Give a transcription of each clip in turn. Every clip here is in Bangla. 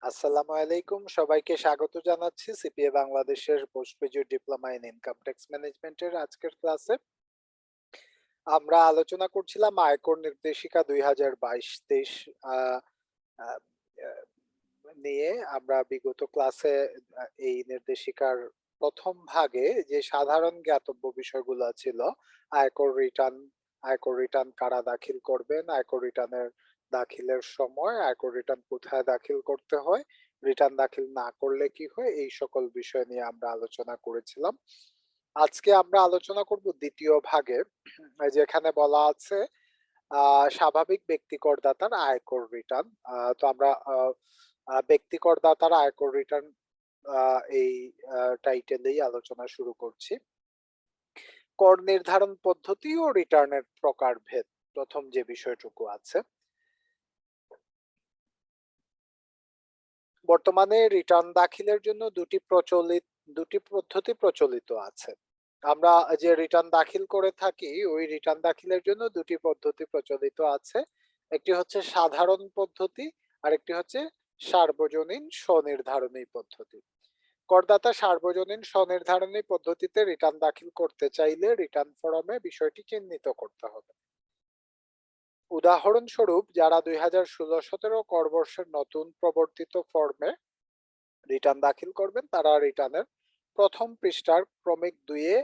আসসালামু আলাইকুম, সবাইকে স্বাগত জানাচ্ছি সিপিএ বাংলাদেশের post graduate diploma in income tax ম্যানেজমেন্টের আজকের ক্লাসে। আমরা আলোচনা করছিলাম আয়কর নির্দেশিকা 2022-23 আহ, আহ, আহ, নিয়ে। আমরা বিগত ক্লাসে এই নির্দেশিকার প্রথম ভাগে যে সাধারণ জ্ঞাতব্য বিষয়গুলো ছিল, আয়কর রিটার্ন কারা দাখিল করবেন, আয়কর রিটার্নের দাখিলের সময়, আয়কর রিটার্ন কোথায় দাখিল করতে হয়, রিটার্ন দাখিল না করলে কি হয়, এই সকল বিষয় নিয়ে আমরা আলোচনা করেছিলাম। আজকে আমরা আলোচনা করব দ্বিতীয় ভাগে, যেখানে বলা আছে স্বাভাবিক ব্যক্তি করদাতার আয়কর রিটার্ন। তো আমরা ব্যক্তি করদাতার আয়কর রিটার্ন এই টাইটেলেই আলোচনা শুরু করছি। কর নির্ধারণ পদ্ধতি ও রিটার্নের প্রকারভেদ, প্রথম যে বিষয়টুকু আছে। বর্তমানে রিটার্ন দাখিলের জন্য দুটি পদ্ধতি প্রচলিত আছে। আমরা যে রিটার্ন দাখিল করে থাকি, ওই রিটার্ন দাখিলের জন্য দুটি পদ্ধতি প্রচলিত আছে। একটি হচ্ছে সাধারণ পদ্ধতি, আর একটি হচ্ছে সার্বজনীন স্বনির্ধারণী পদ্ধতি। করদাতা সার্বজনীন স্বনির্ধারণী পদ্ধতিতে রিটার্ন দাখিল করতে চাইলে রিটার্ন ফরমে বিষয়টি চিহ্নিত করতে হবে। উদাহরণস্বরূপ, যারা 2016-17 কর বর্ষের নতুন প্রবর্তিত ফর্মে রিটার্ন দাখিল করবেন, তারা রিটার্নের প্রথম পৃষ্ঠার ক্রমিক 2-এ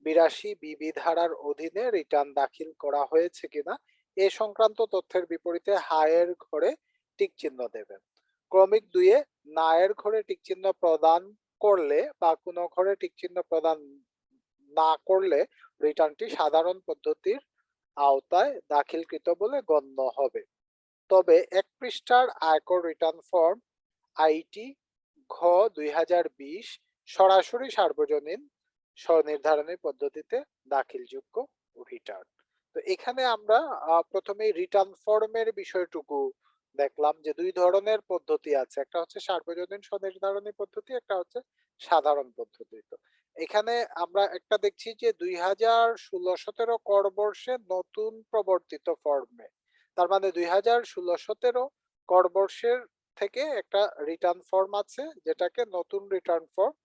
82 বিবি ধারার অধীনে রিটার্ন দাখিল করা হয়েছে কিনা এ সংক্রান্ত তথ্যের বিপরীতে হায়ের ঘরে টিক চিহ্ন দেবেন। ক্রমিক 2-এ না এর ঘরে টিক চিহ্ন প্রদান করলে বা কোনো ঘরে টিক চিহ্ন প্রদান না করলে রিটার্নটি সাধারণ পদ্ধতির আওতায় দাখিলকৃত বলে গণ্য হবে। তবে এক পৃষ্ঠার আয়কর রিটার্ন ফর্ম আইটি ঘ 2020 সরাসরি সার্বজনীন স্বনির্ধারণী পদ্ধতিতে দাখিলযোগ্য রিটার্ন। তো এখানে আমরা প্রথমে রিটার্ন ফর্মের বিষয়টুকু দেখলাম যে দুই ধরনের পদ্ধতি আছে, একটা হচ্ছে সার্বজনীন স্বনির্ধারণী পদ্ধতি, একটা হচ্ছে সাধারণ পদ্ধতি। তো এখানে আমরা একটা দেখছি যে 2016-17 কর বর্ষে নতুন প্রবর্তিত ফর্মে, তার মানে 2016-17 কর বর্ষের থেকে একটা রিটার্ন ফর্ম আছে, যেটাকে নতুন রিটার্ন ফর্ম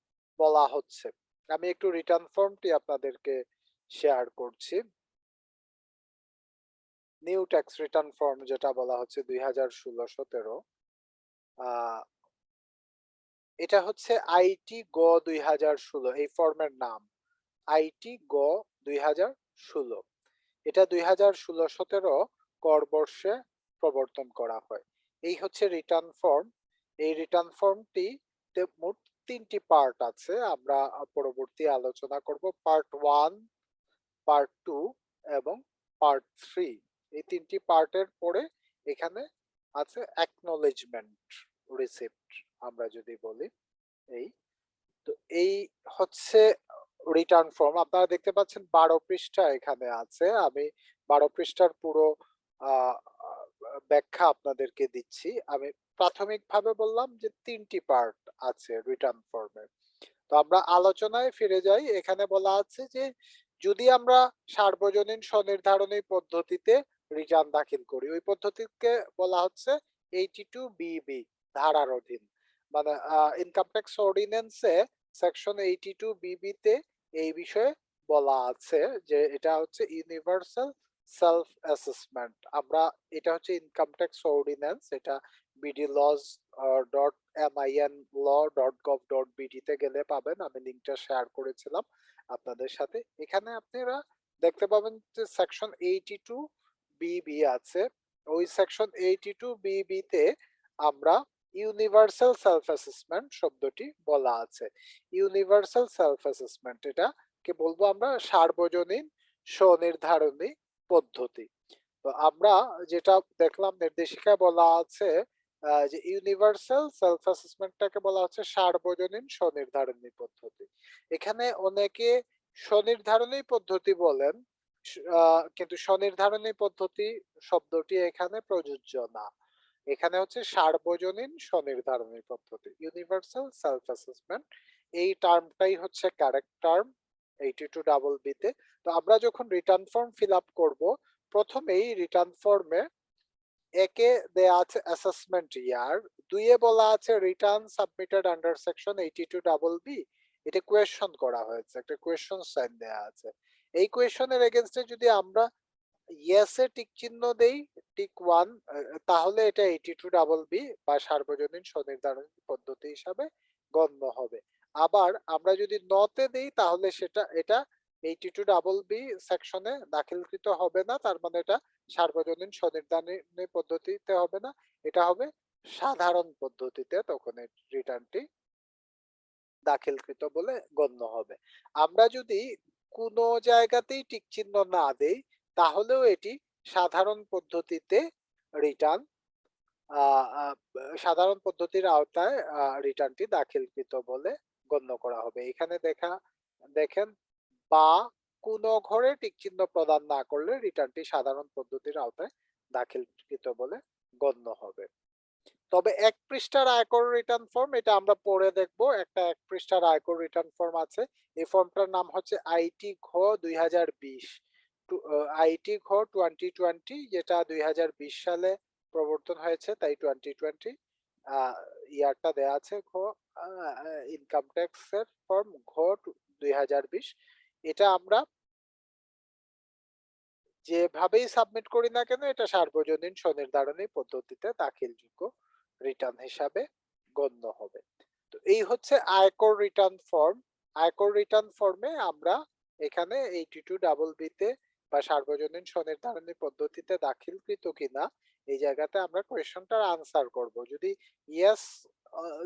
বলা হচ্ছে। আমি একটু রিটার্ন ফর্মটি আপনাদেরকে শেয়ার করছি। নিউ ট্যাক্স রিটার্ন ফর্ম যেটা বলা হচ্ছে 2016-17, এটা হচ্ছে আইটি গ 2016, এই ফর্মের নাম আইটি গ 2016। এটা 2016-17 কর বর্ষে প্রবর্তন করা হয়। এই হচ্ছে রিটার্ন ফর্ম। এই রিটার্ন ফর্মটি মোট 3টি পার্ট আছে, আমরা পরবর্তী আলোচনা করব। পার্ট 1, পার্ট 2 এবং পার্ট 3। এই 3টি পার্টের পরে এখানে আছে অ্যাকনলেজমেন্ট রিসিপ্ট, আমরা যদি বলি এই। তো এই হচ্ছে রিটার্ন ফর্ম। আপনারা দেখতে পাচ্ছেন 12 পৃষ্ঠা এখানে আছে। আমি 12 পৃষ্ঠার পুরো আহ, আহ, ব্যাখ্যা আপনাদেরকে দিচ্ছি। আমি প্রাথমিকভাবে বললাম যে 3টি পার্ট আছে রিটার্ন ফর্মের। তো আমরা আলোচনায় ফিরে যাই। এখানে বলা আছে যে যদি আমরা সার্বজনীন স্বনির্ধারণী পদ্ধতিতে রিটার্ন দাখিল করি, ওই পদ্ধতিকে বলা হচ্ছে 82 বিবি ধারার অধীন। মানে ইনকাম ট্যাক্স অর্ডিন্যান্সে সেকশন 82 বিবি তে এই বিষয়ে বলা আছে যে এটা হচ্ছে ইউনিভার্সাল সেলফ অ্যাসেসমেন্ট। আমরা এটা হচ্ছে ইনকাম ট্যাক্স অর্ডিন্যান্স, এটা bdlaws.minlaw.gov.bd তে গেলে পাবেন। আমি লিংকটা শেয়ার করেছিলাম আপনাদের সাথে। এখানে আপনারা দেখতে পাবেন যে সেকশন 82 বিবি আছে। ওই সেকশন 82 বিবি তে আমরা ইউনিভার্সাল সেলফ অ্যাসেসমেন্ট শব্দটি বলা আছে। ইউনিভার্সাল সেলফ অ্যাসেসমেন্ট, এটা কে বলবো আমরা সার্বজনীন স্বনির্ধারণী পদ্ধতি। তো আমরা যেটা দেখলাম নির্দেশিকায় বলা আছে যে ইউনিভার্সাল সেলফ অ্যাসেসমেন্টটাকে বলা হচ্ছে সার্বজনীন স্বনির্ধারণী পদ্ধতি। এখানে অনেকে স্বনির্ধারণী পদ্ধতি বলেন, কিন্তু স্বনির্ধারণী পদ্ধতি শব্দটি এখানে প্রযোজ্য না। এখানে হচ্ছে সার্বজনীন স্বনির্ধারণী পদ্ধতি, ইউনিভার্সাল সেলফ অ্যাসেসমেন্ট। এই টার্মটাই হচ্ছে কারেক্ট টার্ম 82 বি তে। তো আমরা যখন রিটার্ন ফর্ম ফিল আপ করবো, প্রথমেই রিটার্ন ফর্মে একে দেয়া আছে অ্যাসেসমেন্ট ইয়ার, দুইয়ে বলা আছে return submitted under section 82BB। এটা কোয়েশ্চন করা হয়েছে, একটা কোয়েশ্চন সাইন দেয়া আছে। এই কোয়েশ্চনের এগেইনস্টে যদি আমরা ইয়েসে টিক চিহ্ন দেই, টিক 1, তাহলে এটা 82BB বা সার্বজনীন স্বনির্ধারণ পদ্ধতি হিসাবে গণ্য হবে। আবার আমরা যদি নতে দেই তাহলে এটা 82BB সেকশনে দাখিলকৃত হবে না, তার মানে এটা সার্বজনীন স্বনির্ধারণ পদ্ধতিতে হবে না, এটা হবে সাধারণ পদ্ধতিতে, তখন এই রিটার্নটি দাখিলকৃত বলে গণ্য হবে। আমরা যদি কোনো জায়গাতেই টিক চিহ্ন না দেই তাহলেও এটি সাধারণ পদ্ধতিতে রিটার্ন সাধারণ পদ্ধতির আওতায় রিটার্নটি দাখিলকৃত বলে গণ্য করা হবে। এখানে দেখেন বা কোনো ঘরে টিক চিহ্ন প্রদান না করলে রিটার্নটি সাধারণ পদ্ধতির আওতায় দাখিলকৃত বলে গণ্য হবে। তবে এক পৃষ্ঠার আয়কর রিটার্ন ফর্ম, এটা আমরা পরে দেখব। একটা এক পৃষ্ঠার আয়কর রিটার্ন ফর্ম আছে, এই ফর্মটার নাম হচ্ছে আইটি ঘ 2020, আইটি ঘ 2020, যেটা 2020 সালে প্রবর্তন হয়েছে, তাই 2020 ইয়ারটা দেয়া আছে। ঘ ইনকাম ট্যাক্স এর ফর্ম ঘ 2020। এটা আমরা যেভাবেই সাবমিট করি না কেন এটা সার্বজনীন স্বনির্ধারণী পদ্ধতিতে দাখিলযোগ্য রিটার্ন হিসাবে গণ্য হবে। তো এই হচ্ছে আয়কর রিটার্ন ফর্ম। আয়কর রিটার্ন ফর্মে আমরা এখানে 82BB তে বা সার্বজনীন স্বনির্ধারণী পদ্ধতিতে দাখিলকৃত কিনা এই জায়গাতে আমরা কোয়েশ্চনটার আনসার করব। যদি ইয়েস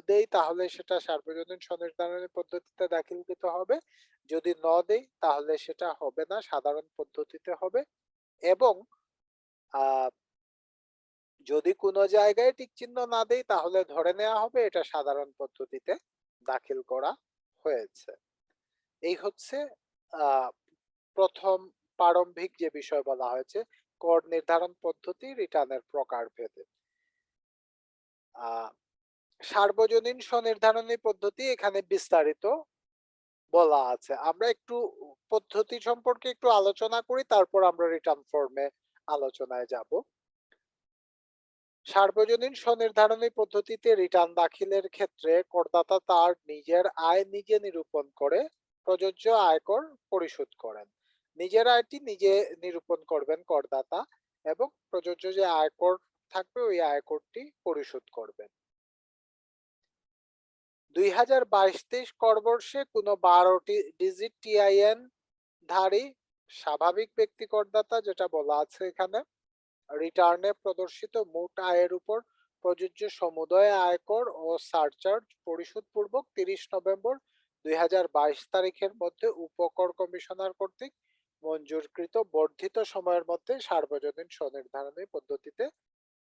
দেই তাহলে সেটা সার্বজনীন স্বনির্ধারণী পদ্ধতিতে দাখিলকৃত হবে, যদি ন দেই তাহলে সেটা হবে না, সাধারণ পদ্ধতিতে হবে। এবং যদি কোনো জায়গায় টিক চিহ্ন না দেই তাহলে ধরে নেওয়া হবে এটা সাধারণ পদ্ধতিতে দাখিল করা হয়েছে। এই হচ্ছে প্রথম প্রারম্ভিক যে বিষয় বলা হয়েছে, কর নির্ধারণ পদ্ধতি রিটার্নের প্রকারভেদে। সার্বজনীন স্বনির্ধারণী পদ্ধতি এখানে বিস্তারিত বলা আছে। আমরা একটু পদ্ধতি সম্পর্কে একটু আলোচনা করি, তারপর আমরা রিটার্ন ফর্মে আলোচনায় যাব। সার্বজনীন স্বনির্ধারণী পদ্ধতিতে রিটার্ন দাখিলের ক্ষেত্রে করদাতা তার নিজের আয় নিজে নিরূপণ করে প্রযোজ্য আয়কর পরিশোধ করেন। নিজের আয়টি নিজে নিরূপণ করবেন করদাতা এবং প্রযোজ্য যে আয়কর থাকবে ওই আয়করটি পরিশোধ করবেন। 2022-23 করবর্ষে কোনো 12টি ডিজিট টিআইএন ধারী স্বাভাবিক ব্যক্তি করদাতা, যেটা বলা আছে এখানে, রিটার্নে প্রদর্শিত মোট আয়ের উপর প্রযোজ্য সমুদয় আয়কর ও সারচার্জ পরিশোধ পূর্বক 30 নভেম্বর 2022 তারিখের মধ্যে উপকর কমিশনার কর্তৃক মঞ্জুরকৃত বর্ধিত সময়ের মধ্যে সার্বজনীন স্বনির্ধারণী পদ্ধতিতে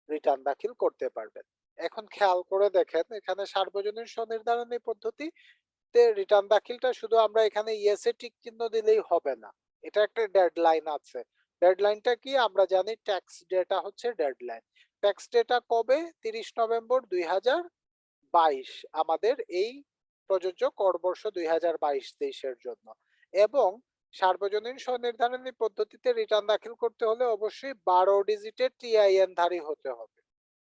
রিটার্ন দাখিল করতে পারবেন। এখন খেয়াল করে দেখেন, এখানে সার্বজনীন স্বনির্ধারণী পদ্ধতিতে রিটার্ন দাখিলটা শুধু আমরা এখানে ইয়েস এ টিক চিহ্ন দিলেই হবে না, এটা একটা ডেডলাইন আছে। ডেডলাইনটা কি আমরা জানি, ট্যাক্স ডেটা হচ্ছে ডেডলাইন। ট্যাক্স ডেটা কবে? 30 নভেম্বর 2022 আমাদের এই প্রযোজ্য করবর্ষ 2022-23 এর জন্য। এবং সার্বজনীন স্বনির্ধারণী পদ্ধতিতে রিটার্ন দাখিল করতে হলে অবশ্যই 12 ডিজিটের টিআইএন ধারী হতে হবে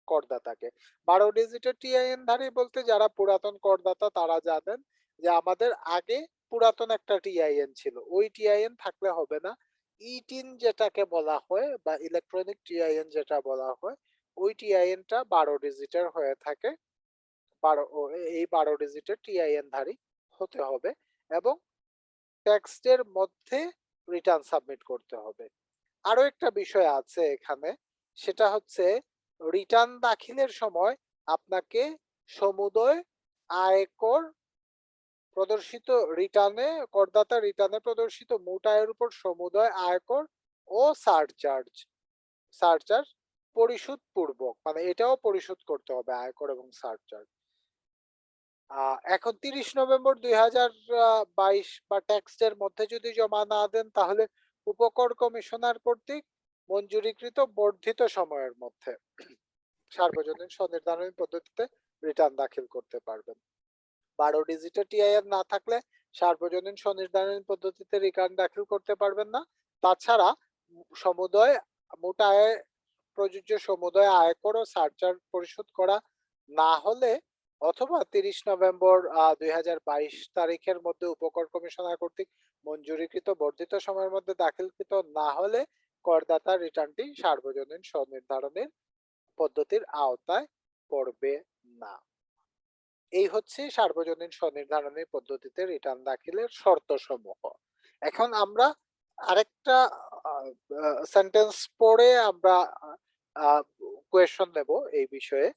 করদাতাকে। 12 ডিজিটের টিআইএন ধারী বলতে যারা পুরাতন করদাতা তারা জানেন যে আমাদের আগে পুরাতন একটা টিআইএন ছিল, ওই টিআইএন থাকলে হবে না। ইটিন যেটাকে বলা হয় বা ইলেকট্রনিক টিআইএন যেটা বলা হয়, ওই টিআইএনটা 12 ডিজিটের হয়ে থাকে। এই 12 ডিজিটের টিআইএন ধারী হতে হবে এবং টেক্সটের মধ্যে রিটার্ন সাবমিট করতে হবে। আরো একটা বিষয় আছে এখানে, সেটা হচ্ছে রিটার্ন দাখিলের সময় আপনাকে সমুদয় আয়কর প্রদর্শিত রিটার্নে করদাতা রিটার্নে প্রদর্শিত মোট আয়ের উপর সমুদয় আয়কর ও সারচার্জ পরিশোধ পূর্বক, মানে এটাও পরিশোধ করতে হবে আয়কর এবং সারচার্জ। এখন 30 নভেম্বর 2022 বা ট্যাক্সের মধ্যে যদি জমা না দেন তাহলে উপকর কমিশনার কর্তৃক মঞ্জুরিকৃত বর্ধিত সময়ের মধ্যে সার্বজনীন স্বনির্ধারণী পদ্ধতিতে রিটার্ন দাখিল করতে পারবেন। 12 ডিজিটের টিআইএন না থাকলে সার্বজনীন স্বনির্ধারণী পদ্ধতিতে রিটার্ন দাখিল করতে পারবেন না। তাছাড়া সমুদয় মোট আয়ের প্রযোজ্য সমুদয় আয়কর ও সারচার্জ পরিশোধ করা না হলে অথবা 30 নভেম্বর 2022 তারিখের মধ্যে উপকর কমিশনার কর্তৃক মঞ্জুরিকৃত বর্ধিত সময়ের মধ্যে দাখিলকৃত না হলে করদাতা রিটার্নটি সার্বজনীন স্বনির্ধারণের পদ্ধতির আওতায় পড়বে না। এই হচ্ছে সার্বজনীন স্বনির্ধারণী পদ্ধতিতে রিটার্ন দাখিলের শর্তসমূহ। এখন আমরা আরেকটা সেন্টেন্স পড়ে আমরা কোয়েশ্চন নেব এই বিষয়ে।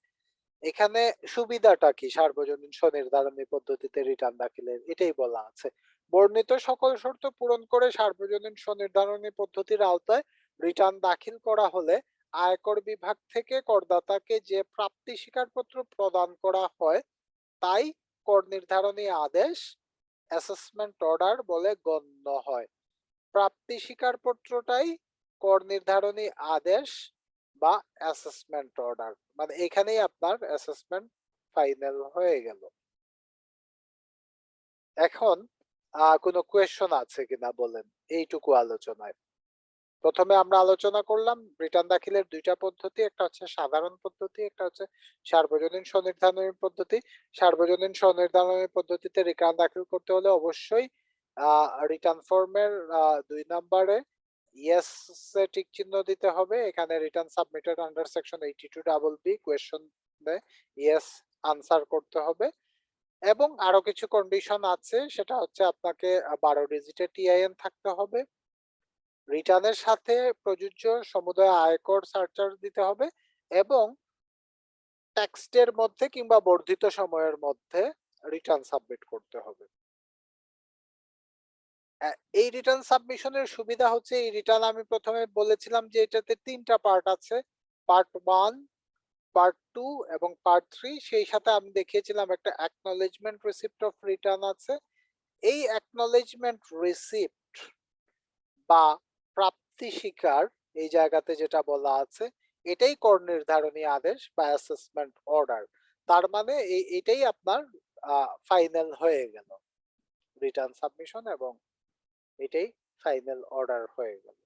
এখানে সুবিধাটা কি সার্বজনীন স্বনির্ধারণী পদ্ধতিতে রিটার্ন দাখিলের, এটাই বলা আছে। বর্ণিত সকল শর্ত পূরণ করে সার্বজনীন স্বনির্ধারণী পদ্ধতির আওতায় রিটার্ন দাখিল করা হলে আয়কর বিভাগ থেকে করদাতাকে যে প্রাপ্তি স্বীকারপত্র প্রদান করা হয় তাই কর নির্ধারণী আদেশ অ্যাসেসমেন্ট অর্ডার বলে গণ্য হয়। প্রাপ্তি স্বীকারপত্রটাই কর নির্ধারণী আদেশ বা অ্যাসেসমেন্ট অর্ডার, মানে এখানেই আপনার অ্যাসেসমেন্ট ফাইনাল হয়ে গেল। এখন কোনো কোয়েশ্চন আছে কিনা বলেন এইটুকু আলোচনায়। প্রথমে আমরা আলোচনা করলাম রিটার্ন দাখিলের দুইটা পদ্ধতি, একটা হচ্ছে সাধারণ পদ্ধতি, একটা হচ্ছে সার্বজনীন স্বনির্ধারণী পদ্ধতি। সার্বজনীন স্বনির্ধারণী পদ্ধতিতে রিটার্ন দাখিল করতে হলে অবশ্যই রিটার্ন ফর্মের 2 নম্বরে ইয়েস এ টিক চিহ্ন দিতে হবে। এখানে return submitted under section 82BB question yes answer করতে হবে। এবং আরো কিছু কন্ডিশন আছে, সেটা হচ্ছে আপনাকে 12 ডিজিটের টিআইএন থাকতে হবে, রিটার্নের সাথে প্রযোজ্য সমুদয় আয়কর সারচার্জ দিতে হবে এবং টেক্সটের মধ্যে কিংবা বর্ধিত সময়ের মধ্যে রিটার্ন সাবমিট করতে হবে। এই রিটার্ন সাবমিশনের সুবিধা হচ্ছে, এই রিটার্ন আমি প্রথমে বলেছিলাম যে এটাতে 3টা পার্ট আছে, পার্ট 1, পার্ট 2 এবং পার্ট 3। সেই সাথে আমি দেখিয়েছিলাম একটা অ্যাকনলেজমেন্ট রিসিপ্ট অফ রিটার্ন আছে। এই অ্যাকনলেজমেন্ট রিসিপ্ট বা প্রাপ্তি স্বীকার এই জায়গাতে যেটা বলা আছে এটাই কর নির্ধারণী আদেশ বা অ্যাসেসমেন্ট অর্ডার। তার মানে এটাই আপনার ফাইনাল হয়ে গেল রিটার্ন সাবমিশন এবং এটাই ফাইনাল অর্ডার হয়ে গেল।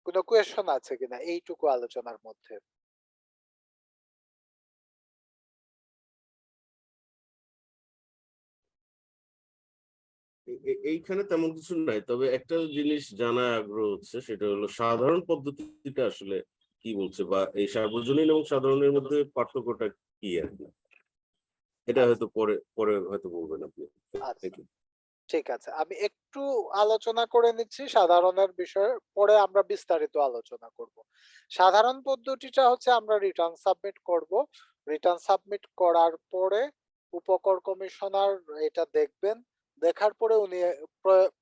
কোনো কোয়েশ্চন আছে কিনা এইটুকু আলোচনার মধ্যে? এইখানে তেমন কিছু নাই, তবে একটা জিনিস জানার আগ্রহ হচ্ছে, সেটা হলো সাধারণ পদ্ধতিটা আসলে কি বলছে, বা এই সার্বজনীন এবং সাধারণের মধ্যে পার্থক্যটা কি আর কি। এটা হয়তো পরে পরে হয়তো বলবেন আপনি। আচ্ছা, ঠিক আছে, আমি একটু আলোচনা করে নিচ্ছি সাধারণের বিষয়ে, পরে আমরা বিস্তারিত আলোচনা করব। সাধারণ পদ্ধতিটা হচ্ছে আমরা রিটার্ন সাবমিট করব। রিটার্ন সাবমিট করার পরে উপকর কমিশনার এটা দেখবেন, দেখার পরে উনি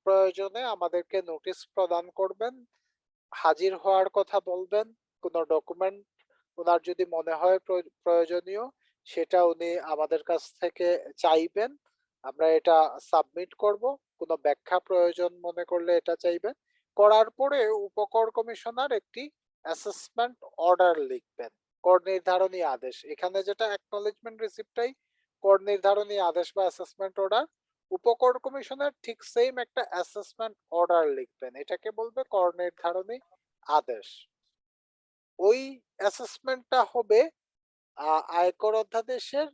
প্রয়োজনে আমাদেরকে নোটিশ প্রদান করবেন, হাজির হওয়ার কথা বলবেন, কোনো ডকুমেন্ট ওনার যদি মনে হয় প্রয়োজনীয় সেটা উনি আমাদের কাছ থেকে চাইবেন, আমরা এটা সাবমিট করব। কোনো ব্যাখ্যা প্রয়োজন মনে করলে এটা চাইবেন। করার পরে উপকর কমিশনার একটি অ্যাসেসমেন্ট অর্ডার লিখবেন, কর নির্ধারণী আদেশ। এখানে যেটা অ্যাকনলেজমেন্ট রিসিপ্টটাই কর নির্ধারণী আদেশ বা অ্যাসেসমেন্ট অর্ডার। উপকর কমিশনার ঠিক সেম একটা অ্যাসেসমেন্ট অর্ডার লিখবেন, এটাকে বলবে কর নির্ধারণী আদেশ। ওই অ্যাসেসমেন্টটা হবে আয়কর অধ্যাদেশের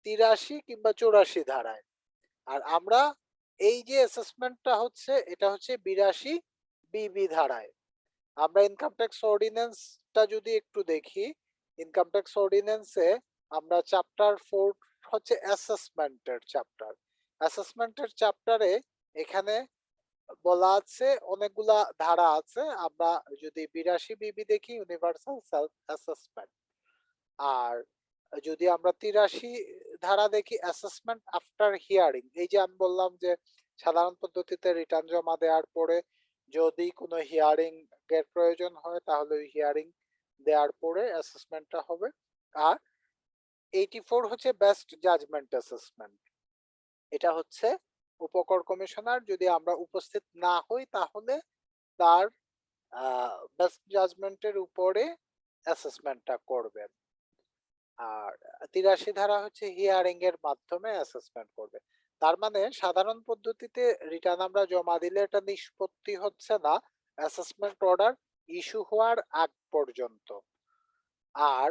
83 কিংবা 84 ধারায়। আর আমরা এই যে অ্যাসেসমেন্টটা হচ্ছে এটা হচ্ছে 82BB ধারায়। আমরা ইনকাম ট্যাক্স অর্ডিন্যান্সটা যদি একটু দেখি, ইনকাম ট্যাক্স অর্ডিন্যান্সে আমরা চ্যাপ্টার 4 হচ্ছে অ্যাসেসমেন্টের চ্যাপ্টার। অ্যাসেসমেন্টের চ্যাপ্টারে এখানে বলা আছে অনেকগুলা ধারা আছে। আমরা যদি 82BB দেখি ইউনিভার্সাল সেলফ অ্যাসেসমেন্ট, আর যদি আমরা 83 ধারা দেখি অ্যাসেসমেন্ট আফটার হিয়ারিং। এই যে আমি বললাম যে সাধারণ পদ্ধতিতে রিটার্ন জমা দেওয়ার পরে যদি কোনো হিয়ারিং এর প্রয়োজন হয় তাহলে ওই হিয়ারিং দেওয়ার পরে অ্যাসেসমেন্টটা হবে। আর 84 হচ্ছে বেস্ট জাজমেন্ট অ্যাসেসমেন্ট। এটা হচ্ছে উপকর কমিশনার যদি আমরা উপস্থিত না হই তাহলে তার বেস্ট জাজমেন্টের উপরে অ্যাসেসমেন্টটা করবেন। আর 83 ধারা হচ্ছে হিয়ারিং এর মাধ্যমে অ্যাসেসমেন্ট করবে। তার মানে সাধারণ পদ্ধতিতে রিটার্ন আমরা জমা দিলে এটা নিষ্পত্তি হচ্ছে না, অ্যাসেসমেন্ট অর্ডার ইস্যু হওয়ার আগ পর্যন্ত। আর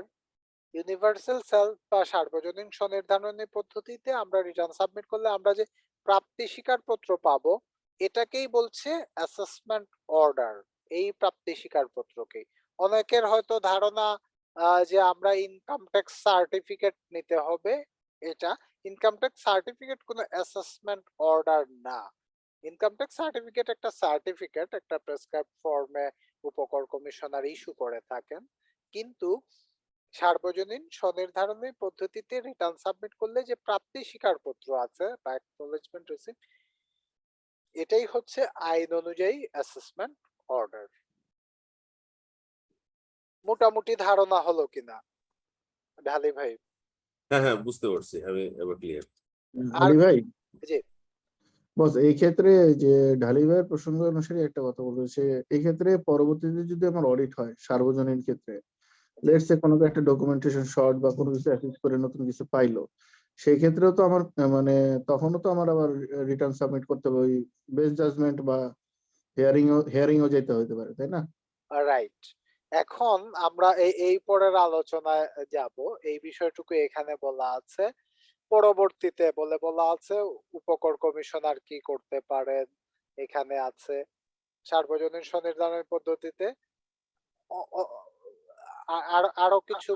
ইউনিভার্সাল সেলফ বা সার্বজনীন স্বনির্ধারণী পদ্ধতিতে আমরা রিটার্ন সাবমিট করলে আমরা যে প্রাপ্তি স্বীকারপত্র পাবো, এটাকেই বলছে অ্যাসেসমেন্ট অর্ডার। এই প্রাপ্তি স্বীকারপত্রকে অনেকের হয়তো ধারণা যে আমরা ইনকাম ট্যাক্স সার্টিফিকেট নিতে হবে। এটা ইনকাম ট্যাক্স সার্টিফিকেট কোনো অ্যাসেসমেন্ট অর্ডার না। ইনকাম ট্যাক্স সার্টিফিকেট একটা সার্টিফিকেট, একটা প্রেসক্রাইব ফর্মে উপকর কমিশনার ইস্যু করে থাকেন। কিন্তু সার্বজনীন স্বনির্ধারণী পদ্ধতিতে রিটার্ন সাবমিট করলে যে প্রাপ্তি স্বীকারপত্র আছে বা অ্যাকনলেজমেন্ট রিসিপ্ট, এটাই হচ্ছে আইন অনুযায়ী অ্যাসেসমেন্ট অর্ডার। মোটামুটি ধারণা হলো কিনা ঢালি ভাই? হ্যাঁ হ্যাঁ, বুঝতে পারছি, আমি এবার ক্লিয়ার। আর আলী ভাই, জি বস এই ক্ষেত্রে যে ঢালি ভাইয়ের প্রসঙ্গ অনুসারে একটা কথা বলবো, সে এই ক্ষেত্রে পরবর্তীতে যদি আমার অডিট হয় সার্বজনীন ক্ষেত্রে, লেটস সে কোনো একটা ডকুমেন্টেশন শর্ট বা কোনো কিছু অ্যাসেস করে নতুন কিছু পাইলো, সেই ক্ষেত্রেও তো আমার মানে তখনও তো আমার আবার রিটার্ন সাবমিট করতে হবে, ওই বেস্ট জাজমেন্ট বা হিয়ারিংও যেতে হতে পারে, তাই না? রাইট। এখন আমরা এই পরের আলোচনায় যাব। এই বিষয়টুকু এখানে বলা আছে। পরবর্তীতে বলা আছে উপকর কমিশনার কি করতে পারেন, এখানে আছে সার্বজনীন স্বনির্ধারণ পদ্ধতিতে আরো কিছু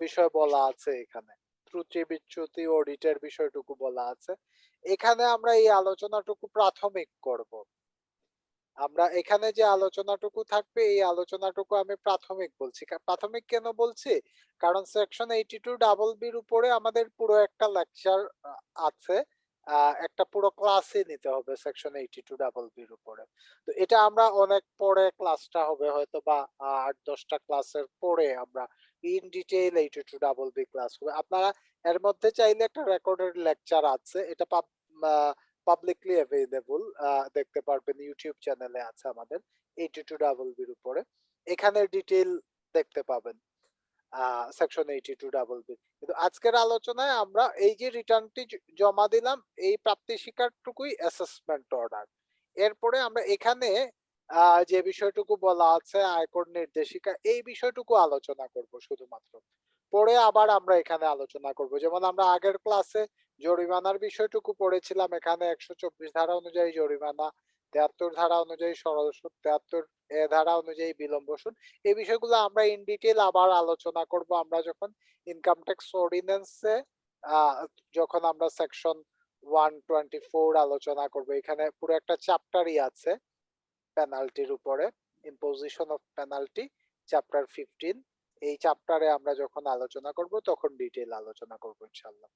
বিষয় বলা আছে এখানে। ত্রুটি বিচ্যুতি অডিটের বিষয়টুকু বলা আছে। এখানে আমরা এই আলোচনাটুকু প্রাথমিক করব। আমরা এখানে যে আলোচনাটুকু থাকবে এই আলোচনাটুকু আমি প্রাথমিক বলছি। প্রাথমিক কেন বলছি? কারণ সেকশন 82 ডাবল বির উপরে আমাদের পুরো একটা লেকচার আছে। একটা পুরো ক্লাসই নিতে হবে সেকশন 82 ডাবল বির উপরে। তো এটা আমরা অনেক পরে ক্লাসটা হবে হয়তো বা 8-10টা ক্লাসের পরে আমরা in detail 82 double B class হবে। আপনারা এর মধ্যে চাইলে একটা রেকর্ডেড লেকচার আছে, এটা পাবলিকলি অ্যাভেলেবল, দেখতে পারবেন, ইউটিউব চ্যানেলে আছে আমাদের 82 ডাবল বির উপরে। এখানে ডিটেইল দেখতে পাবেন সেকশন 82 ডাবল বি। কিন্তু আজকের আলোচনায় আমরা এই যে রিটার্নটি জমা দিলাম, এই প্রাপ্তি স্বীকারটুকুই অ্যাসেসমেন্ট অর্ডার। এরপরে আমরা এখানে যে বিষয়টুকু বলা আছে আয়কর নির্দেশিকা, এই বিষয়টুকু আলোচনা করব শুধুমাত্র। পরে আবার আমরা এখানে আলোচনা করব, যেমন আমরা আগের ক্লাসে জরিমানার বিষয়টুকু পড়েছিলাম। এখানে 124 ধারা অনুযায়ী জরিমানা, 73 ধারা অনুযায়ী সরল সুদ, 73 এ ধারা অনুযায়ী বিলম্ব সুদ, এই বিষয়গুলো আমরা ইন ডিটেইল আবার আলোচনা করব আমরা যখন ইনকাম ট্যাক্স অর্ডিন্যান্সে যখন আমরা সেকশন 124 আলোচনা করব। এখানে পুরো একটা চ্যাপ্টারই আছে পেনাল্টির উপরে, ইম্পোজিশন অফ পেনাল্টি, চ্যাপ্টার 15। এই চ্যাপ্টারে আমরা যখন আলোচনা করব তখন ডিটেইল আলোচনা করব ইনশাআল্লাহ।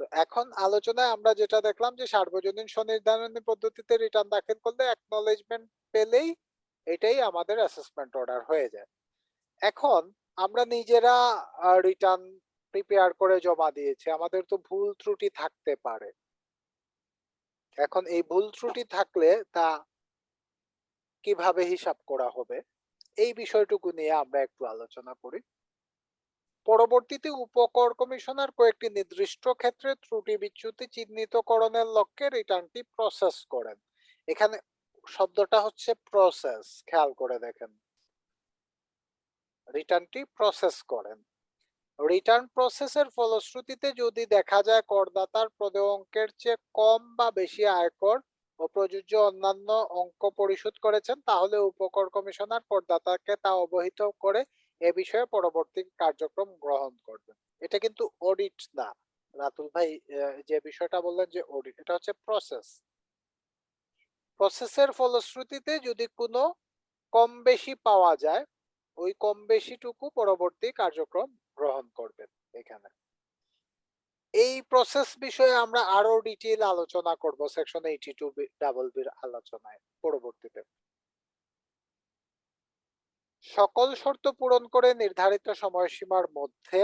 তো এখন আলোচনায় আমরা যেটা দেখলাম যে সার্বজনীন স্বনির্ধারণী পদ্ধতিতে রিটার্ন দাখিল করলে অ্যাকনলেজমেন্ট পেলেই এটাই আমাদের অ্যাসেসমেন্ট অর্ডার হয়ে যায়। এখন আমরা নিজেরা রিটার্ন প্রিপেয়ার করে জমা দিয়েছি, আমাদের তো ভুল ত্রুটি থাকতে পারে। এখন এই ভুল ত্রুটি থাকলে তা কিভাবে হিসাব করা হবে, এই বিষয়টুকু নিয়ে আমরা একটু আলোচনা করি। পরবর্তীতে উপকর কমিশনার কয়েকটি নির্দিষ্ট ক্ষেত্রে ত্রুটি বিচ্যুতি চিহ্নিতকরণের লক্ষ্যে রিটার্নটি প্রসেস করেন। এখানে শব্দটা হচ্ছে প্রসেস, খেয়াল করে দেখেন, রিটার্নটি প্রসেস করেন। রিটার্ন প্রসেসের ফলশ্রুতিতে যদি দেখা যায় করদাতার প্রদেয় অঙ্কের চেয়ে কম বা বেশি আয়কর ও প্রযোজ্য অন্যান্য অঙ্ক পরিশোধ করেছেন, তাহলে উপকর কমিশনার করদাতাকে তা অবহিত করে এ বিষয়ে পরবর্তী কার্যক্রম গ্রহণ করবেন। এটা কিন্তু অডিট না রাতুল ভাই, যে বিষয়টা বললেন যে অডিট, এটা হচ্ছে প্রসেস। প্রসেসের ফলশ্রুতিতে যদি কোনো কম বেশি পাওয়া যায়, ওই কম বেশিটুকু পরবর্তী কার্যক্রম গ্রহণ করবেন এখানে। এই প্রসেস বিষয়ে আমরা আরো ডিটেইল আলোচনা করব সেকশন 82 ডাবল বির আলোচনায় পরবর্তীতে। সকল শর্ত পূরণ করে নির্ধারিত সময়সীমার মধ্যে,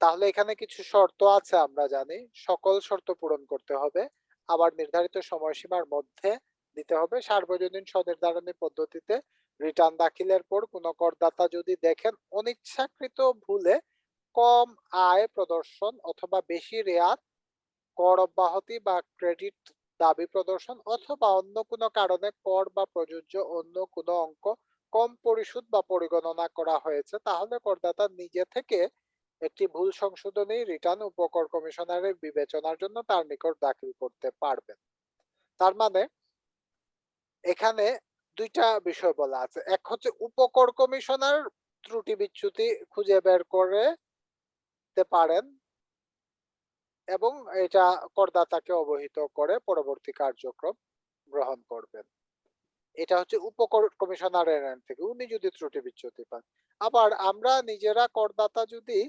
তাহলে এখানে কিছু শর্ত আছে আমরা জানি, সকল শর্ত পূরণ করতে হবে, আবার নির্ধারিত সময়সীমার মধ্যে দিতে হবে। সার্বজনীন স্বনির্ধারণী পদ্ধতিতে রিটার্ন দাখিলের পর কোনো করদাতা যদি দেখেন অনিচ্ছাকৃত ভুলে কম আয় প্রদর্শন অথবা বেশি রেয়াত, কর অব্যাহতি বা ক্রেডিট দাবি প্রদর্শন অথবা অন্য কোনো কারণে কর বা প্রযোজ্য অন্য কোনো অঙ্ক কম পরিশোধ বা পরিগণনা করা হয়েছে, তাহলে করদাতা নিজে থেকে একটি ভুল সংশোধনী রিটার্ন উপকর কমিশনারের বিবেচনার জন্য তার নিকট দাখিল করতে পারবেন। তার মানে এখানে দুইটা বিষয় বলা আছে। এক হচ্ছে উপকর কমিশনার ত্রুটি বিচ্যুতি খুঁজে বের করতে পারেন এবং এটা করদাতাকে অবহিত করে পরবর্তী কার্যক্রম গ্রহণ করবেন। এটা হচ্ছে উপকর কমিশনারের এন্ড থেকে উনি যদি ত্রুটি বিচ্যুতি পান। আবার আমরা নিজেরা করদাতা যদি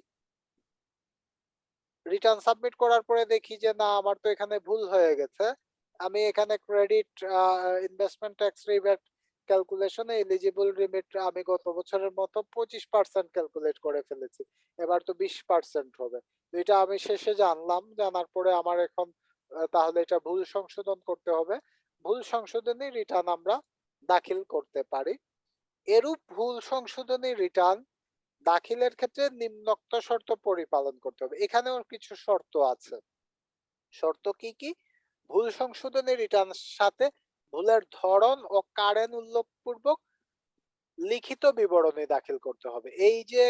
রিটার্ন সাবমিট করার পরে দেখি যে না আমার তো এখানে ভুল হয়ে গেছে, আমি এখানে ক্রেডিট ইনভেস্টমেন্ট ট্যাক্স রিবেট ক্যালকুলেশনে এলিজিবল রিমিট আমি গত বছরের মতো 25% ক্যালকুলেট করে ফেলেছি, এবার তো 20% হবে। তো এটা আমি শেষে জানলাম, জানার পরে আমার এখন তাহলে এটা ভুল সংশোধন করতে হবে। ভুল সংশোধনী রিটার্ন আমরা দাখিল করতে পারি। এরূপ ভুল সংশোধনী রিটার্ন দাখিলের ক্ষেত্রে নিম্নোক্ত শর্ত পরিপালন করতে হবে। এখানেও কিছু শর্ত আছে। শর্ত কি কি? ভুল সংশোধনী রিটার্নের সাথে ভুলের ধরন ও কারণ উল্লেখপূর্বক লিখিত বিবরণী দাখিল করতে হবে। এই যে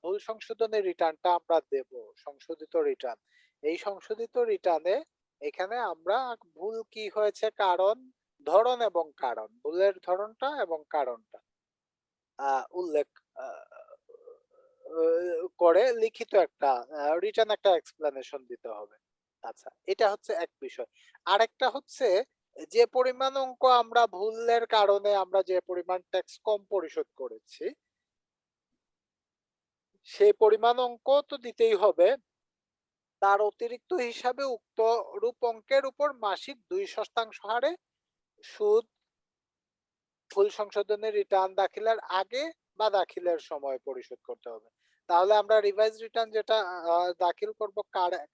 ভুল সংশোধনী রিটার্নটা আমরা দেব, সংশোধিত রিটার্ন, এই সংশোধিত রিটার্নে এখানে আমরা ভুল কি হয়েছে, কারণ, ধরন এবং কারণ, ভুলের ধরনটা এবং কারণটা উল্লেখ করে লিখিত একটা রিটার্ন একটা এক্সপ্লেনেশন দিতে হবে। আচ্ছা, এটা হচ্ছে এক বিষয়। আরেকটা হচ্ছে যে পরিমাণ অঙ্ক আমরা ভুলের কারণে আমরা যে পরিমাণ ট্যাক্স কম পরিশোধ করেছি সেই পরিমাণ অঙ্ক তো দিতেই হবে, তার অতিরিক্ত হিসাবে উক্ত রূপ অঙ্কের উপর মাসিক 2% হারে সুদ ভুল সংশোধনী রিটার্ন দাখিলের আগে বা দাখিলের সময় পরিশোধ করতে হবে। তাহলে আমরা রিভাইজ রিটার্ন যেটা দাখিল করব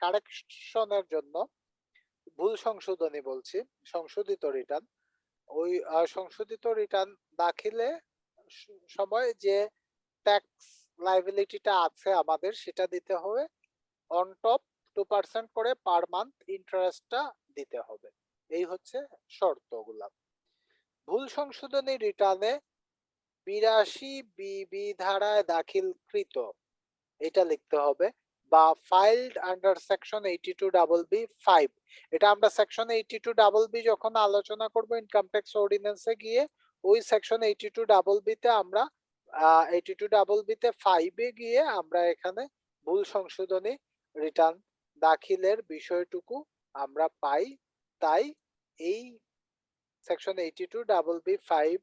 কারেকশনের জন্য, ভুল সংশোধনী বলছি, সংশোধিত রিটার্ন, ওই সংশোধিত রিটার্ন দাখিলে সময় যে ট্যাক্স লাইবিলিটিটা আছে আমাদের সেটা দিতে হবে, অন টপ 2% করে পার মান্থ ইন্টারেস্টটা দিতে হবে। এই হচ্ছে শর্তগুলা। ভুল সংশোধনী রিটার্নে 82 বিবি ধারায় দাখিলকৃত এটা লিখতে হবে, বা ফাইলড আন্ডার সেকশন 82BB5। এটা আমরা সেকশন 82BB যখন আলোচনা করব ইনকাম ট্যাক্স অর্ডিন্যান্সে গিয়ে, ওই সেকশন 82BB তে আমরা 82BB তে 5 এ গিয়ে আমরা এখানে ভুল সংশোধনী রিটার্ন দাখিলের বিষয়টুকু আমরা পাই। তাই এই সেকশন 82BB5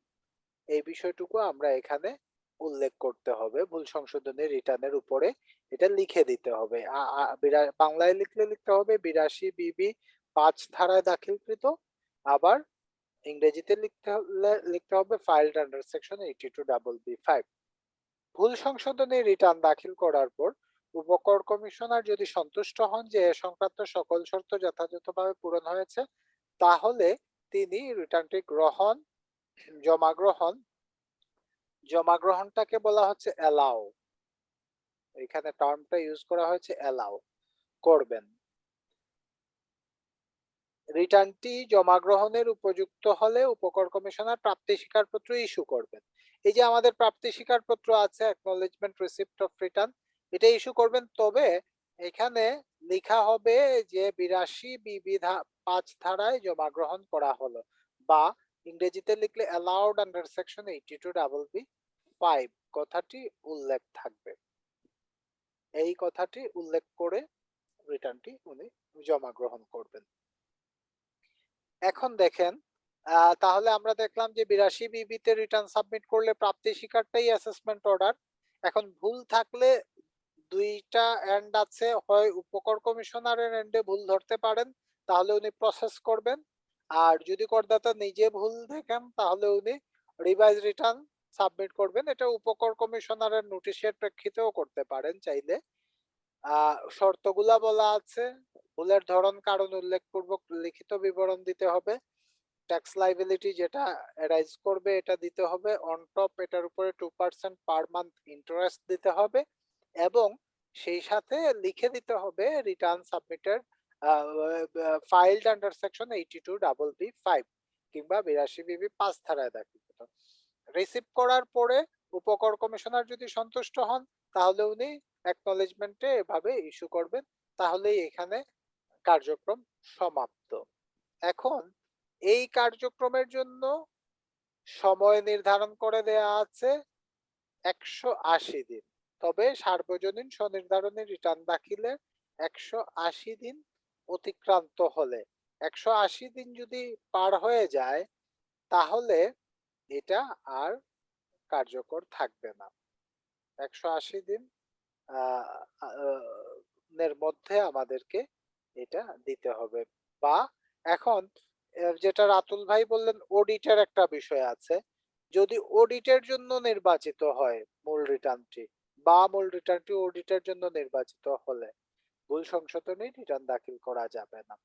এই বিষয়টুকু আমরা এখানে উল্লেখ করতে হবে, ভুল সংশোধনী রিটার্নের উপরে এটা লিখে দিতে হবে। বাংলায় লিখতে হবে 82BB5 ধারায় দাখিলকৃত, আবার ইংরেজিতে লিখতে হবে ফাইলড আন্ডার সেকশন 82BB5। ভুল সংশোধনী রিটার্ন দাখিল করার পর উপকর কমিশনার যদি সন্তুষ্ট হন যে এ সংক্রান্ত সকল শর্ত যথাযথভাবে পূরণ হয়েছে, তাহলে তিনি রিটার্নটি জমা গ্রহণটাকে বলা হচ্ছে অ্যালাউ, এখানে টার্মটা ইউজ করা হয়েছে অ্যালাউ করবেন। রিটার্নটি জমা গ্রহণের উপযুক্ত হলে উপকর কমিশনার প্রাপ্তি স্বীকারপত্র ইস্যু করবেন। এই যে আমাদের প্রাপ্তি স্বীকারপত্র আছে, অ্যাকনলেজমেন্ট রিসিপ্ট অফ রিটার্ন, এটা ইস্যু করবেন। তবে এখানে লেখা হবে যে 82BB5 ধারায় জমা গ্রহণ করা হলো, বা ইংরেজিতে লিখলে অ্যালাউড আন্ডার সেকশন 82BB5 কথাটি উল্লেখ থাকবে। এই কথাটি উল্লেখ করে রিটার্নটি উনি জমা গ্রহণ করবেন। এখন দেখেন, তাহলে আমরা দেখলাম যে 82BB তে রিটার্ন সাবমিট করলে প্রাপ্তি স্বীকারটাই অ্যাসেসমেন্ট অর্ডার। এখন ভুল থাকলে দুইটা এন্ড আছে, হয় উপকর কমিশনারের এন্ডে ভুল ধরতে পারেন তাহলে উনি প্রসেস করবেন, আর যদি করদাতা নিজে ভুল দেখেন তাহলে উনি রিভাইজ রিটার্ন সাবমিট করবেন। এটা উপকর কমিশনারের নোটিশের প্রেক্ষিতেও করতে পারেন চাইলে। শর্তগুলা বলা আছে, ভুলের ধরন কারণ উল্লেখপূর্বক লিখিত বিবরণ দিতে হবে, ট্যাক্স লাইবিলিটি যেটা অ্যারাইজ করবে এটা দিতে হবে, অন টপ এটার উপরে 2% পার মান্থ ইন্টারেস্ট দিতে হবে, এবং সেই সাথে লিখে দিতে হবে return submitted ফাইলড under section 82BB5 কিংবা 82BB 5 ধারায় দাখিলকৃত। রিসিভ করার পরে উপকর কমিশনার যদি সন্তুষ্ট হন তাহলে উনি অ্যাকনলেজমেন্টে এভাবে ইস্যু করবেন, তাহলেই এখানে কার্যক্রম সমাপ্ত। এখন এই কার্যক্রমের জন্য সময় নির্ধারণ করে দেয়া আছে 180 দিন। তবে সার্বজনীন স্বনির্ধারণী রিটার্ন দাখিলে 180 দিন অতিক্রান্ত হলে, 180 দিন যদি পার হয়ে যায় তাহলে এটা আর কার্যকর থাকবে না। 180 দিন এর মধ্যে আমাদেরকে এটা দিতে হবে। বা এখন যেটা রাতুল ভাই বললেন অডিটের একটা বিষয় আছে, যদি অডিটের জন্য নির্বাচিত হয় মূল রিটার্নটি বা মূল রিটার্নটি অডিটের জন্য নির্বাচিত হলে ভুল সংশোধনী রিটার্ন দাখিল করা যাবে না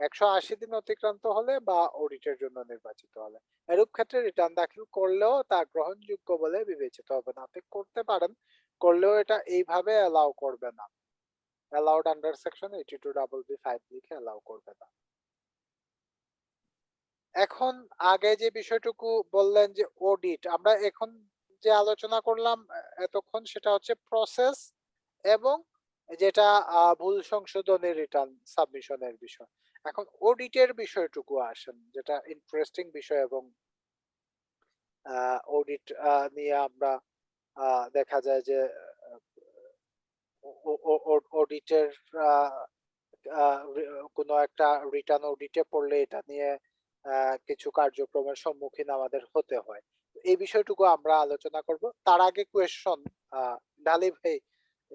180 দিন অতিক্রান্ত হলে বা অডিটের জন্য নির্বাচিত হলে। এরূপ ক্ষেত্রে রিটার্ন দাখিল করলেও তা গ্রহণযোগ্য বলে বিবেচিত হবে না। আপনি করতে পারেন, করলেও এটা এইভাবে অ্যালাউ করবে না, allowed under section 82BB5 লিখে অ্যালাউ করবে না। এখন আগে যে বিষয়টুকু বললেন যে অডিট, আমরা এখন যে আলোচনা করলাম এতক্ষণ সেটা হচ্ছে প্রসেস এবং যেটা ভুল সংশোধনী রিটার্ন সাবমিশনের বিষয়। এখন অডিটের বিষয়টুকু আসেন, যেটা ইন্টারেস্টিং বিষয় এবং অডিট নিয়ে আমরা দেখা যায় যে অডিটের কোনো একটা রিটার্ন অডিটে পড়লে এটা নিয়ে কিছু কার্যক্রমের সম্মুখীন আমাদের হতে হয়। এই বিষয়টুকু আমরা আলোচনা করব। তার আগে কোয়েশ্চন ডালি ভাই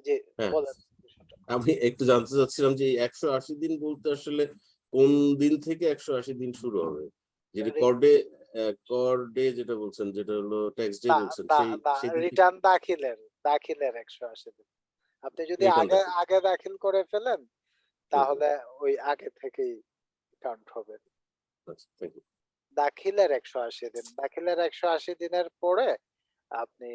যে হ্যাঁ, বলেন বিষয়টা। আমি একটু জানতে চাচ্ছিলাম যে এই 180 দিন বলতে আসলে কোন দিন থেকে 180 দিন শুরু হবে? যেটা কর ডে যেটা বলছেন, যেটা হলো ট্যাক্স ডে না বলছেন, না সেই না, সেদিন থেকে রিটার্ন দাখিলের 180 দিন। আপনি যদি রিটার্ন আগে দাখিল। আগে দাখিল করে ফেলেন হুম, হুম। তাহলে ওই আগে থেকেই কাউন্ট হবে। আচ্ছা, থ্যাংক ইউ। দাখিলের 180 দিন, দাখিলের 180 দিনের পরে আপনি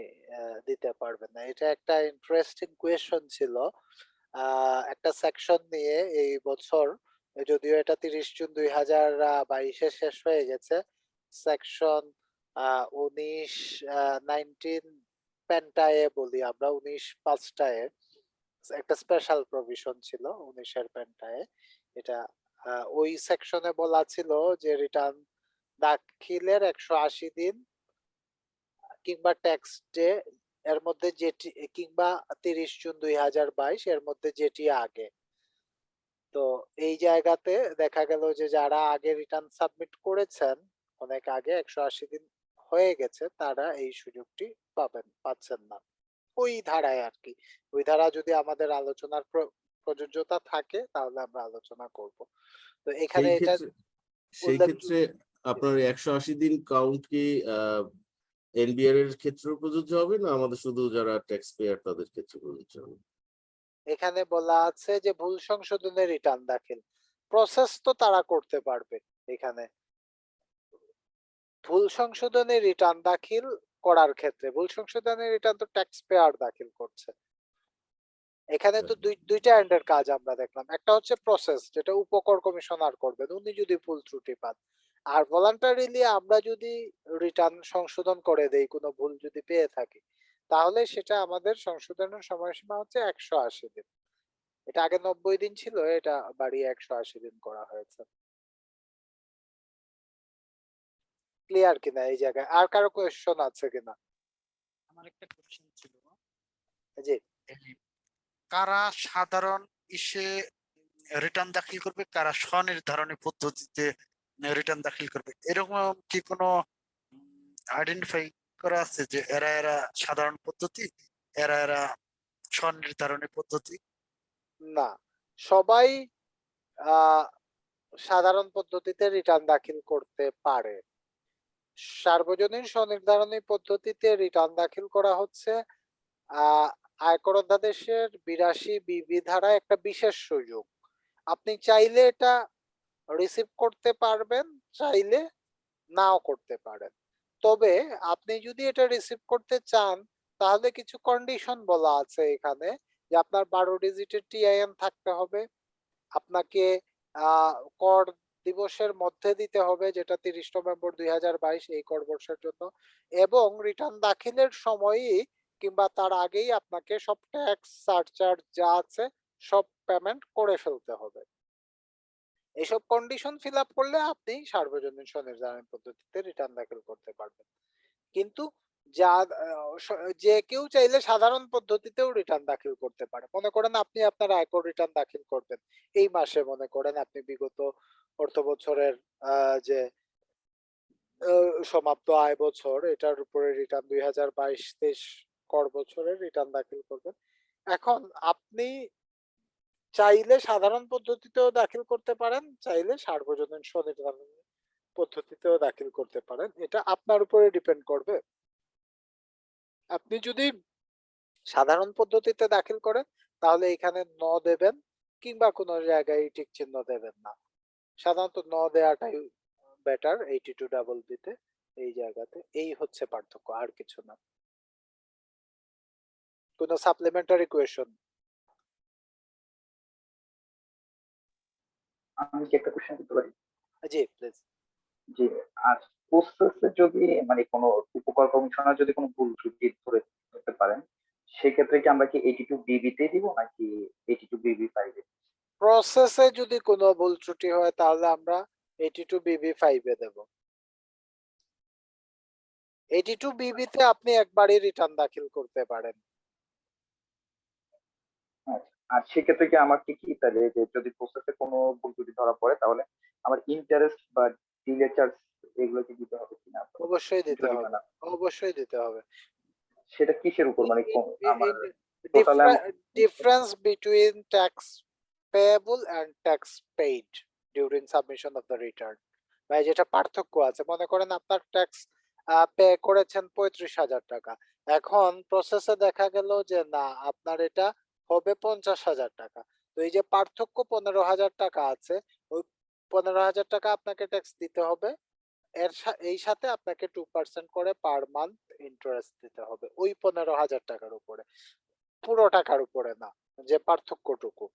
দিতে পারবেন না। এটা একটা ইন্টারেস্টিং কোয়েশ্চন ছিল একটা সেকশন নিয়ে এই বছর, যদিও এটা 30 জুন 2022 শেষ হয়ে গেছে। সেকশন 19 19 পেন্টায়ে বলি আমরা, 19 পাঁচটায় একটা স্পেশাল প্রভিশন ছিল 19 এর পেন্টায়ে। এটা ওই সেকশনে বলা ছিল যে রিটার্ন দাখিলের 180 দিন কিংবা ট্যাক্স ডে এর মধ্যে যেটি কিংবা 30 জুন 2022 এর মধ্যে যেটি আগে। তো এই জায়গাতে দেখা গেল যে যারা আগে রিটার্ন সাবমিট করেছেন অনেক আগে 180 দিন হয়ে গেছে, তারা এই সুযোগটি পাচ্ছেন না ওই ধারায় আর কি। ওই ধারা যদি আমাদের আলোচনার প্রযোজ্যতা থাকে তাহলে আমরা আলোচনা করব। তো এখানে সেই এটা ক্ষেত্রে সেই উল্লেখ। ক্ষেত্রে আপনার 180 দিন কাউন্ট কি এনবিআর এর ক্ষেত্রেও প্রযোজ্য হবে, না আমাদের শুধু যারা ট্যাক্স পেয়ার তাদের ক্ষেত্রে প্রযোজ্য হবে? এখানে বলা আছে যে ভুল সংশোধনের রিটার্ন দাখিল প্রসেস তো তারা করতে পারবে। এখানে ভুল সংশোধনী রিটার্ন দাখিল করার ক্ষেত্রে ভুল সংশোধনী রিটার্ন তো ট্যাক্স পেয়ার দাখিল করছে। এখানে তো দুইটা এন্ডের কাজ আমরা দেখলাম, একটা হচ্ছে প্রসেস যেটা উপকর কমিশনার করবেন উনি যদি ভুল ত্রুটি পান, আর ভলান্টারিলি আমরা যদি রিটার্ন সংশোধন করে দেই কোনো ভুল যদি পেয়ে থাকি তাহলে সেটা আমাদের সংশোধনের সময়সীমা হচ্ছে 180 দিন। এটা আগে 90 দিন ছিল, এটা বাড়িয়ে 180 দিন করা হয়েছে। ক্লিয়ার কিনা এই জায়গায়? আর কারো কোয়েশ্চন আছে কিনা? আমার একটা কোশ্চেন ছিল, জি, এই কারা সাধারণ ইসে রিটার্ন দাখিল করবে, কারা স্বনির্ধারণী পদ্ধতিতে রিটার্ন দাখিল করবে, এরকম কি কোনো আইডেন্টিফাই করা আছে যে এরা এরা সাধারণ পদ্ধতি, এরা এরা স্বনির্ধারণী পদ্ধতি? না, সবাই আহ সাধারণ পদ্ধতিতে রিটার্ন দাখিল করতে পারে। সার্বজনীন স্বনির্ধারণী পদ্ধতিতে রিটার্ন দাখিল করা হচ্ছে আহ আয়কর অধ্যাদেশের 82BB ধারায় একটা বিশেষ সুযোগ। আপনি চাইলে এটা রিসিভ করতে পারবেন, চাইলে নাও করতে পারেন। তবে আপনি যদি এটা রিসিভ করতে চান তাহলে কিছু কন্ডিশন বলা আছে এখানে, যে আপনার 12 ডিজিটের টিআইএন থাকতে হবে, আপনাকে কর দিবসের মধ্যে দিতে হবে, যেটা 30 নভেম্বর 2022 এই কর বর্ষের জন্য, এবং রিটার্ন দাখিলের সময়ই কিংবা তার আগেই আপনাকে সব ট্যাক্স সারচার্জ যা আছে সব পেমেন্ট করে ফেলতে হবে। এসব কন্ডিশন ফিল আপ করলে আপনি সার্বজনীন স্বনির্ধারণ পদ্ধতিতে রিটার্ন দাখিল করতে পারবেন। কিন্তু যা যে কেউ চাইলে সাধারণ পদ্ধতিতেও রিটার্ন দাখিল করতে পারে। মনে করেন আপনি আপনার আয়কর রিটার্ন দাখিল করবেন এই মাসে, মনে করেন আপনি বিগত অর্থ বছরের যে সমাপ্ত আয় বছর এটার উপরে রিটার্ন 2022-23 কর বছরের রিটার্ন দাখিল করবেন। এখন আপনি চাইলে সাধারণ পদ্ধতিতেও দাখিল করতে পারেন, চাইলে সার্বজনীন স্বনির্ধারণ পদ্ধতিতেও দাখিল করতে পারেন। এটা আপনার উপরে ডিপেন্ড করবে। আপনি যদি সাধারণ পদ্ধতিতে দাখিল করেন তাহলে এখানে ন দেবেন কিংবা কোনো জায়গায় টিক চিহ্ন দেবেন না। সাধারণত ন দেওয়াটাই বেটার 82 দিতে এই জায়গাতে। এই হচ্ছে পার্থক্য, আর কিছু না। কোনো সাপ্লিমেন্টারি কোয়েশ্চন? আমি কি একটা কোশ্চেন করতে পারি? জি প্লিজ। যে আর প্রসেসে যদি মানে কোনো উপকর কমিশনার যদি কোনো ভুল ত্রুটি ধরতে পারেন, সেক্ষেত্রে কি আমরা কি 82BB তে দিব নাকি 82BB5 এ? প্রসেসে যদি কোনো ভুল ত্রুটি হয় তাহলে আমরা 82BB5 এ দেব। 82BB তে আপনি একবারই রিটার্ন দাখিল করতে পারেন। আর সেক্ষেত্রে কি আমাকে কি তাহলে যে যদি প্রসেসে কোনো ভুল ত্রুটি ধরা পড়ে তাহলে আমার ইন্টারেস্ট বা ডিলে চার্জ এগুলো কি দিতে হবে কিনা? অবশ্যই দিতে হবে, জরিমানা অবশ্যই দিতে হবে। সেটা কিসের উপর মানে আমার total Difference between tax payable and tax paid during submission of the return, ভাই যেটা পার্থক্য আছে, মনে করেন আপনার ট্যাক্স পে করেছেন 35,000 টাকা, এখন প্রসেসে দেখা গেল যে না আপনার এটা হবে 50,000 টাকা। তো এই যে পার্থক্য 15,000 টাকা আছে, ওই 15,000 টাকা আপনাকে ট্যাক্স দিতে হবে। এই সাথে আপনাকে 2% করে পার মান্থ ইন্টারেস্ট দিতে হবে ওই 15,000 টাকার উপরে, পুরো টাকার উপরে না, যে পার্থক্যটুকু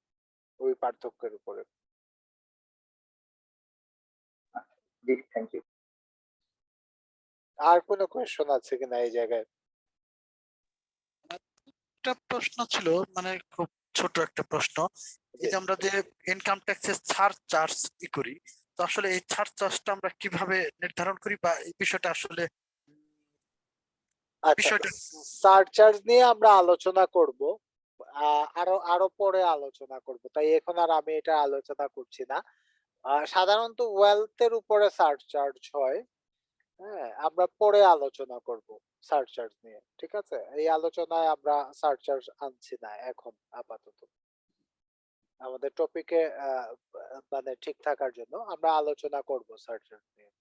ওই পার্থক্যের উপরে। Thank you. আর কোনো কোয়েশ্চন আছে কিনা এই জায়গায়? একটা প্রশ্ন ছিল, মানে খুব ছোট একটা প্রশ্ন। এই যে আমরা যে ইনকাম ট্যাক্সের ছাড় চার্জ করি, তো আসলে এই ছাড় চার্জটা আমরা কিভাবে নির্ধারণ করি, বা এই বিষয়টা আসলে আচ্ছা, বিষয়টা সারচার্জ নিয়ে আমরা আলোচনা করব, আরো আরো পরে আলোচনা করব, তাই এখন আর আমি এটা আলোচনা করছি না। সাধারণত ওয়েলথের উপরে সারচার্জ হয়। হ্যাঁ, আমরা পরে আলোচনা করব সারচার্জ নিয়ে, ঠিক আছে? এই আলোচনায় আমরা সারচার্জ আনছি না এখন আপাতত। আমাদের টপিকে মানে ঠিক থাকার জন্য আমরা আলোচনা করব সারচার্জ নিয়ে।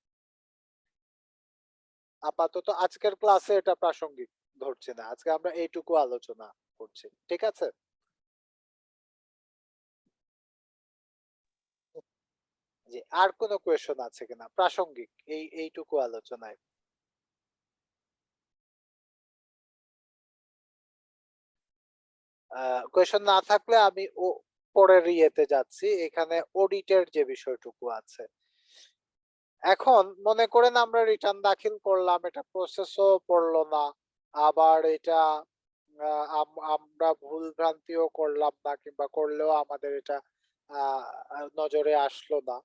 আপাতত আজকের ক্লাসে এটা প্রাসঙ্গিক ধরছি না, আজকে আমরা এইটুকু আলোচনা করছি, ঠিক আছে? জি, আর কোনো কোয়েশ্চন আছে কিনা প্রাসঙ্গিক এইটুকু আলোচনায়? কোয়েশ্চন না থাকলে আমি পরের ইয়েতে যাচ্ছি। এখানে অডিটের যে বিষয়টুকু আছে, এখন মনে করেন আমরা রিটার্ন দাখিল করলাম, এটা প্রসেসও পড়লো না, আবার এটা আমরা ভুল ভ্রান্তিও করলাম না, কিংবা করলেও আমাদের এটা নজরে আসলো না।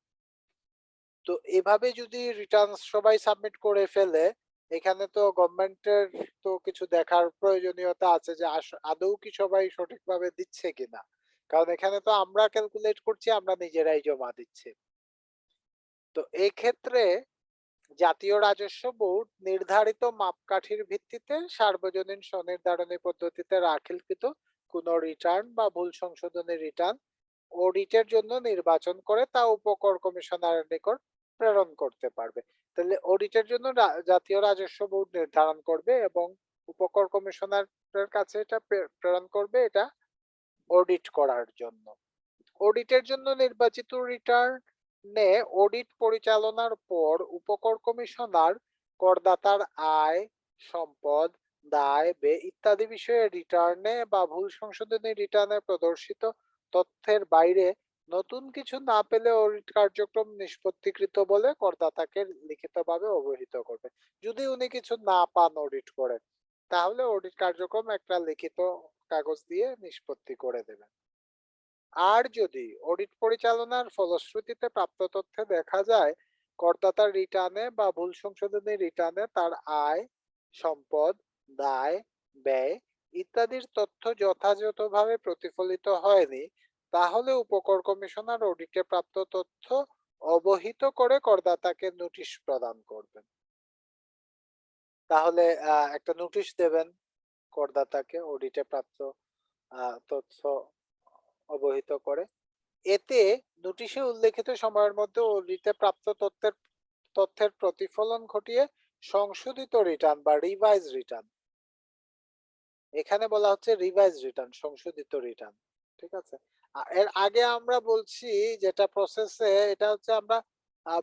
তো এভাবে যদি রিটার্ন সবাই সাবমিট করে ফেলে, এখানে তো গভর্নমেন্টের তো কিছু দেখার প্রয়োজনীয়তা আছে যে আদৌ কি সবাই সঠিকভাবে দিচ্ছে কিনা, কারণ এখানে তো আমরা ক্যালকুলেট করছি, আমরা নিজেরাই জমা দিচ্ছি। তো এই ক্ষেত্রে জাতীয় রাজস্ব বোর্ড নির্ধারিত মাপকাঠির ভিত্তিতে সার্বজনীন স্বনির্ধারণী পদ্ধতিতে দাখিলকৃত কোন রিটার্ন বা ভুল সংশোধনী রিটার্ন অডিটের জন্য নির্বাচন করে তা উপকর কমিশনারের নিকট প্রেরণ করতে পারবে। তাহলে অডিটের জন্য জাতীয় রাজস্ব বোর্ড নির্ধারণ করবে এবং উপকর কমিশনারের কাছে এটা প্রেরণ করবে, এটা অডিট করার জন্য। অডিটের জন্য নির্বাচিত রিটার্নে অডিট পরিচালনার পর উপকর কমিশনার করদাতার আয়, সম্পদ, দায়, ব্যয় ইত্যাদি বিষয়ে রিটার্নে বা ভুল সংশোধনী রিটার্নে প্রদর্শিত তথ্যের বাইরে নতুন কিছু না পেলে অডিট কার্যক্রম নিষ্পত্তিকৃত বলে করদাতাকে লিখিতভাবে অবহিত করবে। যদি উনি কিছু না পান অডিট করে, তাহলে অডিট কার্যক্রম একটা লিখিত কাগজ দিয়ে নিষ্পত্তি করে দেবেন। আর যদি অডিট পরিচালনার ফলশ্রুতিতে প্রাপ্ত তথ্যে দেখা যায় করদাতার রিটার্নে বা ভুল সংশোধনী রিটার্নে তার আয়, সম্পদ, দায়, ব্যয় ইত্যাদির তথ্য যথাযথভাবে প্রতিফলিত হয়নি, তাহলে উপকর কমিশনার অডিটে প্রাপ্ত তথ্য অবহিত করে করদাতাকে নোটিশ প্রদান করবেন। তাহলে একটা নোটিশ দেবেন করদাতাকে অডিটে প্রাপ্ত তথ্য অবহিত করে। এতে নোটিশে উল্লেখিত সময়ের মধ্যে অডিটে প্রাপ্ত তথ্যের প্রতিফলন ঘটিয়ে সংশোধিত রিটার্ন বা রিভাইজ রিটার্ন, এখানে বলা হচ্ছে রিভাইজ রিটার্ন, সংশোধিত রিটার্ন, ঠিক আছে। এর আগে আমরা বলছি যেটা প্রসেসে, এটা হচ্ছে আমরা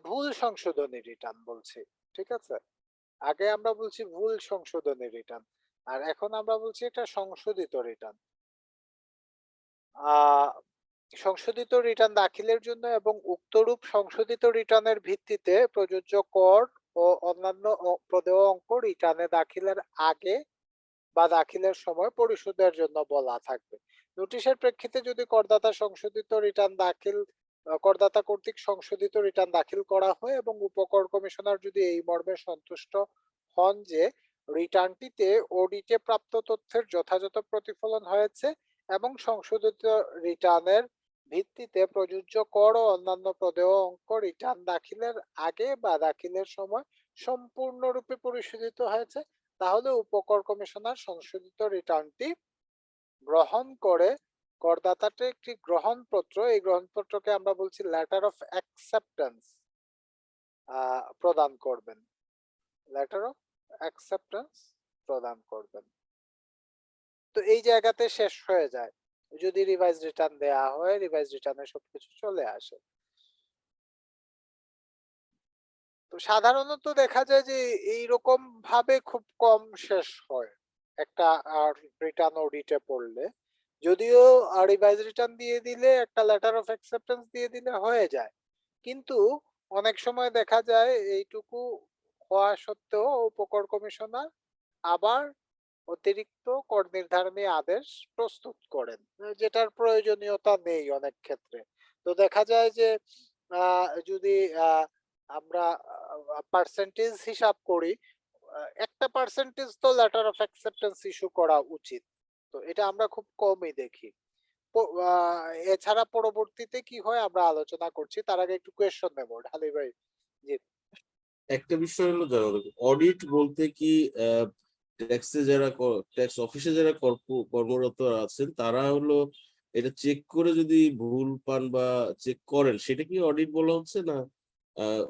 ভুল সংশোধনী রিটার্ন বলছি, ঠিক আছে। আগে আমরা বলছি ভুল সংশোধনী রিটার্ন, আর এখন আমরা বলছি এটা সংশোধিত রিটার্ন। সংশোধিত রিটার্ন দাখিলের জন্য এবং উক্তরূপ সংশোধিত রিটার্নের ভিত্তিতে প্রযোজ্য কর ও অন্যান্য প্রদেয় অঙ্ক রিটার্নে দাখিলের আগে বা দাখিলের সময় পরিশোধের জন্য বলা থাকবে। নোটিশের প্রেক্ষিতে যদি করদাতা কর্তৃক সংশোধিত রিটার্ন দাখিল করা হয় এবং উপকর কমিশনার যদি এই মর্মে সন্তুষ্ট হন যে রিটার্নটিতে অডিটে প্রাপ্ত তথ্যের যথাযথ প্রতিফলন হয়েছে এবং সংশোধিত রিটার্নের ভিত্তিতে প্রযোজ্য কর ও অন্যান্য প্রদেয় অঙ্ক রিটার্ন দাখিলের আগে বা দাখিলের সময় সম্পূর্ণরূপে পরিশোধিত হয়েছে, তাহলে উপকর কমিশনার সংশোধিত রিটার্নটি গ্রহণ করে করদাতাকে একটি গ্রহণপত্র, এই গ্রহণপত্রকে আমরা বলছি লেটার অফ অ্যাকসেপ্টেন্স, প্রদান করবেন। লেটার অফ অ্যাকসেপ্টেন্স প্রদান করবেন। তো এই জায়গাতে শেষ হয়ে যায়। যদি রিভাইজ রিটার্ন দেয়া হয়, রিভাইজ রিটার্নে সবকিছু চলে আসে। তো সাধারণত দেখা যায় যে এইরকম ভাবে খুব কম শেষ হয় একটা রিটার্ন অডিটে পড়লে। যদিও রিভাইজ রিটার্ন দিয়ে দিলে, একটা লেটার অফ অ্যাকসেপ্টেন্স দিয়ে দিলে হয়ে যায়, কিন্তু অনেক সময় দেখা যায় এইটুকু হওয়া সত্ত্বেও উপকর কমিশনার আবার অতিরিক্ত কর নির্ধারণী আদেশ প্রস্তুত করেন, যেটার প্রয়োজনীয়তা নেই অনেক ক্ষেত্রে। তো দেখা যায় যে যদি আমরা পার্সেন্টেজ হিসাব করি, একটা পার্সেন্টেজ তো লেটার অফ অ্যাকসেপ্টেন্স ইস্যু করা উচিত। তো এটা আমরা খুব কমই দেখি। এছাড়া পরবর্তীতে কি হয় আমরা আলোচনা করছি, তার আগে একটু কোয়েশ্চন নেব ঢালি ভাই। জি। একটা বিষয় হলো জানা দরকার, অডিট বলতে কি ট্যাক্স অফিসে যারা কর্মরত আছেন তারা হলো এটা চেক করে যদি ভুল পান বা চেক করেন, সেটা কি অডিট বলা হচ্ছে, না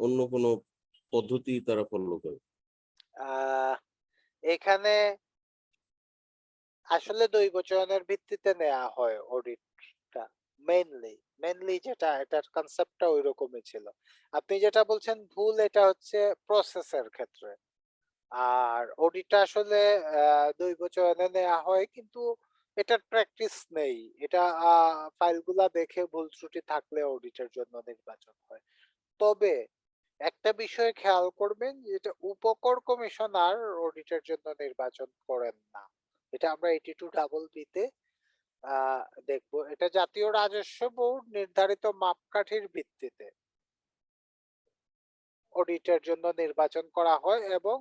অন্য কোনো পদ্ধতি তারা ফলো করে? এখানে আসলে দৈব চয়নের ভিত্তিতে নেওয়া হয় অডিটটা, মেইনলি যেটা, এটার কনসেপ্টটা ওই রকমই ছিল। আপনি যেটা বলছেন ভুল, এটা হচ্ছে প্রসেসের ক্ষেত্রে। আর অডিটটা আসলে দৈব চয়নে নেওয়া হয়, কিন্তু এটার প্র্যাকটিস নেই। এটা ফাইলগুলা দেখে ভুল ত্রুটি থাকলে অডিটের জন্য নির্বাচন হয়। তবে একটা বিষয় খেয়াল করবেন, যেটা উপকর কমিশনার অডিটের জন্য নির্বাচন করেন না। এটা আমরা 82BB তে দেখবো। এটা জাতীয় রাজস্ব বোর্ড নির্ধারিত মাপকাঠির ভিত্তিতে অডিটের জন্য নির্বাচন করা হয় এবং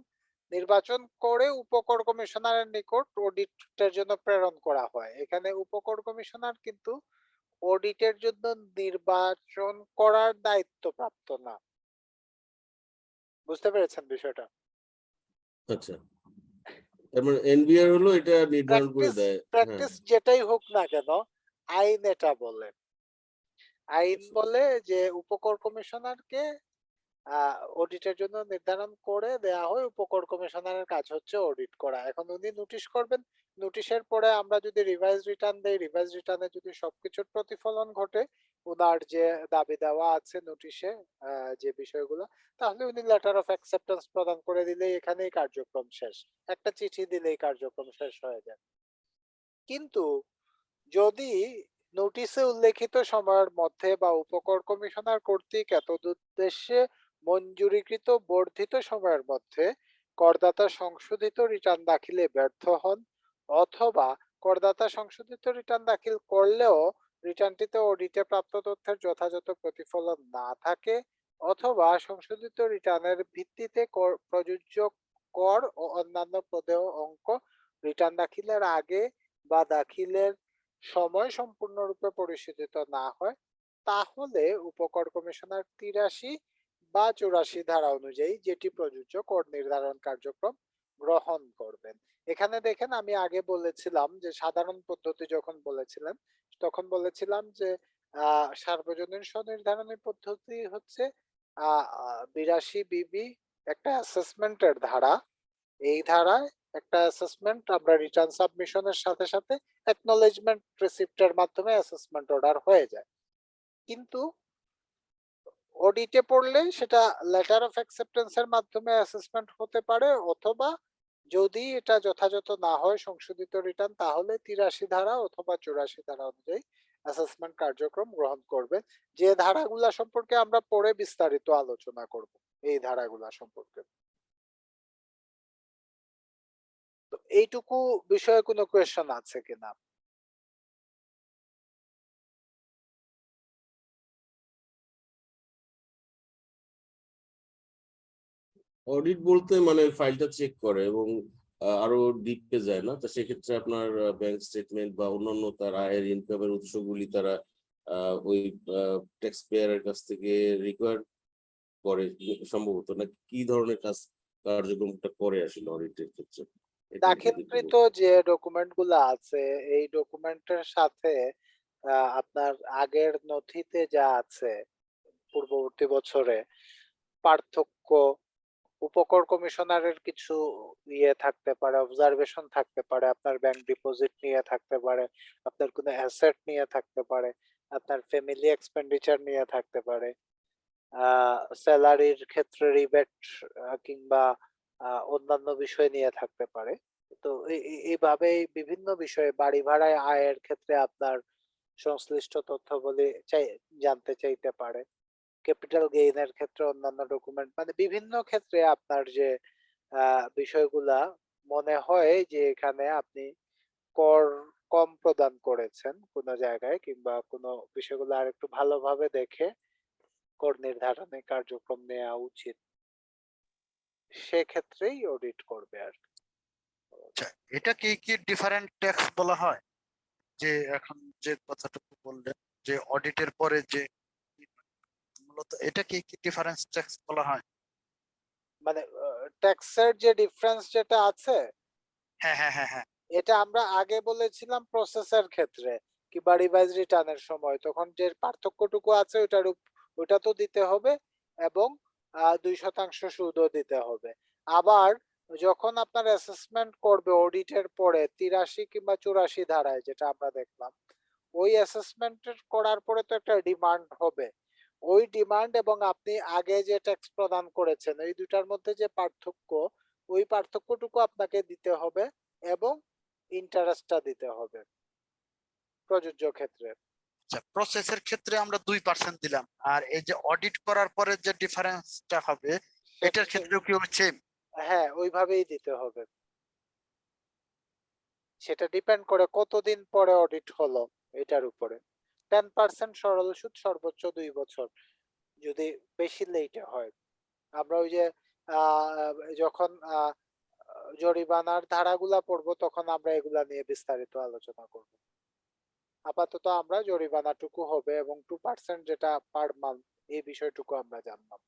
নির্বাচন করে উপকর কমিশনারের নিকট অডিটের জন্য প্রেরণ করা হয়। এখানে উপকর কমিশনার কিন্তু অডিটের জন্য নির্বাচন করার দায়িত্বপ্রাপ্ত না। বুঝতে পেরেছেন বিষয়টা? আচ্ছা, তার মানে এনবিআর হলো এটা নির্ধারণ করে দেয়। হ্যাঁ, প্র্যাকটিস যেটাই হোক না কেন, আইন এটা বলে। আইন বলে যে উপকর কমিশনারকে অডিটের জন্য নির্ধারণ করে দেয়া হয়, উপকর কমিশনারের কাজ হচ্ছে অডিট করা। এখন উনি নোটিশ করবেন, নোটিশের পরে আমরা যদি রিভাইজ রিটার্ন দেই, রিভাইজ রিটার্নে যদি সবকিছুর প্রতিফলন ঘটে উনার যে দাবি দেওয়া আছে নোটিশে, যে বিষয়গুলো, তাহলে উনি লেটার অফ অ্যাকসেপ্টেন্স প্রদান করে দিলেই এখানেই কার্যক্রম শেষ। একটা চিঠি দিলেই কার্যক্রম শেষ হয়ে যায়। কিন্তু যদি নোটিশে উল্লেখিত সময়ের মধ্যে বা উপকর কমিশনার কর্তৃক এতদুদ্দেশ্যে মঞ্জুরিকৃত বর্ধিত সময়ের মধ্যে করদাতা সংশোধিত রিটার্ন দাখিলে ব্যর্থ হন, অথবা করদাতা সংশোধিত রিটার্ন দাখিল করলেও রিটার্নটিতে অডিটে প্রাপ্ত তথ্যের যথাযথ প্রতিফলন না থাকে, অথবা সংশোধিত রিটার্নের ভিত্তিতে প্রযোজ্য কর ও অন্যান্য প্রদেয় অঙ্ক রিটার্ন দাখিলের আগে বা দাখিলের সময় সম্পূর্ণরূপে পরিশোধিত না হয়, তাহলে উপকর কমিশনার 83 বা 84 ধারা অনুযায়ী যেটি প্রযোজ্য কর নির্ধারণ কার্যক্রম গ্রহণ করবেন। এখানে দেখেন আমি আগে বলেছিলাম যে সাধারণ পদ্ধতি যখন বলেছিলাম তখন বলেছিলাম যে সার্বজনীন স্বনির্ধারণী পদ্ধতি হচ্ছে 82 বিবি একটা অ্যাসেসমেন্টের ধারা। এই ধারায় একটা অ্যাসেসমেন্ট আমরা রিটার্ন সাবমিশনের সাথে সাথে অ্যাকনলেজমেন্ট রিসিপ্টের মাধ্যমে অ্যাসেসমেন্ট অর্ডার হয়ে যায়, কিন্তু অডিটে পড়লে সেটা লেটার অফ অ্যাকসেপ্টেন্সের মাধ্যমে অ্যাসেসমেন্ট হতে পারে, অথবা যদি এটা যথাযথ না হয় সংশোধিত রিটার্ন, তাহলে 83 ধারা অথবা 84 ধারা অনুযায়ী অ্যাসেসমেন্ট কার্যক্রম গ্রহণ করবে। যে ধারাগুলা সম্পর্কে আমরা পরে বিস্তারিত আলোচনা করব এই ধারাগুলা সম্পর্কে। তো এইটুকু বিষয়ে কোনো কোয়েশ্চন আছে কিনা? অডিট বলতে মানে ফাইলটা চেক করে এবং আরো ডিপে যায় না, তো সেক্ষেত্রে আপনার ব্যাংক স্টেটমেন্ট বা অন্যান্য তার আয়ের ইনকামের উৎসগুলি তারা ওই ট্যাক্স পেয়ারের কাছ থেকে রিকোয়ার করে সম্ভবত, না কি ধরনের কার্যক্রমটা করে আসলে অডিটের ক্ষেত্রে? এটা যদি একটু দাখিলকৃত যে ডকুমেন্ট গুলা আছে এই ডকুমেন্টের সাথে আপনার আগের নথিতে যা আছে পূর্ববর্তী বছরে পার্থক্য, উপকর কমিশনারের কিছু ইয়ে থাকতে পারে, অবজারভেশন থাকতে পারে, আপনার ব্যাংক ডিপোজিট নিয়ে থাকতে পারে, আপনার কোনো অ্যাসেট নিয়ে থাকতে পারে, আপনার ফ্যামিলি এক্সপেন্ডিচার নিয়ে থাকতে পারে, স্যালারির ক্ষেত্রে রিবেট কিংবা অন্যান্য বিষয় নিয়ে থাকতে পারে। তো এইভাবে বিভিন্ন বিষয়ে বাড়ি ভাড়ায় আয়ের ক্ষেত্রে আপনার সংশ্লিষ্ট তথ্যাবলী জানতে চাইতে পারে, ক্যাপিটাল গেইনের ক্ষেত্রে অন্যান্য ডকুমেন্ট, মানে বিভিন্ন ক্ষেত্রে আপনার যে বিষয়গুলা মনে হয় যে এখানে আপনি কর কম প্রদান করেছেন কোনো জায়গায়, কিংবা কোনো বিষয়গুলো আর একটু ভালোভাবে দেখে কর নির্ধারণে কার্যক্রম নেওয়া উচিত, সেক্ষেত্রেই অডিট করবে আর কি। আচ্ছা, এটা কি ডিফারেন্ট ট্যাক্স বলা হয়? যে এখন যে কথাটুকু বললেন যে অডিটের পরে যে মূলত এটা কি ডিফারেন্স ট্যাক্স বলা হয়? মানে ট্যাক্সের যে ডিফারেন্স যেটা আছে হ্যাঁ, হ্যাঁ, হ্যাঁ, হ্যাঁ। এটা আমরা আগে বলেছিলাম প্রসেসের ক্ষেত্রে কিংবা রিভাইজ রিটার্নের সময়, তখন যে পার্থক্যটুকু আছে ওটা তো দিতে হবে, এবং 2% সুদও দিতে হবে। আবার যখন আপনার অ্যাসেসমেন্ট করবে অডিটের পরে 83 কিংবা 84 ধারায় যেটা আমরা দেখলাম, ওই অ্যাসেসমেন্ট করার পরে তো একটা ডিমান্ড হবে, ওই ডিমান্ড এবং আপনি আগে যে ট্যাক্স প্রদান করেছেন এই দুটার মধ্যে যে পার্থক্য, ওই পার্থক্যটুকু আপনাকে দিতে হবে এবং ইন্টারেস্টটা দিতে হবে প্রযোজ্য ক্ষেত্রে। আচ্ছা, প্রসেসের ক্ষেত্রে আমরা 2% দিলাম, আর এই যে অডিট করার পরে যে ডিফারেন্সটা হবে এটার ক্ষেত্রেও কি হচ্ছে? হ্যাঁ, ওইভাবেই দিতে হবে। সেটা ডিপেন্ড করে কতদিন পরে অডিট হলো এটার উপরে। 10% সরল সুদ সর্বোচ্চ 2 বছর, যদি বেশি লেটে হয়। আমরা ওই যে যখন জরিমানার ধারাগুলা পড়বো তখন আমরা এগুলা নিয়ে বিস্তারিত আলোচনা করব। আপাতত আমরা জরিমানাটুকু হবে এবং 2% যেটা পার মান্থ এই বিষয়টুকু আমরা জানলাম।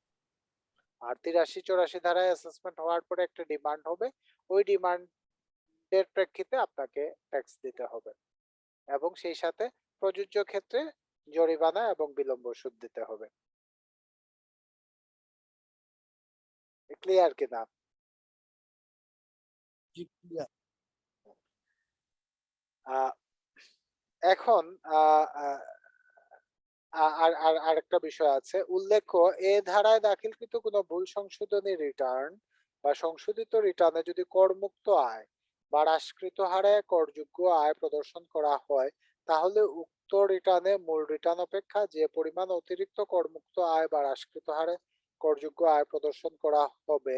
আর 83-84 ধারায় অ্যাসেসমেন্ট হওয়ার পরে একটা ডিমান্ড হবে, ওই ডিমান্ডের প্রেক্ষিতে আপনাকে ট্যাক্স দিতে হবে এবং সেই সাথে প্রযোজ্য ক্ষেত্রে জরিমানা এবং বিলম্ব সুদ দিতে হবে। ক্লিয়ার কিনা? জি, clear। আহ, এখন আহ, আহ, আর আর আরেকটা বিষয় আছে, উল্লেখ্য এ ধারায় দাখিলকৃত কোনো ভুল সংশোধনী রিটার্ন বা সংশোধিত রিটার্নে যদি করমুক্ত আয় বা হ্রাসকৃত হারে করযোগ্য আয় প্রদর্শন করা হয়, তাহলে উক্ত উক্ত রিটার্নে মূল রিটার্ন অপেক্ষা যে পরিমাণ অতিরিক্ত করমুক্ত আয় বা হ্রাসকৃত হারে করযোগ্য আয় প্রদর্শন করা হবে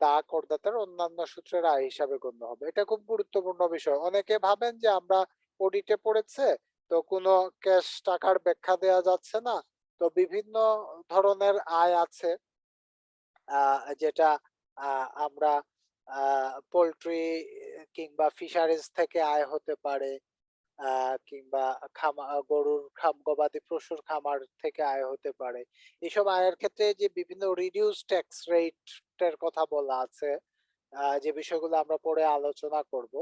তা করদাতার অন্যান্য সূত্রের আয় হিসাবে গণ্য হবে। এটা খুব গুরুত্বপূর্ণ বিষয়। অনেকে ভাবেন যে আমরা অডিটে পড়েছে তো কোনো ক্যাশ টাকার ব্যাখ্যা দেওয়া যাচ্ছে না, তো বিভিন্ন ধরনের আয় আছে যেটা আমরা পোল্ট্রি কিংবা ফিশারিজ থেকে আয় হতে পারে, কিংবা গরুর গবাদি পশুর খামার থেকে আয় হতে পারে। এসব আয়ের ক্ষেত্রে যে বিভিন্ন রিডিউস ট্যাক্স রেটের কথা বলা আছে, যে বিষয়গুলো আমরা পরে আলোচনা করব।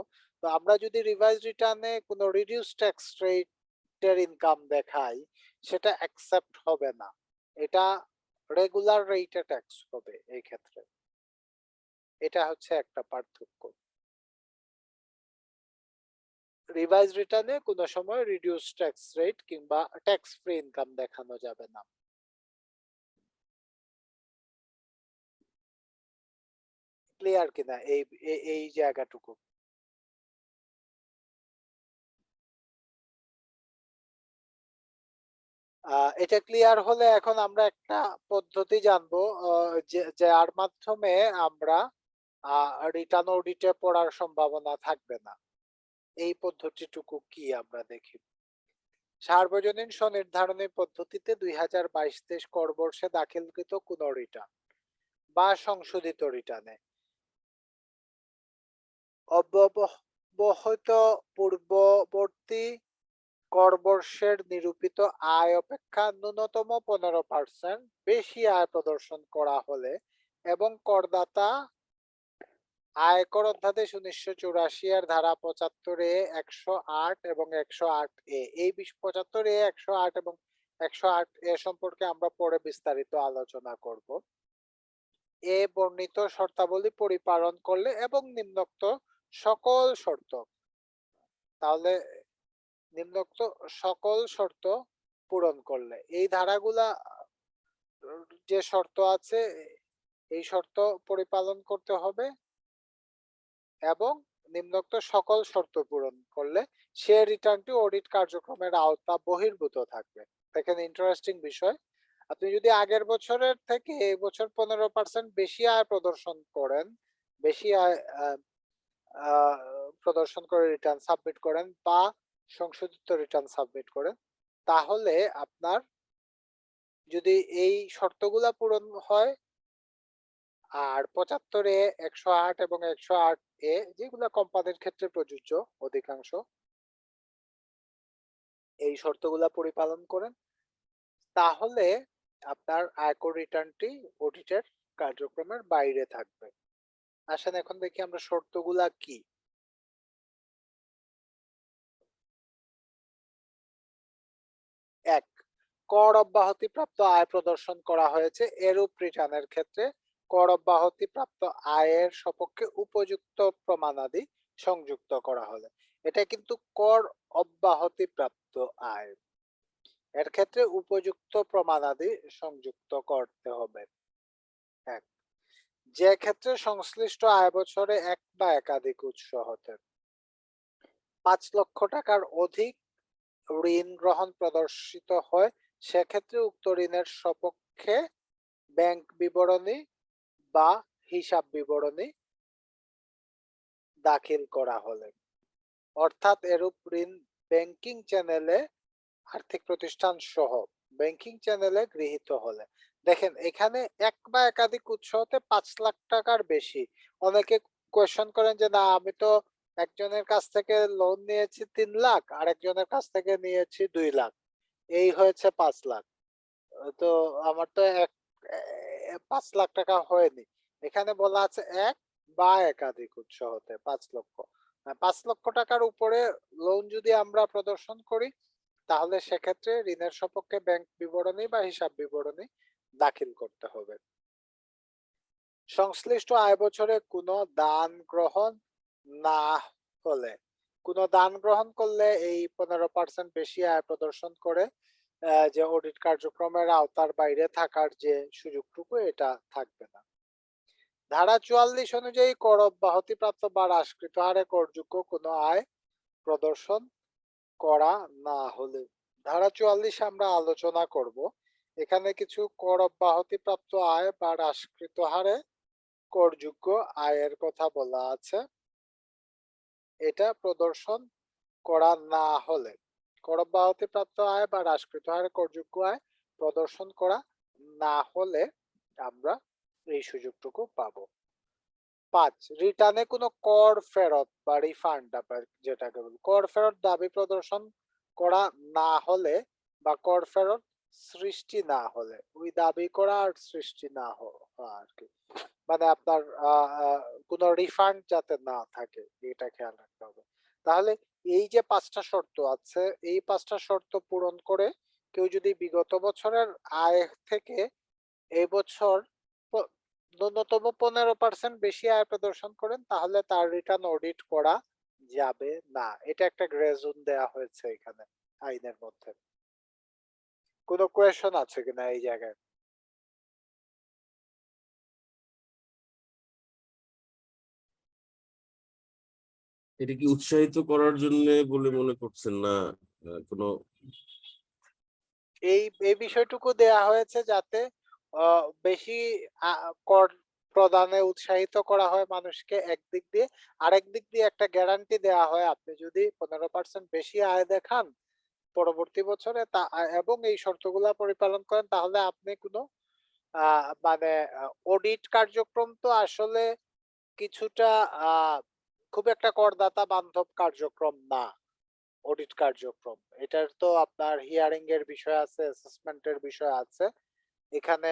তো আমরা যদি রিভাইজ রিটার্নে কোনো রিডিউস ট্যাক্স রেটের ইনকাম দেখাই, সেটা অ্যাকসেপ্ট হবে না। এটা রেগুলার রেটে ট্যাক্স হবে এই ক্ষেত্রে। এটা হচ্ছে একটা পার্থক্য। রিভাইজ রিটার্নে কোনো সময় রিডিউস ট্যাক্স রেট কিংবা ট্যাক্স ফ্রি ইনকাম দেখানো যাবে না। ক্লিয়ার কিনা এই জায়গাটুকু? এটা ক্লিয়ার হলে এখন আমরা একটা পদ্ধতি জানবো, যার মাধ্যমে আমরা রিটার্ন অডিটে পড়ার সম্ভাবনা থাকবে না। এই পদ্ধতিটুকু কি আমরা দেখি। সার্বজনীন স্বনির্ধারণী পদ্ধতিতে 2022-23 কর বর্ষে দাখিলকৃত কোন রিটার্ন বা সংশোধিত রিটার্নে অব্যবহিত পূর্ববর্তী কর বর্ষের নিরূপিত আয় অপেক্ষা ন্যূনতম 15% বেশি আয় প্রদর্শন করা হলে এবং করদাতা আয়কর অধ্যাদেশ 1984 এর ধারা 75 এ 108 এবং 108 এ এই 75 এ 108 এবং 108 এ সম্পর্কে আমরা পরে বিস্তারিত আলোচনা করব। এ বর্ণিত শর্তাবলী পরিপালন করলে এবং নিম্নোক্ত সকল শর্ত, তাহলে নিম্নোক্ত সকল শর্ত পূরণ করলে, এই ধারাগুলা যে শর্ত আছে এই শর্ত পরিপালন করতে হবে এবং নিম্নোক্ত সকল শর্ত পূরণ করলে সে রিটার্নটি অডিট কার্যক্রমের আওতা বহির্ভূত থাকবে। দেখেন ইন্টারেস্টিং বিষয়, আপনি যদি আগের বছরের থেকে এই বছর 15% বেশি আয় প্রদর্শন করেন, বেশি আয় প্রদর্শন করে রিটার্ন সাবমিট করেন বা সংশোধিত রিটার্ন সাবমিট করেন, তাহলে আপনার যদি এই শর্তগুলা পূরণ হয় আর 75 এ 108 এবং 108 এ যেগুলো কোম্পানির ক্ষেত্রে প্রযোজ্য অধিকাংশ, এই শর্তগুলা পরিপালন করেন, তাহলে আপনার আয়কর রিটার্নটি অডিটের কার্যক্রমের বাইরে থাকবে। আসেন এখন দেখি আমরা শর্তগুলা কি। এক, কর অব্যাহতি প্রাপ্ত আয় প্রদর্শন করা হয়েছে এরূপ রিটার্নের ক্ষেত্রে কর অব্যাহতি প্রাপ্ত আয়ের সপক্ষে উপযুক্ত প্রমাণাদি সংযুক্ত করা হলে, এটা কিন্তু কর অব্যাহতি প্রাপ্ত আয়, এর ক্ষেত্রে উপযুক্ত প্রমাণাদি সংযুক্ত করতে হবে। এক, যে ক্ষেত্রে সংশ্লিষ্ট আয় বছরে এক বা একাধিক উৎস হতে 5 লক্ষ টাকার অধিক ঋণ গ্রহণ প্রদর্শিত হয়, সেক্ষেত্রে উক্ত ঋণের সপক্ষে ব্যাংক বিবরণী বা হিসাব বিবরণী দাখিল করা হলে, অর্থাৎ এরূপ ঋণ ব্যাংকিং চ্যানেলে আর্থিক প্রতিষ্ঠান সহ ব্যাংকিং চ্যানেলে গৃহীত হলে। দেখেন এখানে এক বা একাধিক উৎস হতে 5 লাখ টাকার বেশি। অনেকে কোয়েশ্চন করেন যে না আমি তো একজনের কাছ থেকে লোন নিয়েছি 3 লাখ আর একজনের কাছ থেকে নিয়েছি 2 লাখ, এই হয়েছে 5 লাখ, তো আমার তো 5 লাখ টাকা হয়নি। এখানে বলা আছে এক বা একাধিক উৎস হতে 5 লক্ষ। 5 লক্ষ টাকার উপরে লোন যদি আমরা প্রদর্শন করি তাহলে সেক্ষেত্রে ঋণের সপক্ষে ব্যাংক বিবরণী বা হিসাব বিবরণী দাখিল করতে হবে। সংশ্লিষ্ট আয় বছরে কোনো দান গ্রহণ না হলে, কোনো দান গ্রহণ করলে এই 15% বেশি আয় প্রদর্শন করে যে অডিট কার্যক্রমের আওতার বাইরে থাকার যে সুযোগটুকু এটা থাকবে না। ধারা 44 অনুযায়ী কর অব্যাহতি প্রাপ্ত বা হ্রাসকৃত হারে করযোগ্য কোনো আয় প্রদর্শন করা না হলে। ধারা 44 আমরা আলোচনা করব। এখানে কিছু কর অব্যাহতিপ্রাপ্ত আয় বা হ্রাসকৃত হারে করযোগ্য আয়ের কথা বলা আছে। এটা প্রদর্শন করা না হলে, কর অব্যাহতিপ্রাপ্ত আয় বা হ্রাসকৃত হারে করযোগ্য আয় প্রদর্শন করা না হলে আমরা এই সুযোগটুকু পাবো। 5, রিটার্নে কোনো কর ফেরত বা রিফান্ড, আবার যেটাকে বলি কর ফেরত দাবি প্রদর্শন করা না হলে বা কর ফেরত সৃষ্টি না হলে, ওই দাবি করা আর সৃষ্টি না হওয়া আর কি, মানে আপনার কোনো রিফান্ড যাতে না থাকে এটা খেয়াল রাখতে হবে। তাহলে এই যে 5টা শর্ত আছে, এই 5টা শর্ত পূরণ করে কেউ যদি বিগত বছরের আয় থেকে এই বছর ন্যূনতম 15% বেশি আয় প্রদর্শন করেন, তাহলে তার রিটার্ন অডিট করা যাবে না। এটা একটা গ্রে জোন দেওয়া হয়েছে এখানে আইনের মধ্যে। কোনো কোয়েশন আছে কিনা এই জায়গায়? এটা কি উৎসাহিত করার জন্য বলে মনে করছেন না কোনো? এই এই বিষয়টুকু দেয়া হয়েছে যাতে বেশি কর প্রদানে উৎসাহিত করা হয় মানুষকে একদিক দিয়ে, আরেক দিক দিয়ে একটা গ্যারান্টি দেওয়া হয় আপনি যদি 15% বেশি আয় দেখান পরবর্তী বছরে তা এবং এই শর্তগুলা পরিপালন করেন, তাহলে আপনি কোনো মানে অডিট কার্যক্রম তো আসলে কিছুটা খুব একটা করদাতা বান্ধব কার্যক্রম না। অডিট কার্যক্রম এটার তো আপনার হিয়ারিং এর বিষয় আছে, অ্যাসেসমেন্টের বিষয় আছে। এখানে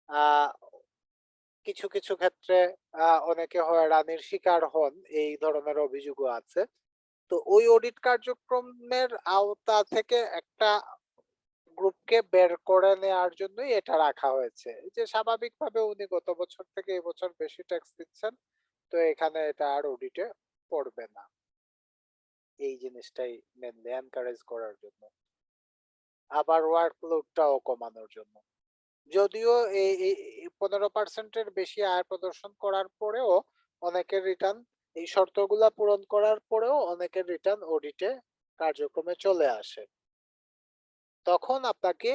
আহ, কিছু কিছু ক্ষেত্রে অনেকে হয়রানির শিকার হন, এই ধরনের অভিযোগও আছে। তো ওই অডিট কার্যক্রমের আওতা থেকে একটা গ্রুপকে বের করে নেওয়ার জন্যই এটা রাখা হয়েছে, যে স্বাভাবিকভাবে উনি গত বছর থেকে এই বছর বেশি ট্যাক্স দিচ্ছেন, তো এখানে এটা আর অডিটে পড়বে না। এই জিনিসটাই মেনলি এনকারেজ করার জন্য, আবার ওয়ার্কলোডটাও কমানোর জন্য। যদিও এই 15%-এর বেশি আয় প্রদর্শন করার পরেও অনেকের রিটার্ন, এই শর্তগুলা পূরণ করার পরেও অনেকের রিটার্ন অডিটে কার্যক্রমে চলে আসে, তখন আপনাকে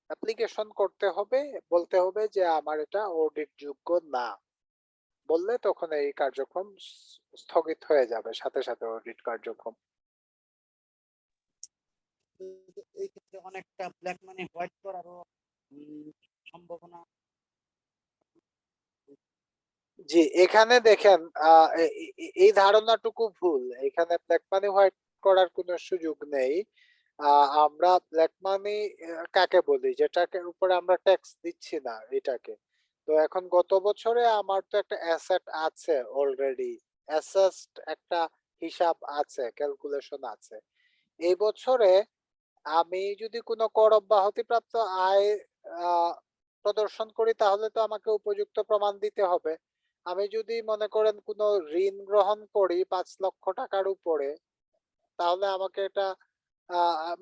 অ্যাপ্লিকেশন করতে হবে, বলতে হবে যে আমার এটা অডিট যোগ্য না, বললে তখন এই কার্যক্রম স্থগিত হয়ে যাবে সাথে সাথে অডিট কার্যক্রম। এই ক্ষেত্রে অনেকটা ব্ল্যাক মানি হোয়াইট করারও সম্ভাবনা। জি, এখানে দেখেন এই ধারণাটুকু ভুল। এখানে ব্ল্যাক মানি হোয়াইট করার কোনো সুযোগ নেই। আমরা ব্ল্যাক মানি কাকে বলি, যেটাকে উপরে আমরা ট্যাক্স দিচ্ছি না এটাকে। তো এখন গত বছরে আমার তো একটা অ্যাসেট আছে অলরেডি, অ্যাসেসড একটা হিসাব আছে, ক্যালকুলেশন আছে। এই বছরে আমি যদি কোনো কর অব্যাহতিপ্রাপ্ত আয় প্রদর্শন করি, তাহলে তো আমাকে উপযুক্ত প্রমাণ দিতে হবে। আমি যদি মনে করেন কোনো ঋণ গ্রহণ করি 5 লক্ষ টাকার উপরে, তাহলে আমাকে এটা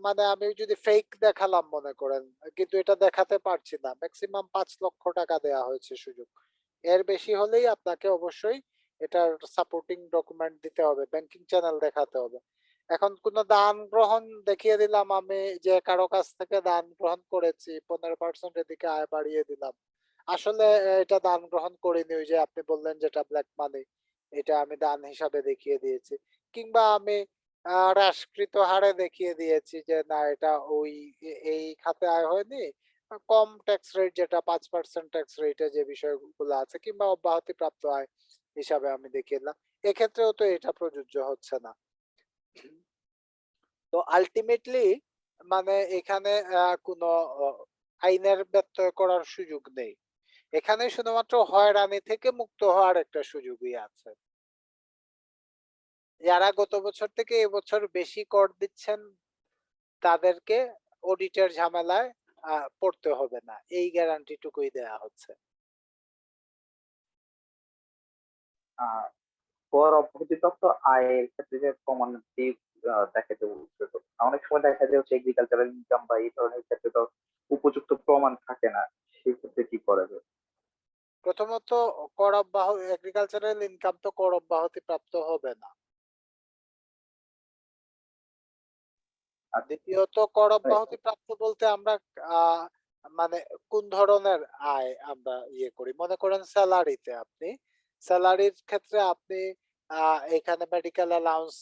মানে আমি যদি ফেক দেখালাম মনে করেন, কিন্তু এটা দেখাতে পারছি না, ম্যাক্সিমাম 5 লক্ষ টাকা দেওয়া হয়েছে সুযোগ। এর বেশি হলেই আপনাকে অবশ্যই এটার সাপোর্টিং ডকুমেন্ট দিতে হবে, ব্যাংকিং চ্যানেল দেখাতে হবে। এখন কোন দান গ্রহণ দেখিয়ে দিলাম আমি যে কারো কাছ থেকে দান গ্রহণ করেছি, 15% এদিকে আয় বাড়িয়ে দিলাম, আসলে এটা দান গ্রহণ করিনি, ওই যে আপনি বললেন যেটা ব্ল্যাক মানি, এটা আমি দান হিসাবে দেখিয়ে দিয়েছি। কিংবা আমি হ্রাসকৃত হারে দেখিয়ে দিয়েছি যে না এটা ওই এই খাতে আয় হয়নি, কম ট্যাক্স রেট যেটা 5% ট্যাক্স রেটে যে বিষয়গুলো আছে, কিংবা অব্যাহতি প্রাপ্ত আয় হিসাবে আমি দেখিয়ে দিলাম, এক্ষেত্রেও তো এটা প্রযোজ্য হচ্ছে না। তো আলটিমেটলি মানে এখানে কোনো আইনের ব্যত্যয় করার সুযোগ নেই, এখানে শুধুমাত্র হয়রানি থেকে মুক্ত হওয়ার একটা সুযোগই আছে। যারা গত বছর থেকে এবছর বেশি কর দিচ্ছেন তাদেরকে অডিটের ঝামেলায় পড়তে হবে না, এই গ্যারান্টিটুকুই দেয়া হচ্ছে। আহ কর অব্যাহতিপ্রাপ্ত আয়ের ক্ষেত্রে যে প্রমাণটি দেখাতে বলছে, তো অনেক সময় দেখা যায় হচ্ছে এগ্রিকালচারাল ইনকাম বা এই ধরনের ক্ষেত্রে তো উপযুক্ত প্রমাণ থাকে না, সেই ক্ষেত্রে কি করা যায়? প্রথমত কর এগ্রিকালচারাল ইনকাম তো কর অব্যাহতি প্রাপ্ত হবে না। আর দ্বিতীয়ত কর অব্যাহতি প্রাপ্ত বলতে আমরা আহ, মানে কোন ধরনের আয় আমরা ইয়ে করি, মনে করেন স্যালারিতে আপনি স্যালারির ক্ষেত্রে আপনি এখানে মেডিকেল অ্যালাউন্স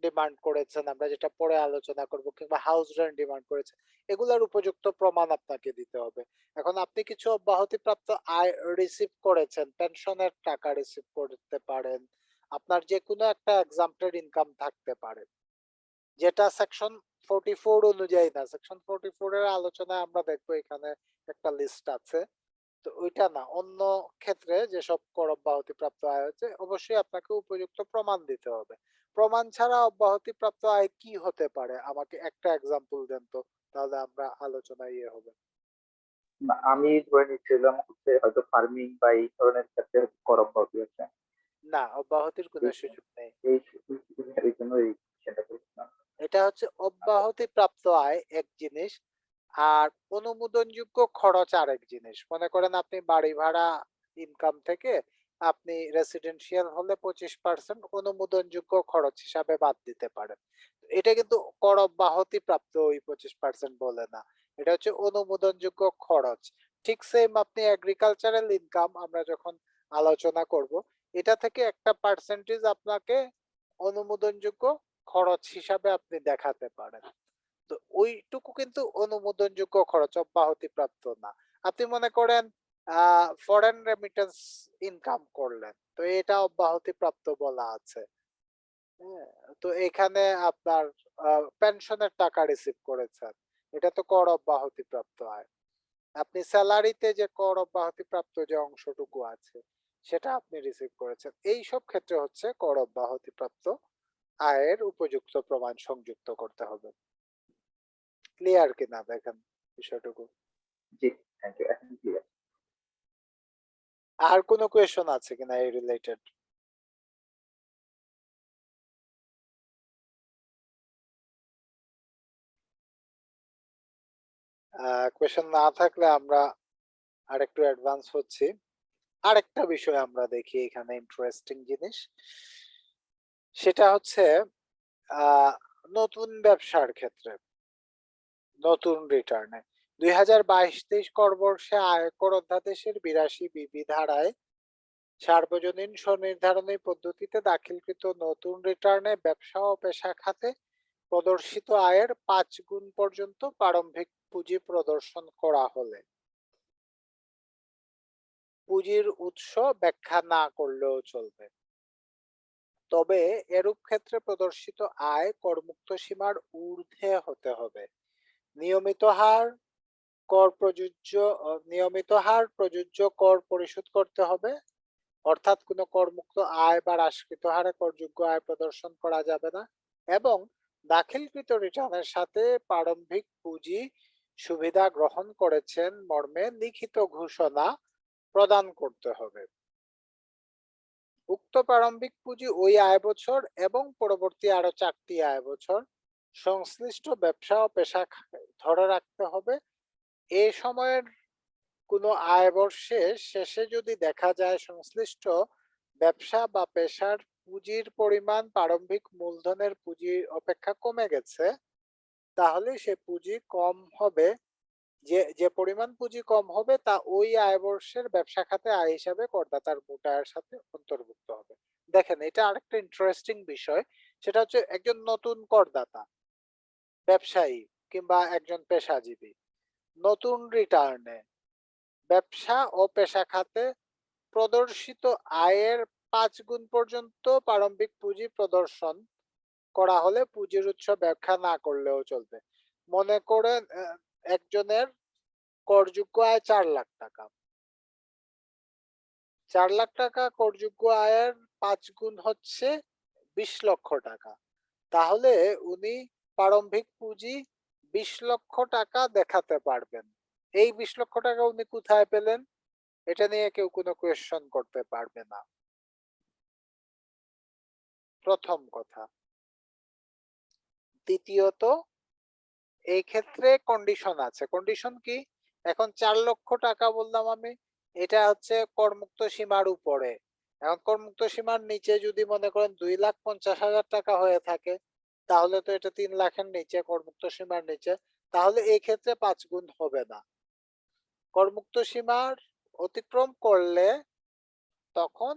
ডিমান্ড করেছেন, আমরা যেটা পরে আলোচনা করব, কিংবা হাউস রেন্ট ডিমান্ড করেছেন, এগুলোর উপযুক্ত প্রমাণ আপনাকে দিতে হবে। এখন আপনি কিছু অব্যাহতিপ্রাপ্ত আয় রিসিভ করেছেন, পেনশনের টাকা রিসিভ করতে পারেন, আপনার যে কোনো একটা এক্সাম্পটেড ইনকাম থাকতে পারে, যেটা সেকশন 44 অনুযায়ী না। সেকশন 44 এর আলোচনায় আমরা দেখবো এখানে একটা লিস্ট আছে, তো ওইটা না, অন্য ক্ষেত্রে যেসব কর অব্যাহতিপ্রাপ্ত আয় হচ্ছে, অবশ্যই আপনাকে উপযুক্ত প্রমাণ দিতে হবে। প্রমাণ ছাড়া অব্যাহতিপ্রাপ্ত আয় কি হতে পারে, আমাকে একটা এক্সাম্পল দেন তো, তাহলে আমরা আলোচনায় ইয়ে হবে। আমি ধরে নিচ্ছিলাম হচ্ছে হয়তো ফার্মিং বা এই ধরনের ক্ষেত্রে কর অব্যাহতি আছে। না, অব্যাহতির কোনো সুযোগ নেই। এই এই জন্য এই সেটা করছিলাম। এটা হচ্ছে অব্যাহতিপ্রাপ্ত আয় এক জিনিস, আর অনুমোদনযোগ্য খরচ আরেক জিনিস। মনে করেন আপনি বাড়ি ভাড়া ইনকাম থেকে আপনি রেসিডেন্সিয়াল হলে 25% অনুমোদনযোগ্য খরচ হিসাবে বাদ দিতে পারেন। এটা কিন্তু কর অব্যাহতি প্রাপ্ত ওই 25% বলে না, এটা হচ্ছে অনুমোদনযোগ্য খরচ। ঠিক সেম আপনি এগ্রিকালচারাল ইনকাম আমরা যখন আলোচনা করব, এটা থেকে একটা পার্সেন্টেজ আপনাকে অনুমোদনযোগ্য খরচ হিসাবে আপনি দেখাতে পারেন। তো ওইটুকু কিন্তু অনুমোদনযোগ্য খরচ, অব্যাহতি প্রাপ্ত না। আপনি মনে করেন ফরেন রেমিটেন্স ইনকাম করলেন, তো এটা অব্যাহতি প্রাপ্ত বলা আছে। হ্যাঁ, তো এখানে আপনার পেনশনের টাকা রিসিভ করেছেন, এটা তো কর অব্যাহতি প্রাপ্ত আয়। আপনি স্যালারিতে যে কর অব্যাহতি প্রাপ্ত যে অংশটুকু আছে সেটা আপনি রিসিভ করেছেন, এই সব ক্ষেত্রে হচ্ছে কর অব্যাহতি প্রাপ্ত আয়ের উপযুক্ত প্রমাণ সংযুক্ত করতে হবে। ক্লিয়ার কিনা দেখেন বিষয়টুকু। জি, থ্যাংক ইউ, এখন ক্লিয়ার। আর কোনো কোয়েশন আছে কিনা এই রিলেটেড? কোয়েশন না থাকলে আমরা আরেকটু অ্যাডভান্স হচ্ছি। আরেকটা বিষয় আমরা দেখি এখানে ইন্টারেস্টিং জিনিস, সেটা হচ্ছে আহ, নতুন ব্যবসার ক্ষেত্রে নতুন রিটার্নে 2022-23 কর বর্ষে আয়কর অধ্যাদেশের 82 বিবি ধারায় সার্বজনীন স্বনির্ধারণী পদ্ধতিতে দাখিলকৃত নতুন রিটার্নে ব্যবসা ও পেশা খাতে প্রদর্শিত আয়ের 5 গুণ পর্যন্ত প্রারম্ভিক পুঁজি প্রদর্শন করা হলে পুঁজির উৎস ব্যাখ্যা না করলেও চলবে, তবে এরূপ ক্ষেত্রে প্রদর্শিত আয় করমুক্ত সীমার ঊর্ধ্বে হতে হবে। নিয়মিত হার নিয়মিত হার প্রযোজ্য কর পরিশোধ করতে হবে, অর্থাৎ কোনো করমুক্ত আয় বা হ্রাসকৃত হারে করযোগ্য আয় প্রদর্শন করা যাবে না, এবং দাখিলকৃত রিটার্নের সাথে প্রারম্ভিক পুঁজি সুবিধা গ্রহণ করেছেন মর্মে লিখিত ঘোষণা প্রদান করতে হবে। উক্ত প্রারম্ভিক পুঁজি ওই আয় বছর এবং পরবর্তী আরো 4টি আয় বছর সংশ্লিষ্ট ব্যবসা ও পেশা ধরে রাখতে হবে। এ সময়ের কোনো আয় বর্ষের শেষে যদি দেখা যায় সংশ্লিষ্ট ব্যবসা বা পেশার পুঁজির পরিমাণ প্রারম্ভিক মূলধনের পুঁজির অপেক্ষা কমে গেছে, তাহলে সে পুঁজি কম হবে, যে পরিমাণ পুঁজি কম হবে তা ওই আয় বর্ষের ব্যবসা খাতে আয় হিসাবে করদাতার মোট আয়ের সাথে অন্তর্ভুক্ত হবে। দেখেন, এটা আরেকটা ইন্টারেস্টিং বিষয়, সেটা হচ্ছে একজন নতুন করদাতা, ব্যবসায়ী কিংবা একজন পেশাজীবী নতুন রিটার্নে ব্যবসা ও পেশা খাতে প্রদর্শিত আয়ের 5 গুণ পর্যন্ত প্রারম্ভিক পুঁজি প্রদর্শন করা হলে পুঁজির উৎস ব্যাখ্যা না করলেও চলবে। মনে করেন একজনের করযোগ্য আয় 4 লাখ টাকা, 4 লাখ টাকা করযোগ্য আয়ের 5 গুণ হচ্ছে 20 লক্ষ টাকা, তাহলে উনি প্রারম্ভিক পুঁজি 20 লক্ষ টাকা দেখাতে পারবেন। এই 20 লক্ষ টাকা উনি কোথায় পেলেন, এটা নিয়ে কেউ কোনো কোয়েশ্চন করতে পারবে না, প্রথম কথা। দ্বিতীয়ত, এই ক্ষেত্রে কন্ডিশন আছে। কন্ডিশন কি? এখন 4 লক্ষ টাকা বললাম আমি, এটা হচ্ছে করমুক্ত সীমার উপরে। এখন করমুক্ত সীমার নিচে যদি মনে করেন 2,50,000 টাকা হয়ে থাকে, তাহলে তো এটা 3 লাখের নিচে, করমুক্ত সীমার নিচে। তাহলে এই ক্ষেত্রে 5 গুণ হবে না। করমুক্ত সীমার অতিক্রম করলে তখন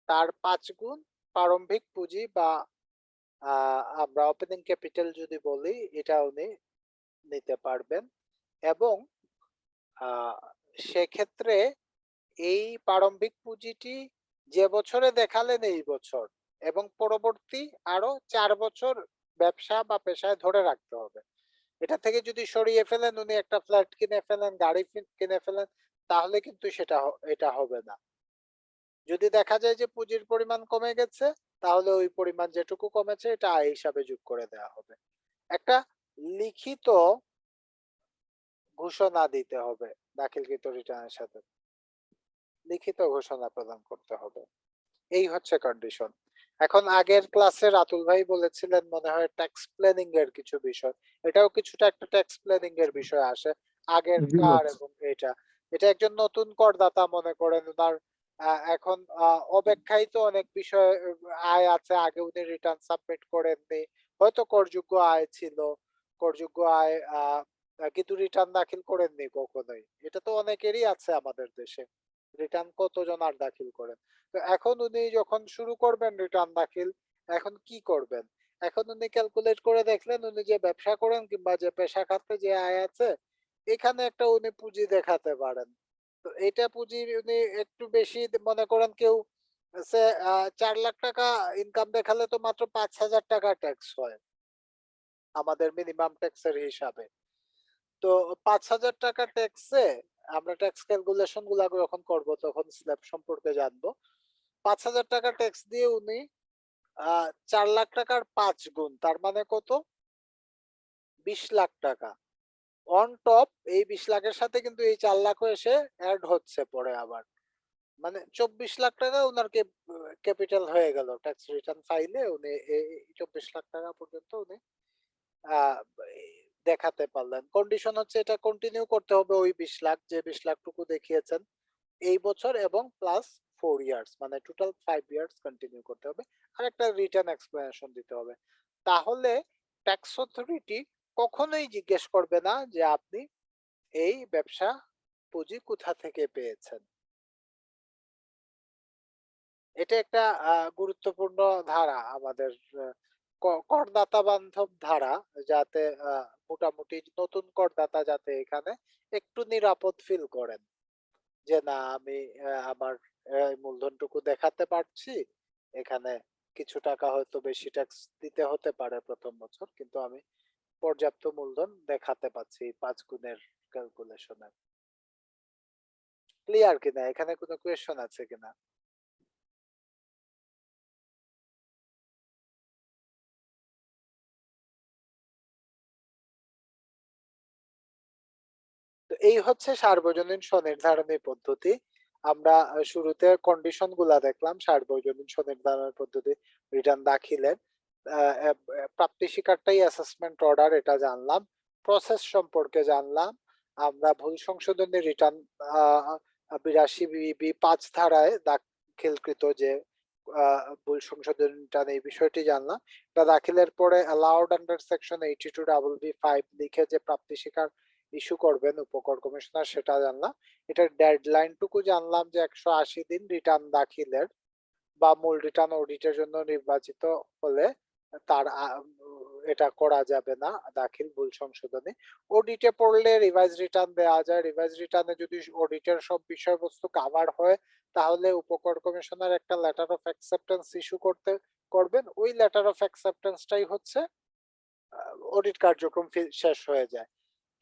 তার 5 গুণ প্রারম্ভিক পুঁজি বা আমরা ওপেনিং ক্যাপিটাল যদি বলি, এটা উনি নিতে পারবেন। এবং সেক্ষেত্রে এই প্রারম্ভিক পুঁজিটি যে বছরে দেখালেন এই বছর এবং পরবর্তী আরো 4 বছর ব্যবসা বা পেশায় ধরে রাখতে হবে। এটা থেকে যদি সরিয়ে ফেলেন, উনি একটা ফ্ল্যাট কিনে ফেলেন, গাড়ি কিনে ফেলেন, তাহলে কিন্তু এটা হবে না। যদি দেখা যায় যে পুঁজির পরিমাণ কমে গেছে, তাহলে ওই পরিমাণ যেটুকু কমেছে এটা আয় হিসাবে যোগ করে দেওয়া হবে। একটা লিখিত ঘোষণা দিতে হবে দাখিলকৃত রিটার্নের সাথে, লিখিত ঘোষণা প্রদান করতে হবে। এই হচ্ছে কন্ডিশন। এখন আগের ক্লাসে রাতুল ভাই বলেছিলেন মনে হয় ট্যাক্স প্ল্যানিং এর কিছু বিষয়, এটাও কিছুটা একটা ট্যাক্স প্ল্যানিং এর বিষয় আসে, আগের জি কার বস। এবং এটা একজন নতুন করদাতা মনে করেন, ওনার এখন অব্যাখ্যায়িত অনেক বিষয় আয় আছে, আগে উনি রিটার্ন সাবমিট করেননি, হয়তো করযোগ্য আয় ছিল, করযোগ্য আয় কিন্তু রিটার্ন দাখিল করেননি কখনোই। এটা তো অনেকেরই আছে আমাদের দেশে, রিটার্ন কতজন আর দাখিল করেন। তো এখন উনি যখন শুরু করবেন রিটার্ন দাখিল, এখন কি করবেন? এখন উনি ক্যালকুলেট করে দেখলেন উনি যে ব্যবসা করেন কিংবা যে পেশা খাতে যে আয় আছে, এখানে একটা উনি পুঁজি দেখাতে পারেন। তো এটা পুঁজি উনি একটু বেশি মনে করেন, কেউ 4 লাখ টাকা ইনকাম দেখালে তো মাত্র 5,000 টাকা ট্যাক্স হয় আমাদের মিনিমাম ট্যাক্সের হিসাবে। তো 5,000 টাকা ট্যাক্সে আমরা ট্যাক্স ক্যালকুলেশন গুলা যখন করবো তখন স্ল্যাব সম্পর্কে জানবো। 5,000 টাকা ট্যাক্স দিয়ে উনি 4 লাখ টাকার 5 গুণ, তার মানে কত? 20 লাখ টাকা। অন টপ এই 20 লাখের সাথে কিন্তু এই 4 লাখও এসে অ্যাড হচ্ছে পরে আবার। মানে 24 লাখ টাকা উনার ক্যাপিটাল হয়ে গেল ট্যাক্স রিটার্ন ফাইলে, উনি এই 24 লাখ টাকা পর্যন্ত উনি আহ, দেখাতে পারলেন। কন্ডিশন হচ্ছে এটা কন্টিনিউ করতে হবে ওই 20 লাখ, যে 20 লাখ টুকু দেখিয়েছেন এই বছর এবং প্লাস 4 ইয়ার্স, মানে টোটাল 5 ইয়ার্স কন্টিনিউ করতে হবে, আর একটা রিটার্ন এক্সপ্লেনেশন দিতে হবে। তাহলে ট্যাক্স অথরিটি কখনোই জিজ্ঞেস করবে না যে আপনি এই ব্যবসা পুঁজি কোথা থেকে পেয়েছেন। এটা একটা গুরুত্বপূর্ণ ধারা আমাদের, করদাতা বান্ধব ধারা, যাতে মোটামুটি নতুন করদাতা যাতে এখানে একটু নিরাপদ ফিল করেন যে না আমি আমার মূলধনটুকু দেখাতে পারছি, এখানে কিছু টাকা হয়তো বেশি ট্যাক্স দিতে হতে পারে প্রথম বছর, কিন্তু আমি পর্যাপ্ত মূলধন দেখাতে পাচ্ছি 5 গুণের ক্যালকুলেশনে। ক্লিয়ার কিনা? এখানে কোনো কোয়েশ্চন আছে কিনা? তো এই হচ্ছে সার্বজনীন স্বনির্ধারণী পদ্ধতি। আমরা শুরুতে কন্ডিশন গুলা দেখলাম, সার্বজনীন স্বনির্ধারণের পদ্ধতি, রিটার্ন দাখিলের প্রাপ্তি স্বীকারটাই অ্যাসেসমেন্ট অর্ডার, এটা জানলাম, প্রসেস সম্পর্কে জানলাম। আমরা ভুল সংশোধনী রিটার্ন 82 ধারায় দাখিলকৃত যে ভুল সংশোধনী রিটার্ন, এই বিষয়টি জানলাম। তা দাখিলের পরে অ্যালাউড আন্ডার সেকশন 82BB5 লিখে যে প্রাপ্তি স্বীকার ইস্যু করবেন উপকর কমিশনার, সেটা জানলাম। এটার ডেডলাইন টুকু জানলাম যে 180 দিন রিটার্ন দাখিলের বা মূল রিটার্ন অডিটের জন্য নির্বাচিত হলে তার এটা করা যাবে না দাখিল ভুল সংশোধনী। অডিটে পড়লে রিভাইজ রিটার্ন দেওয়া যায়, রিভাইজ রিটার্নে যদি অডিটের সব বিষয়বস্তু কাভার হয় তাহলে উপকর কমিশনার একটা লেটার অফ অ্যাকসেপ্টেন্স ইস্যু করবেন। ওই লেটার অফ অ্যাকসেপ্টেন্সটাই হচ্ছে অডিট কার্যক্রম শেষ হয়ে যায়।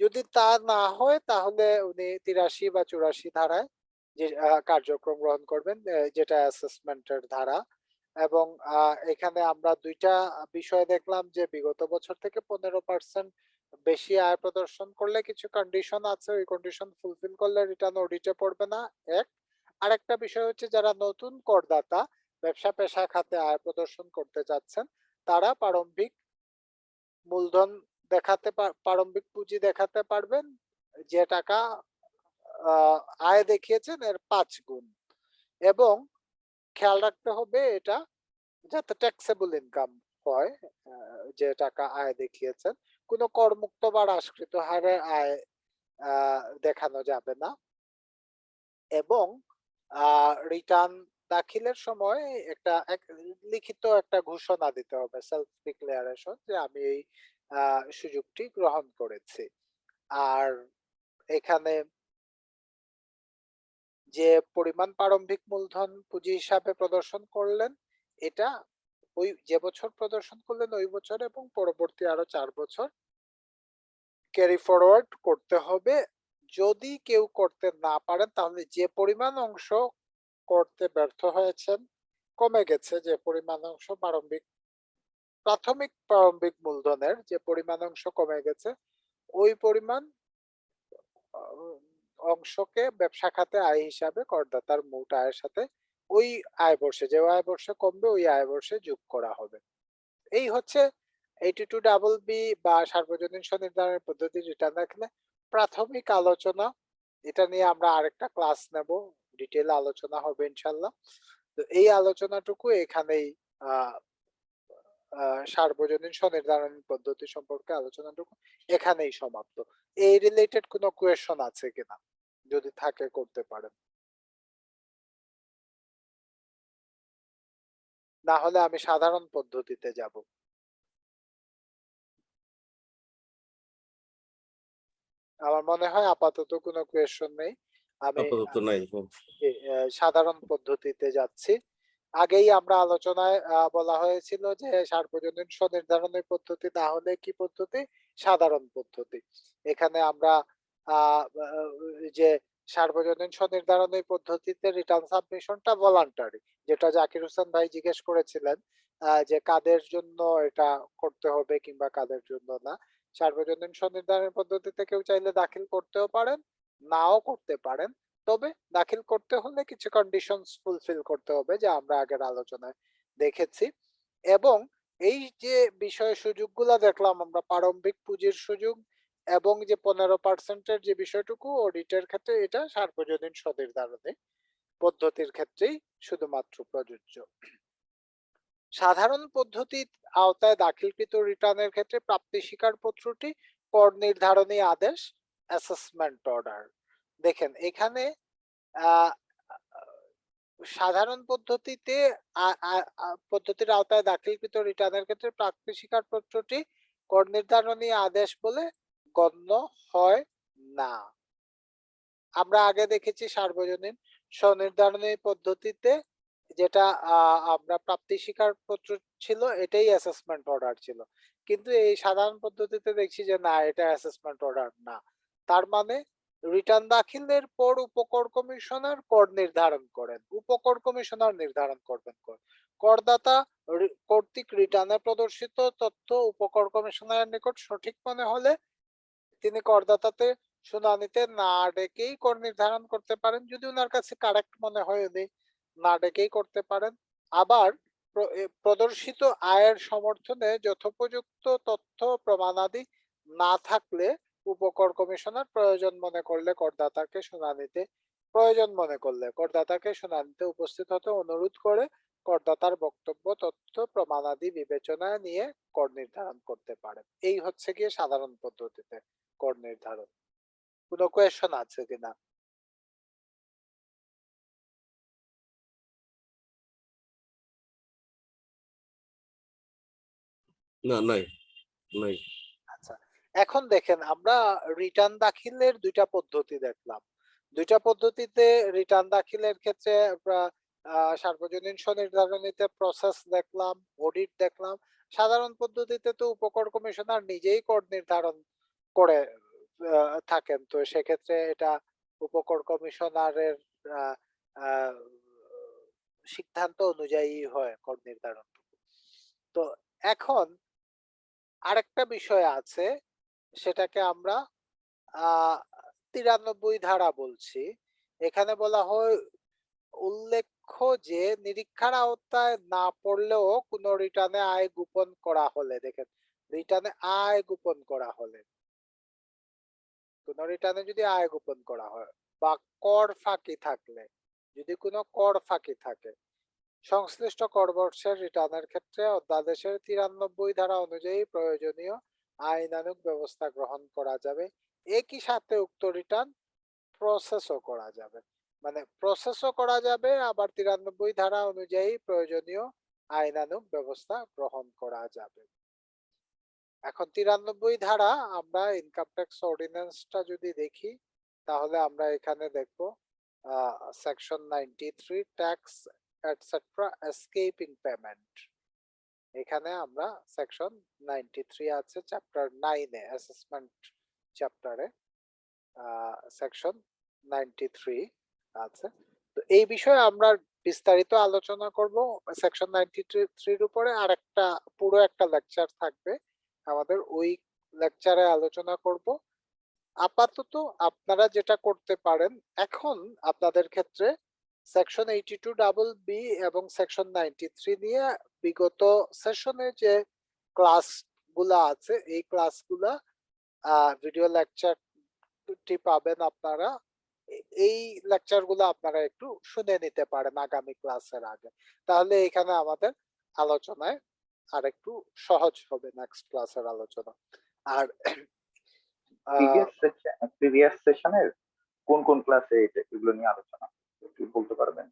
যদি তা না হয় তাহলে উনি 83 বা 84 ধারায় যে কার্যক্রম গ্রহণ করবেন, যেটা অ্যাসেসমেন্টের ধারা। এবং এখানে আমরা দুইটা বিষয় দেখলাম যে বিগত বছর থেকে 15% বেশি আয় প্রদর্শন করলে কিছু কন্ডিশন আছে, ওই কন্ডিশন ফুলফিল করলে রিটার্ন অডিটে পড়বে না, এক। আরেকটা বিষয় হচ্ছে যারা নতুন করদাতা ব্যবসা পেশা খাতে আয় প্রদর্শন করতে যাচ্ছেন, তারা প্রারম্ভিক মূলধন দেখাতে প্রারম্ভিক পুঁজি দেখাতে পারবেন যে টাকা আয় দেখিয়েছেন এর 5 গুণ। এবং খেয়াল রাখতে হবে এটা যাতে ট্যাক্সেবল ইনকাম হয় যে টাকা আয় দেখিয়েছেন, কোনো করমুক্ত বা হ্রাসকৃত হারে আয় দেখানো যাবে না এবং রিটার্ন দাখিলের সময় লিখিত একটা ঘোষণা দিতে হবে, সেলফ ডিক্লারেশন, যে আমি এই সুযোগটি গ্রহণ করেছি। আর এখানে যে পরিমাণ প্রারম্ভিক মূলধন পুঁজি হিসাবে প্রদর্শন করলেন, এটা ওই যে বছর প্রদর্শন করলেন ওই বছর এবং পরবর্তী আরো 4 বছর ক্যারি ফরওয়ার্ড করতে হবে। যদি কেউ করতে না পারেন তাহলে যে পরিমাণ অংশ করতে ব্যর্থ হয়েছেন, কমে গেছে, যে পরিমাণ অংশ প্রারম্ভিক মূলধনের যে পরিমাণ অংশ কমে গেছে, ওই পরিমাণ অংশকে ব্যবসা খাতে আয় হিসাবে করদাতার মোট আয়ের সাথে ওই আয় বর্ষে, যে আয় বর্ষে কমবে ওই আয় বর্ষে যোগ করা হবে। এই হচ্ছে 82BB বা সার্বজনীন স্বনির্ধারণের পদ্ধতি রিটার্ন দাখিলে প্রাথমিক আলোচনা। এটা নিয়ে আমরা আরেকটা ক্লাস নেব, ডিটেল আলোচনা হবে ইনশাল্লাহ। তো এই আলোচনাটুকু এখানেই সার্বজনীন স্বনির্ধারণ পদ্ধতি সম্পর্কে আলোচনাটুকু এখানেই সমাপ্ত। এই রিলেটেড কোনো কোয়েশন আছে কিনা, যদি থাকে করতে পারেন, না হলে আমি সাধারণ পদ্ধতিতে যাব। আমার মনে হয় আপাতত কোনো কোয়েশন নেই, আমি আপাতত নাই। সাধারণ পদ্ধতিতে যাচ্ছি। আগেই আমরা আলোচনায় বলা হয়েছিল যে সার্বজনীন স্বনির্ধারণের পদ্ধতি না হলে কি পদ্ধতি, সাধারণ পদ্ধতি। এখানে আমরা যে সার্বজনীন স্বনির্ধারণের পদ্ধতিতে রিটার্ন সাবমিশনটা ভলান্টারি, যেটা জাকির হোসেন ভাই জিজ্ঞেস করেছিলেন যে কাদের জন্য এটা করতে হবে কিংবা কাদের জন্য না। সার্বজনীন স্বনির্ধারণের পদ্ধতিতে কেউ চাইলে দাখিল করতেও পারেন, নাও করতে পারেন, তবে দাখিল করতে হলে কিছু কন্ডিশনস ফুলফিল করতে হবে যা আমরা আগের আলোচনায় দেখেছি। এবং এই যে বিষয় সুযোগগুলো দেখলাম আমরা, প্রারম্ভিক পুঁজির সুযোগ এবং যে 15% যে বিষয়টুকু অডিটের ক্ষেত্রে, এটা সার্বজনীন স্বনির্ধারণে পদ্ধতির ক্ষেত্রেই শুধুমাত্র প্রযোজ্য। সাধারণ পদ্ধতির আওতায় দাখিলকৃত রিটার্নের ক্ষেত্রে প্রাপ্তি স্বীকারপত্রটি কর নির্ধারণী আদেশ, অ্যাসেসমেন্ট অর্ডার। দেখেন এখানে সাধারণ পদ্ধতির আওতায় দাখিলকৃত রিটার্নের ক্ষেত্রে প্রাপ্তি স্বীকারপত্রটি কর নির্ধারণী আদেশ বলে গণ্য হয় না। আমরা আগে দেখেছি সার্বজনীন স্বনির্ধারণী পদ্ধতিতে যেটা আমরা প্রাপ্তি স্বীকারপত্র ছিল, এটাই অ্যাসেসমেন্ট অর্ডার ছিল, কিন্তু এই সাধারণ পদ্ধতিতে দেখছি যে না, এটা অ্যাসেসমেন্ট অর্ডার না। তার মানে রিটার্ন দাখিলের পর উপকর কমিশনার কর নির্ধারণ করেন, উপকর কমিশনার নির্ধারণ করবেন কর। করদাতা কর্তৃক রিটার্নে প্রদর্শিত তথ্য উপকর কমিশনারের নিকট সঠিক মনে হলে তিনি করদাতাতে শুনানিতে না ডেকেই কর নির্ধারণ করতে পারেন, যদি ওনার কাছে কারেক্ট মনে হয় উনি না ডেকেই করতে পারেন। আবার প্রদর্শিত আয়ের সমর্থনে যথোপযুক্ত তথ্য প্রমাণাদি না থাকলে উপকর কমিশনার প্রয়োজন মনে করলে করদাতাকে শুনানিতে উপস্থিত হতে অনুরোধ করে করদাতার বক্তব্য, তথ্য প্রমাণাদি বিবেচনায় নিয়ে কর নির্ধারণ করতে পারেন। এই হচ্ছে গিয়ে সাধারণ পদ্ধতিতে কর নির্ধারণ। কোনো কোয়েশন আছে কিনা? না, নাই নাই। আচ্ছা, এখন দেখেন আমরা রিটার্ন দাখিলের দুইটা পদ্ধতি দেখলাম। দুইটা পদ্ধতিতে রিটার্ন দাখিলের ক্ষেত্রে আমরা সার্বজনীন স্বনির্ধারণীতে প্রসেস দেখলাম, অডিট দেখলাম। সাধারণ পদ্ধতিতে তো উপকর কমিশনার নিজেই কর নির্ধারণ করে থাকেন, তো সেক্ষেত্রে এটা উপকর কমিশনারের আহ, আহ, সিদ্ধান্ত অনুযায়ী হয় কর নির্ধারণ। তো এখন আরেকটা বিষয় আছে, সেটাকে আমরা 93 ধারা বলছি। এখানে বলা হয় উল্লেখ্য যে নিরীক্ষার আওতায় না পড়লেও কোন রিটার্নে আয় গোপন করা হলে, দেখেন রিটার্নে আয় গোপন করা হলে, কোন রিটার্নে যদি আয় গোপন করা হয় বা কর ফাঁকি থাকলে, যদি কোনো কর ফাঁকি থাকে, সংশ্লিষ্ট করবর্ষের রিটার্নের ক্ষেত্রে অধ্যাদেশের 93 ধারা অনুযায়ী প্রয়োজনীয় আইনানুগ ব্যবস্থা গ্রহণ করা যাবে। একই সাথে উক্ত রিটার্ন প্রসেসও করা যাবে। মানে প্রসেসও করা যাবে, আবার 93 ধারা অনুযায়ী প্রয়োজনীয় আইনানুগ ব্যবস্থা গ্রহণ করা যাবে। এখন 93 ধারা আমরা ইনকাম ট্যাক্স অর্ডিন্যান্সটা যদি দেখি, তাহলে আমরা এখানে দেখব section 93 tax etcetera escaping payment. এখানে আমরা সেকশন 93 আছে চ্যাপ্টার 9 এ, অ্যাসেসমেন্ট চ্যাপ্টারে সেকশন 93 আছে। তো এই বিষয়ে আমরা বিস্তারিত আলোচনা করব সেকশন 93 এর উপরে। আর একটা পুরো একটা লেকচার থাকবে আমাদের, ওই লেকচারে আলোচনা করব। আপাতত আপনারা যেটা করতে পারেন, এখন আপনাদের ক্ষেত্রে সেকশন 82 ডাবল বি এবং সেকশন 93 নিয়ে বিগত সেশনে যে ক্লাসগুলা আছে, এই ক্লাসগুলা ভিডিও লেকচারটি পাবেন আপনারা। এই লেকচারগুলো আপনারা একটু শুনে নিতে পারেন আগামী ক্লাসের আগে, তাহলে এখানে আমাদের আলোচনায় আর একটু সহজ হবে নেক্সট ক্লাসের আলোচনা। আর প্রিভিয়াস সেশনের কোন কোন ক্লাসে এগুলো নিয়ে আলোচনা একটু বলতে পারবেন?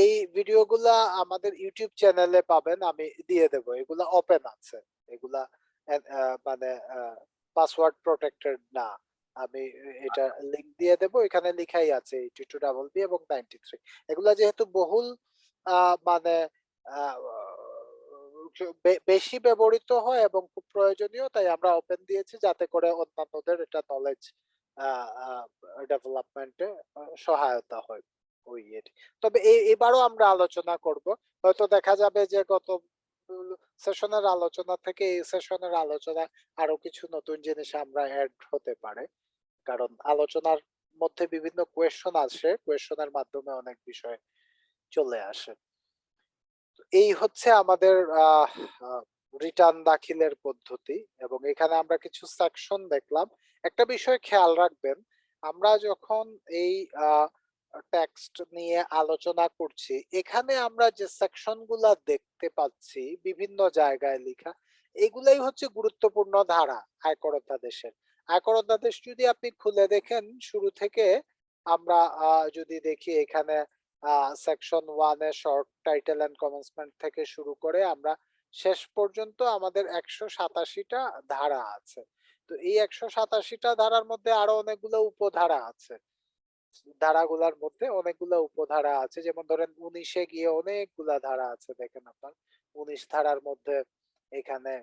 এই ভিডিওগুলা আমাদের ইউটিউব চ্যানেলে পাবেন, আমি দিয়ে দেব। এগুলা ওপেন আছে, এগুলা মানে পাসওয়ার্ড প্রটেক্টেড না। আমি এটা লিংক দিয়ে দেব, এখানে লেখাই আছে 82 ডাবল বি এবং 93। এগুলা যেহেতু বহুল মানে বেশি ব্যবহৃত হয় এবং খুব প্রয়োজনীয়, তাই আমরা ওপেন দিয়েছি যাতে করে অন্যান্যদের এটা নলেজ ডেভেলপমেন্টে সহায়তা হয় ওই ইয়েটি। তবে এবারও আমরা আলোচনা করব, হয়তো দেখা যাবে যে গত সেশনের আলোচনা থেকে এই সেশনের আলোচনা আরো কিছু নতুন জিনিস আমরা অ্যাড হতে পারে, কারণ আলোচনার মধ্যে বিভিন্ন কোয়েশ্চন আসে, কোয়েশ্চনের মাধ্যমে অনেক বিষয় চলে আসে। এই হচ্ছে আমাদের রিটার্ন দাখিলের পদ্ধতি, এবং এখানে আমরা কিছু সেকশন দেখলাম। একটা বিষয় খেয়াল রাখবেন, আমরা যখন এই টেক্সট নিয়ে আলোচনা করছি, এখানে আমরা যে সেকশন গুলা দেখতে পাচ্ছি বিভিন্ন জায়গায় লেখা, এগুলাই হচ্ছে গুরুত্বপূর্ণ ধারা আয়কর অধ্যাদেশের। আয়কর অধ্যাদেশ যদি আপনি খুলে দেখেন শুরু থেকে, আমরা যদি দেখি এখানে সেকশন 1 এ শর্ট টাইটেল এন্ড কমেন্সমেন্ট থেকে শুরু করে আমরা শেষ পর্যন্ত আমাদের 187টা ধারা আছে। তো এই 187টা ধারার মধ্যে আরো অনেকগুলো উপধারা আছে, ধারাগুলার মধ্যে অনেকগুলো উপধারা আছে। যেমন ধরেন 19-এ গিয়ে অনেকগুলা ধারা আছে, দেখেন আপনার 19 ধারার মধ্যে এখানে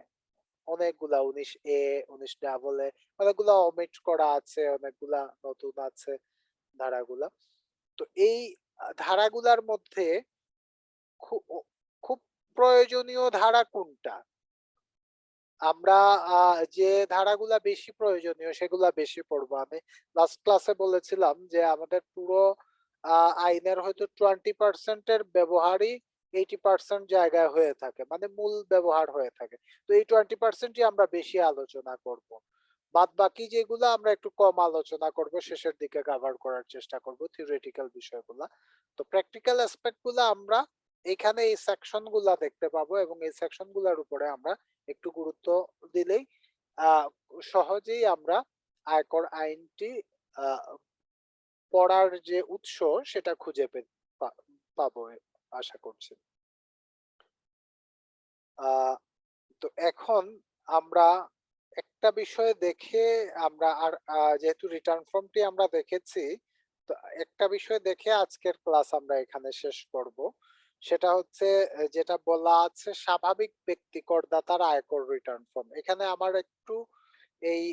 অনেকগুলা 19 এ 19 ডাবল এ অনেকগুলা অমিট করা আছে, অনেকগুলা নতুন আছে ধারাগুলা। তো এই ধারাগুলার মধ্যে খুব প্রয়োজনীয় ধারা কোনটা, আমরা যে ধারাগুলা বেশি প্রয়োজনীয় সেগুলা বেশি পড়বো। আমি লাস্ট ক্লাসে বলেছিলাম যে আমাদের পুরো আইনের হয়তো 20% এর ব্যবহারই 80% জায়গায় হয়ে থাকে, মানে মূল ব্যবহার হয়ে থাকে। তো এই 20%ই আমরা বেশি আলোচনা করব, বাদ বাকি যেগুলো আমরা একটু কম আলোচনা করব, শেষের দিকে কভার করার চেষ্টা করব থিওরিটিক্যাল বিষয়গুলা। তো প্র্যাকটিক্যাল অ্যাসপেক্ট গুলা আমরা এখানে এই সেকশন গুলা দেখতে পাবো, এবং এই সেকশন গুলার উপরে আমরা একটু গুরুত্ব দিলেই সহজেই আমরা আয়কর আইনটি পড়ার যে উৎস সেটা খুঁজে পাবো আশা করছি। তো এখন আমরা একটা বিষয় দেখে আমরা আর যেহেতু রিটার্ন ফর্মটি আমরা দেখেছি, তো একটা বিষয় দেখে আজকের ক্লাস আমরা এখানে শেষ করব। সেটা হচ্ছে যেটা বলা আছে স্বাভাবিক ব্যক্তি করদাতার আয়কর রিটার্ন ফর্ম। এখানে আমার একটু এই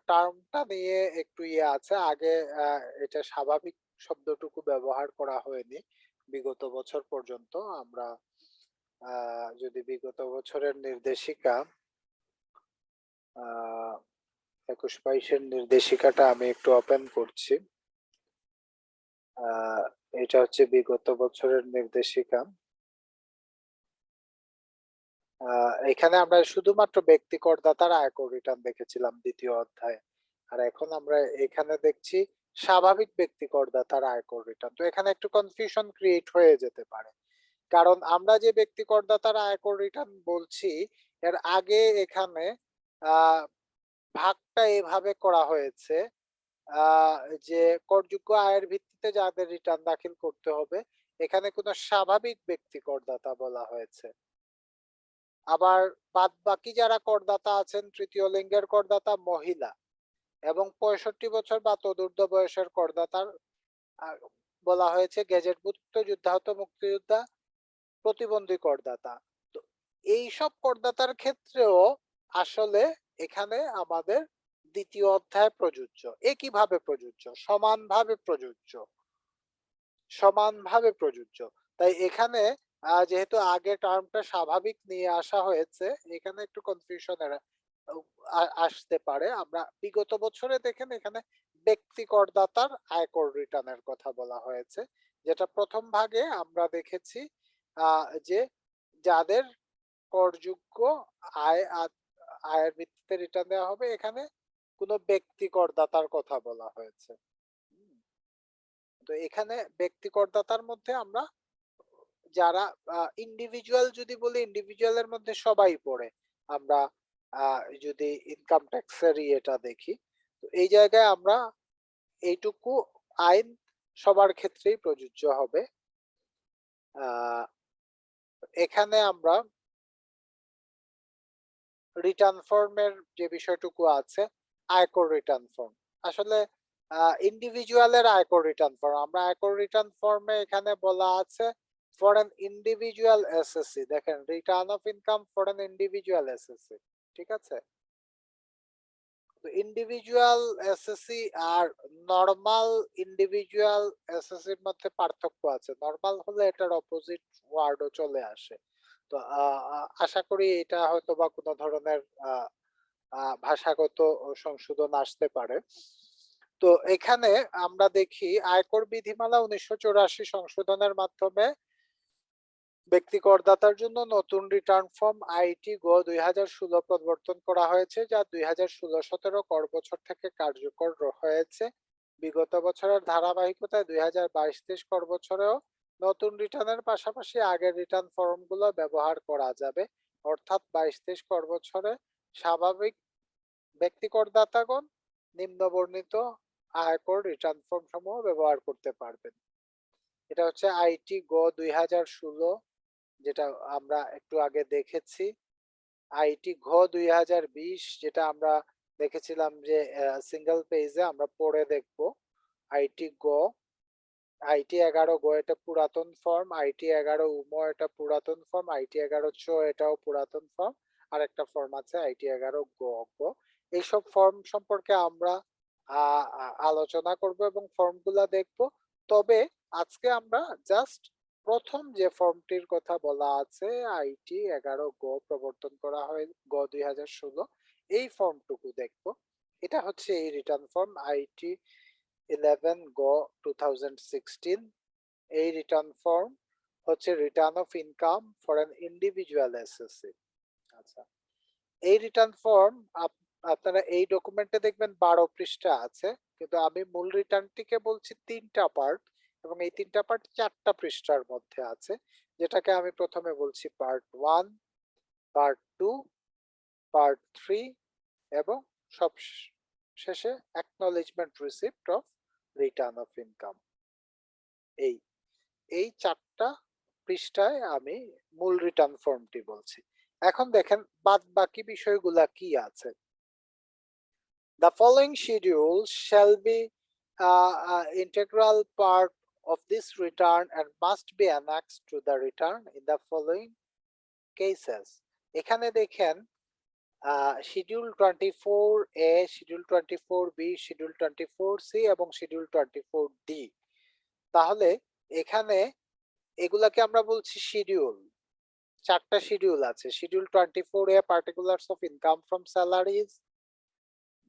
টার্মটা নিয়ে একটু ইয়ে আছে, আগে এটা স্বাভাবিক শব্দটুকু ব্যবহার করা হয়নি বিগত বছর পর্যন্ত। আমরা যদি বিগত বছরের নির্দেশিকা 21-22-এর নির্দেশিকাটা আমি একটু ওপেন করছি। এটা হচ্ছে বিগত বছরের নির্দেশিকা। এখানে আমরা শুধুমাত্র ব্যক্তি করদাতার আয়কর রিটার্ন দেখেছিলাম দ্বিতীয় অধ্যায়ে, আর এখন আমরা এখানে দেখছি স্বাভাবিক ব্যক্তি করদাতার আয়কর রিটার্ন। তো এখানে একটু কনফিউশন ক্রিয়েট হয়ে যেতে পারে, কারণ আমরা যে ব্যক্তি করদাতার আয়কর রিটার্ন বলছি এর আগে এখানে আহ ভাগটা এভাবে করা হয়েছে আহ যে করযোগ্য আয়ের ভিত্তিতে যাদের রিটার্ন দাখিল করতে হবে এখানে কোনো স্বাভাবিক ব্যক্তি করদাতা বলা হয়েছে। আবার বাদ বাকি যারা করদাতা আছেন তৃতীয় লিঙ্গের করদাতা মহিলা এবং 65 বছর বা তদূর্ধ্ব বয়সের করদাতার আহ, বলা হয়েছে গেজেটভুক্ত যুদ্ধাহত মুক্তিযোদ্ধা প্রতিবন্ধী করদাতা। তো এইসব করদাতার ক্ষেত্রেও আসলে এখানে আমাদের দ্বিতীয় অধ্যায় প্রযোজ্য। একইভাবে প্রযোজ্য, সমানভাবে প্রযোজ্য। তাই এখানে যেহেতু আগে টার্মটা স্বাভাবিক নিয়ে আসা হয়েছে এখানে একটু কনফিউশনের আসতে পারে। আমরা বিগত বছরে দেখেন এখানে ব্যক্তি করদাতার আয়কর রিটার্নের কথা বলা হয়েছে, যেটা প্রথম ভাগে আমরা দেখেছি যে যাদের করযোগ্য আয়ের ভিত্তিতে রিটার্ন দেওয়া হবে এখানে কোনো ব্যক্তি করদাতার কথা বলা হয়েছে। তো এখানে ব্যক্তি করদাতার মধ্যে আমরা যারা ইন্ডিভিজুয়াল যদি বলি ইন্ডিভিজুয়ালের মধ্যে সবাই পড়ে। আমরা যদি ইনকাম ট্যাক্সের এটা দেখি তো এই জায়গায় আমরা এইটুকু আইন সবার ক্ষেত্রেই প্রযোজ্য হবে। এখানে আমরা রিটার্ন ফর্মের যে বিষয়টুকু আছে আয়কর রিটার্ন ফর্ম আসলে ইন্ডিভিজুয়ালের আয়কর রিটার্ন ফর্ম আমরা আয়কর রিটার্ন ফর্মে এখানে বলা আছে ফর অ্যান ইন্ডিভিজুয়াল এসএসসি। দেখেন return of income for an individual SSC, ঠিক আছে। তো ইন্ডিভিজুয়াল এসএসসি আর নরমাল ইন্ডিভিজুয়াল এসএসসি এর মধ্যে পার্থক্য আছে। নরমাল হলে এটার অপোজিট ওয়ার্ডও চলে আসে। তো আশা করি এটা হয়তো বা কোনো ধরনের ভাষাগত সংশোধন আসতে পারে। তো এখানে আমরা দেখি আয়কর বিধিমালা 1984 সংশোধনের মাধ্যমে ব্যক্তি করদাতার জন্য নতুন রিটার্ন ফর্ম আইটি গো 2016 প্রবর্তন করা হয়েছে, যা 2016-17 কর বছর থেকে কার্যকর হয়েছে। বিগত বছরের ধারাবাহিকতায় 2022-23 কর বছরেও নতুন রিটার্নের পাশাপাশি আগের রিটার্ন ফর্মগুলো ব্যবহার করা যাবে। অর্থাৎ 22-23 কর বছরে স্বাভাবিক ব্যক্তি করদাতাগণ নিম্নবর্ণিত আয়কর রিটার্ন ফর্ম সমূহ ব্যবহার করতে পারবেন। এটা হচ্ছে আইটি গো 2016, যেটা আমরা একটু আগে দেখেছি। আইটি ঘ 2020 যেটা আমরা দেখেছিলাম যে সিঙ্গেল পেজে আমরা পড়ে দেখব। আইটি গ, আইটি 11 গ এটা পুরাতন ফর্ম, আইটি 11 উমো এটা পুরাতন ফর্ম, আইটি 11 চ এটাও পুরাতন ফর্ম, আর একটা ফর্ম আছে আইটি 11 গ গ। এইসব ফর্ম সম্পর্কে আমরা আলোচনা করব এবং ফর্মগুলা দেখব। তবে আজকে আমরা জাস্ট প্রথম যে ফর্মটির কথা বলা আছে আইটি 11 গ প্রবর্তন করা হয় গ 2016, এই ফর্মটুকু দেখব। এটা হচ্ছে এই রিটার্ন ফর্ম আইটি 11 গ 2016। এই রিটার্ন ফর্ম হচ্ছে return of income for an individual SSC. আচ্ছা, এই রিটার্ন ফর্ম আপনারা এই ডকুমেন্টে দেখবেন 12 পৃষ্ঠা আছে, কিন্তু আমি মূল রিটার্নটিকে বলছি 3টা পার্ট এবং এই 3টা পার্ট 4টা পৃষ্ঠার মধ্যে আছে, যেটাকে আমি প্রথমে বলছি পার্ট 1, পার্ট 2, পার্ট 3 এবং সব শেষে acknowledgement receipt of return of income. এই 4টা পৃষ্ঠায় আমি মূল রিটার্ন ফর্মটি বলছি। এখন দেখেন বাদ বাকি বিষয়গুলা কি আছে। The following schedules shall be integral part of this return and must be annexed to the return in the following cases. এখানে দেখেন schedule 24A, schedule 24B, schedule 24C এবং শিডিউল 24D। তাহলে এখানে এগুলাকে আমরা বলছি শিডিউল। 4টা শিডিউল আছে। Schedule 24A particulars of income from salaries,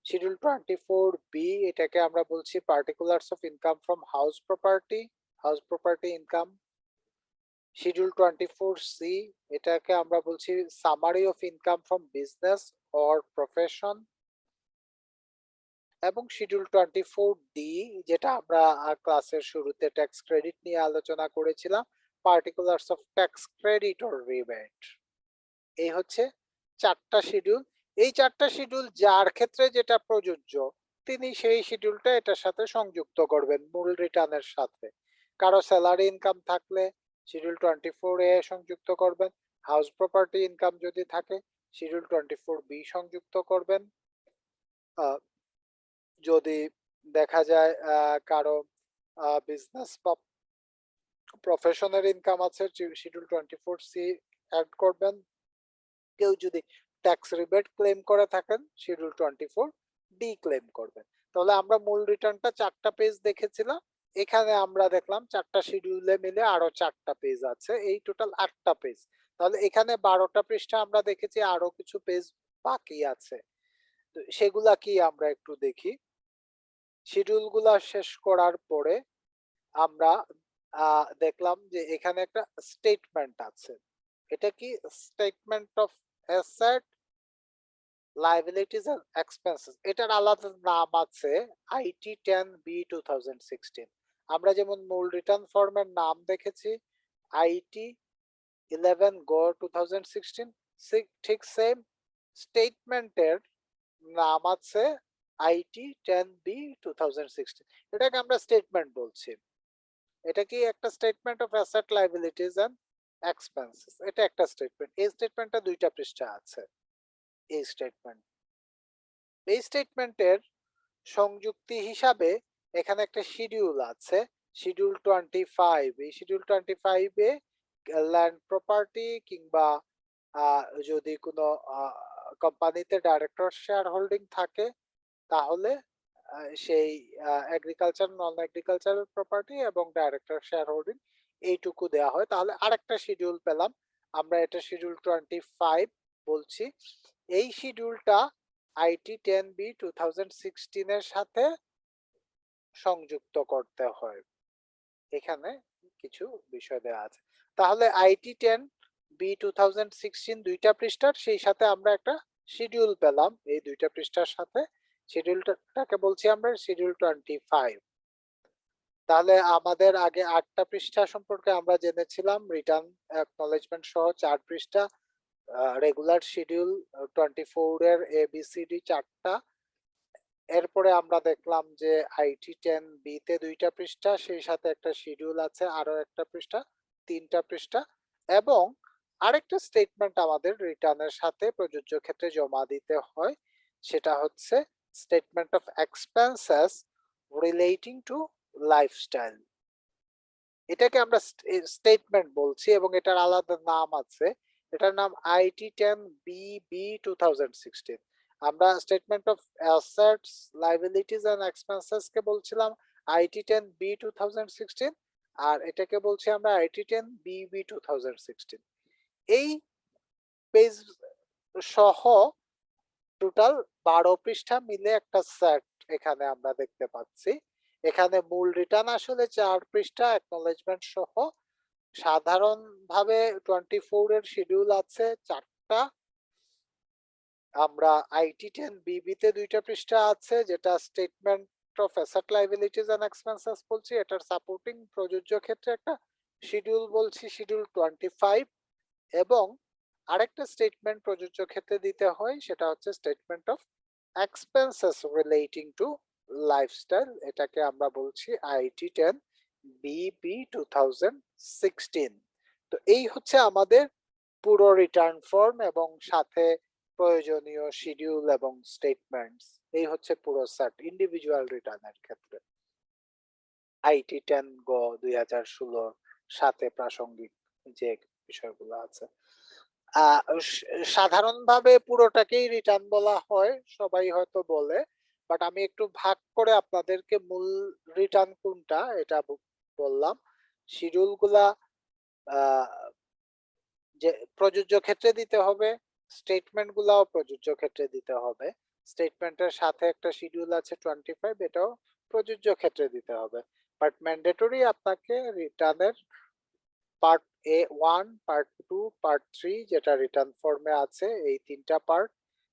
schedule 24B এটাকে আমরা বলছি particulars of income from house property income. Schedule 24C এটাকে আমরা বলছি summary of income from business or profession. এবং শিডিউল 24D যেটা আমরা ক্লাসের শুরুতে ট্যাক্স ক্রেডিট নিয়ে আলোচনা করেছিলাম, particulars of tax credit or rebate। এই হচ্ছে 4টা শিডিউল। এই 4টা শিডিউল যার ক্ষেত্রে যেটা প্রযোজ্য তিনি সেই শিডিউলটা এটার সাথে সংযুক্ত করবেন মূল রিটার্নের সাথে। কারো স্যালারি ইনকাম থাকলে শিডিউল 24A সংযুক্ত করবেন, হাউস প্রপার্টি ইনকাম যদি থাকে শিডিউল 24B সংযুক্ত করবেন। যদি দেখা যায় কারো বিজনেস বা প্রফেশনের ইনকাম আছে শিডিউল 24C অ্যাড করবেন। কেউ যদি ট্যাক্স রিবেট ক্লেম করে থাকেন শিডিউল 24D ক্লেম করবেন। তাহলে আমরা মূল রিটার্নটা 4টা পেজ দেখেছিলাম, এখানে আমরা দেখলাম 4টা শিডিউলে মিলে আরো 4টা পেজ আছে, এই টোটাল 8টা পেজ। তাহলে এখানে 12টা পৃষ্ঠা আমরা দেখেছি, আরো কিছু পেজ বাকি আছে, তো সেগুলা কি আমরা একটু দেখি। শিডিউল গুলা শেষ করার পরে আমরা দেখলাম যে এখানে একটা স্টেটমেন্ট আছে। এটা কি? Statement of asset, liabilities and expenses. এটার আলাদা নাম আছে আইটি 10B 2016। আমরা যেমন মূল রিটার্ন ফর্মের নাম দেখেছি আইটি 11 গো 2016, ঠিক সেম স্টেটমেন্টের নাম আছে আইটি 10B 2016। এটাকে আমরা স্টেটমেন্ট বলছি। এটা কি একটা statement of asset, liabilities and expenses. এটা একটা স্টেটমেন্ট। এই স্টেটমেন্টটা 2টা পৃষ্ঠা আছে। এই স্টেটমেন্টের সংযুক্তি হিসাবে এখানে একটা শিডিউল আছে, শিডিউল 25। এই শিডিউল 25 এ ল্যান্ড প্রপার্টি কিংবা যদি কোনো কোম্পানিতে ডাইরেক্টর শেয়ার হোল্ডিং থাকে তাহলে সেই এগ্রিকালচার, নন এগ্রিকালচারাল প্রপার্টি এবং ডাইরেক্টর শেয়ার হোল্ডিং এইটুকু দেওয়া হয়। তাহলে আরেকটা শিডিউল পেলাম আমরা, এটা শিডিউল 25 বলছি। এই শিডিউলটা আইটি 10B 2016 এর সাথে সংযুক্ত করতে হয়। এখানে কিছু বিষয় দেওয়া আছে। তাহলে আইটি 10B 2016 2টা পৃষ্ঠার, সেই সাথে আমরা একটা শিডিউল পেলাম এই 2টা পৃষ্ঠার সাথে। শিডিউলটাকে বলছি আমরা শিডিউল 25। তাহলে আমাদের আগে 8টা পৃষ্ঠা সম্পর্কে আমরা জেনেছিলাম, রিটার্ন অ্যাকনলেজমেন্ট সহ 4 পৃষ্ঠা, রেগুলার শিডিউল 24 এর ABCD 4টা। এরপরে আমরা দেখলাম যে আইটি 10B তে 2টা পৃষ্ঠা, সেই সাথে একটা শিডিউল আছে আরো একটা পৃষ্ঠা, 3টা পৃষ্ঠা, এবং আরেকটা স্টেটমেন্ট আমাদের রিটার্নের সাথে প্রযোজ্য ক্ষেত্রে জমা দিতে হয়, সেটা হচ্ছে statement of expenses relating to lifestyle. এটাকে আমরা স্টেটমেন্ট বলছি এবং এটার আলাদা নাম আছে, এটার নাম আইটি 10BB 2016। আমরা statement of assets, liabilities and expenses কে বলছিলাম আইটি 10B 2016, আর এটাকে বলছি আমরা আইটি 10BB 2016। এই পেজ সহ টোটাল 12 পৃষ্ঠা মিলে একটা সেট এখানে আমরা দেখতে পাচ্ছি। এখানে মূল রিটার্ন আসলে 4 পৃষ্ঠা অ্যাকনলেজমেন্ট সহ। সাধারণভাবে 24 এর শিডিউল আছে 4টা। আমরা আইটি 10BB তে 2টা পৃষ্ঠা আছে, যেটা statement of asset, liabilities and expenses বলছি। এটার সাপোর্টিং প্রযোজ্য ক্ষেত্রে একটা শিডিউল বলছি শিডিউল 25, এবং আরেকটা স্টেটমেন্ট প্রযোজ্য ক্ষেত্রে দিতে হয়, সেটা হচ্ছে statement of expenses relating to lifestyle. এটাকে আমরা বলছি আইটি 10BB 2016। তো এই হচ্ছে আমাদের পুরো রিটার্ন ফর্ম এবং সাথে প্রয়োজনীয় শিডিউল এবং স্টেটমেন্টস। এই হচ্ছে পুরো সেট ইন্ডিভিজুয়াল রিটার্নের ক্ষেত্রে আইটি 10 গো 2016 সাথে প্রাসঙ্গিক যে বিষয়গুলো আছে। সাধারণভাবে পুরোটাকেই রিটার্ন বলা হয়, সবাই হয়তো বলে, বাট আমি একটু ভাগ করে আপনাদেরকে মূল রিটার্ন কোনটা এটা বললাম। শিডিউল গুলা যে প্রযোজ্য ক্ষেত্রে দিতে হবে, স্টেটমেন্ট গুলাও প্রযোজ্য ক্ষেত্রে দিতে হবে। স্টেটমেন্টের সাথে একটা শিডিউল আছে 25, এটাও প্রযোজ্য ক্ষেত্রে দিতে হবে, বাট ম্যান্ডেটরি আপনাকে রিটার্নের পার্ট A1, পার্ট 2, পার্ট 3 যেটা রিটার্ন ফর্মে আছে এই 3টা পার্ট,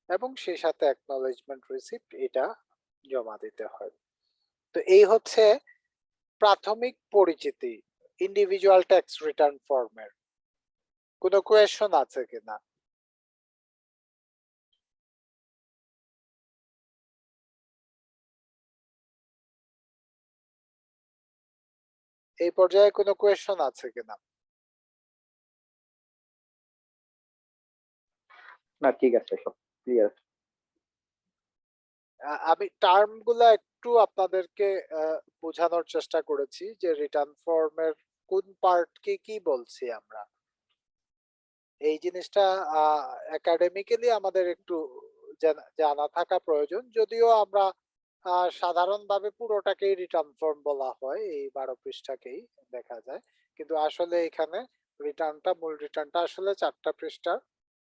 এবং সেই সাথে অ্যাকনলেজমেন্ট রিসিপ্ট এটা জমা দিতে হয়। তো এই হচ্ছে প্রাথমিক পরিচিতি ইন্ডিভিজুয়াল ট্যাক্স রিটার্ন ফর্মের কোনো কোয়েশন আছে কিনা? এই পর্যায়ে কোনো কোয়েশন আছে কিনা? না, ঠিক আছে, সব ক্লিয়ার। আমি টার্ম গুলা একটু আপনাদেরকে বোঝানোর চেষ্টা করেছি যে রিটার্ন ফর্মের কোন পার্ট কি বলছি আমরা। এই জিনিসটা একাডেমিক্যালি আমাদের একটু জানা থাকা প্রয়োজন, যদিও আমরা সাধারণভাবে পুরোটাকেই রিটার্ন ফর্ম বলা হয়, এই 12 পৃষ্ঠাকেই দেখা যায়, কিন্তু আসলে এখানে মূল রিটার্নটা আসলে 4টা পৃষ্ঠার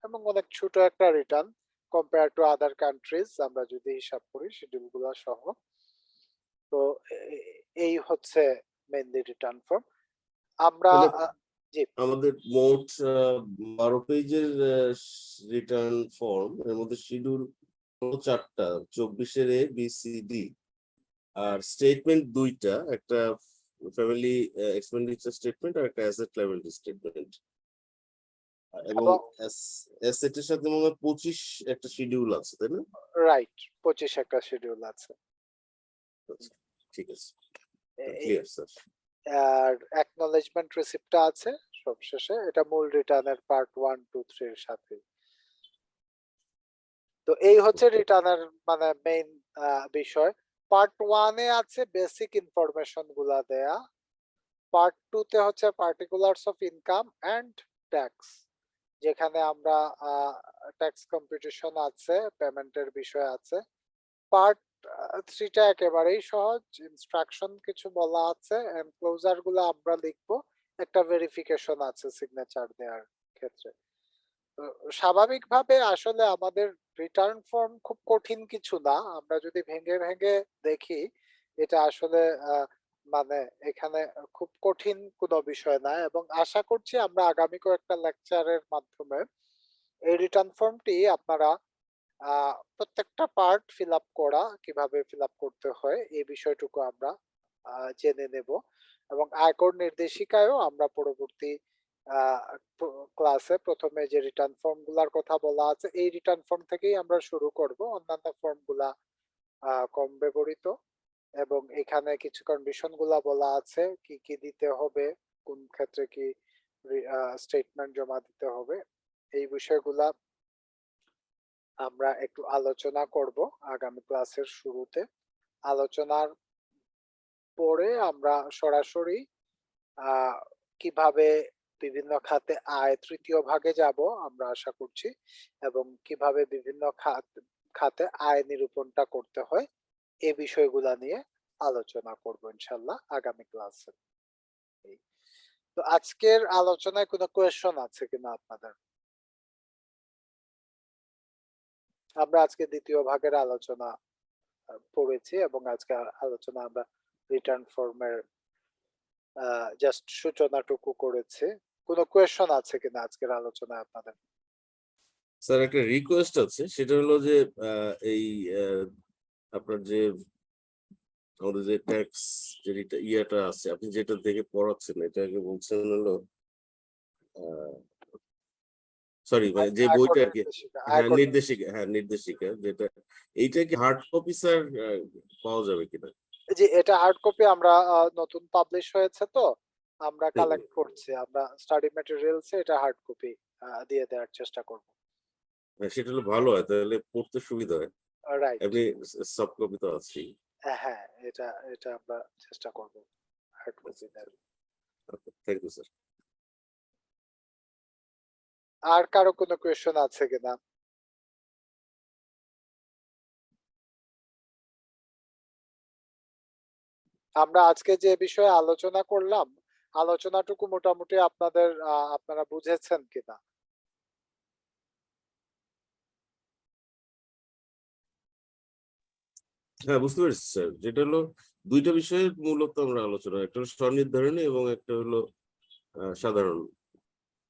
এবং অনেক ছোট একটা return compare to other countries আমরা যদি হিসাব করি শিডিউল গুলা সহ। তো এই হচ্ছে মেইনলি রিটার্ন ফর্ম। আমরা জি আমাদের মোট 12 পেজের রিটার্ন ফর্ম, এর মধ্যে শিডিউল 4টা, 24-এর A, B, C, D, আর স্টেটমেন্ট 2টা, একটা ফ্যামিলি এক্সপেন্ডিচার স্টেটমেন্ট আর একটা অ্যাসেট লায়াবিলিটি স্টেটমেন্ট। এবং অ্যাসেটের সাথে মনে হয় 25 একটা শিডিউল আছে, তাই না? রাইট, 25 একটা শিডিউল আছে। ঠিক আছে, ক্লিয়ার স্যার। আর অ্যাকনলেজমেন্ট রিসিপ্টটা আছে সবশেষে, এটা মূল রিটার্নের পার্ট 1, 2, 3 এর সাথে। তো এই হচ্ছে রিটার্নের মানে মেইন বিষয়। পার্ট 1 এ আছে বেসিক ইনফরমেশন গুলা দেয়া, পার্ট 2 তে হচ্ছে পার্টিকুলারস অফ ইনকাম এন্ড ট্যাক্স, যেখানে আমরা ট্যাক্স কম্পিটিশন আছে, পেমেন্টের বিষয় আছে। পার্ট 3 টা একেবারেই সহজ, ইনস্ট্রাকশন কিছু বলা আছে, এনক্লোজার গুলো আমরা লিখবো, একটা ভেরিফিকেশন আছে সিগনেচার দেওয়ার ক্ষেত্রে। তো স্বাভাবিকভাবে আসলে আমাদের রিটার্ন ফর্ম খুব কঠিন কিছু না, আমরা যদি ভেঙে ভেঙে দেখি এটা আসলে মানে এখানে খুব কঠিন কোনো বিষয় না, এবং আশা করছি আমরা আগামী কয়েকটা লেকচারের মাধ্যমে এই রিটার্ন ফর্মটি আপনারা প্রত্যেকটা পার্ট ফিল আপ করা, কিভাবে ফিল আপ করতে হয় এই বিষয়টুকু আমরা জেনে নেব, এবং আয়কর নির্দেশিকায়ও আমরা পরবর্তী ক্লাসে প্রথমে যে রিটার্ন ফর্ম গুলার কথা বলা আছে এই রিটার্ন ফর্ম থেকেই আমরা শুরু করব, অন্যান্য ফর্ম গুলা কম ব্যবহৃত, এবং এখানে কিছু কন্ডিশন গুলা বলা আছে কি কি দিতে হবে, কোন ক্ষেত্রে কি স্টেটমেন্ট জমা দিতে হবে, এই বিষয়গুলা আমরা একটু আলোচনা করব আগামী ক্লাসের শুরুতে। আলোচনার পরে আমরা সরাসরি কিভাবে বিভিন্ন খাতে আয় তৃতীয় ভাগে যাব আমরা আশা করছি, এবং কিভাবে বিভিন্ন খাতে আয় নিরূপণটা করতে হয় এই বিষয়গুলা নিয়ে আলোচনা করব ইনশাল্লাহ আগামী ক্লাসে। তো আজকের আলোচনায় কোনো কোয়েশ্চন আছে কিনা আপনাদের? আমরা আজকে দ্বিতীয় ভাগের আলোচনা পড়েছি, এবং আজকে আলোচনা আমরা রিটার্ন ফর্মের জাস্ট সূচনাটুকু করেছি। কোনো কোয়েশ্চন আছে কিনা আজকের আলোচনায় আপনাদের? স্যার একটা রিকোয়েস্ট আছে, সেটা হলো যে এই আপনার যে আমাদের যে ট্যাক্স যে ইয়েটা আছে, আপনি যেটা দেখে পড়াচ্ছেন এটাকে বলছেন হলো সরি মানে যে বইটা আর কি, হ্যাঁ নির্দেশিকা যেটা, এইটা কি হার্ড কপি স্যার পাওয়া যাবে কিনা? জি, এটা হার্ড কপি আমরা নতুন পাবলিশ হয়েছে তো আমরা কালেক্ট করছি, আমরা স্টাডি ম্যাটেরিয়ালস এ এটা হার্ড কপি দিয়ে দেওয়ার চেষ্টা করব। সেটা হলো ভালো হয়, তাহলে পড়তে সুবিধা হয়। রাইট, এমনি সফট কপি তো আছেই। হ্যাঁ এটা এটা আমরা চেষ্টা করব হার্ড কপি দেওয়ার। Thank you sir. আর কারো কোনো কোয়েশ্চন আছে কিনা? আমরা আজকে যে বিষয়ে আলোচনা করলাম আলোচনাটুকু মোটামুটি আপনারা বুঝেছেন কিনা? হ্যাঁ বুঝতে পেরেছি স্যার, যেটা হলো দুইটা বিষয়ের মূলত আমরা আলোচনা, একটা হলো স্বনির্ধারণী এবং একটা হলো সাধারণ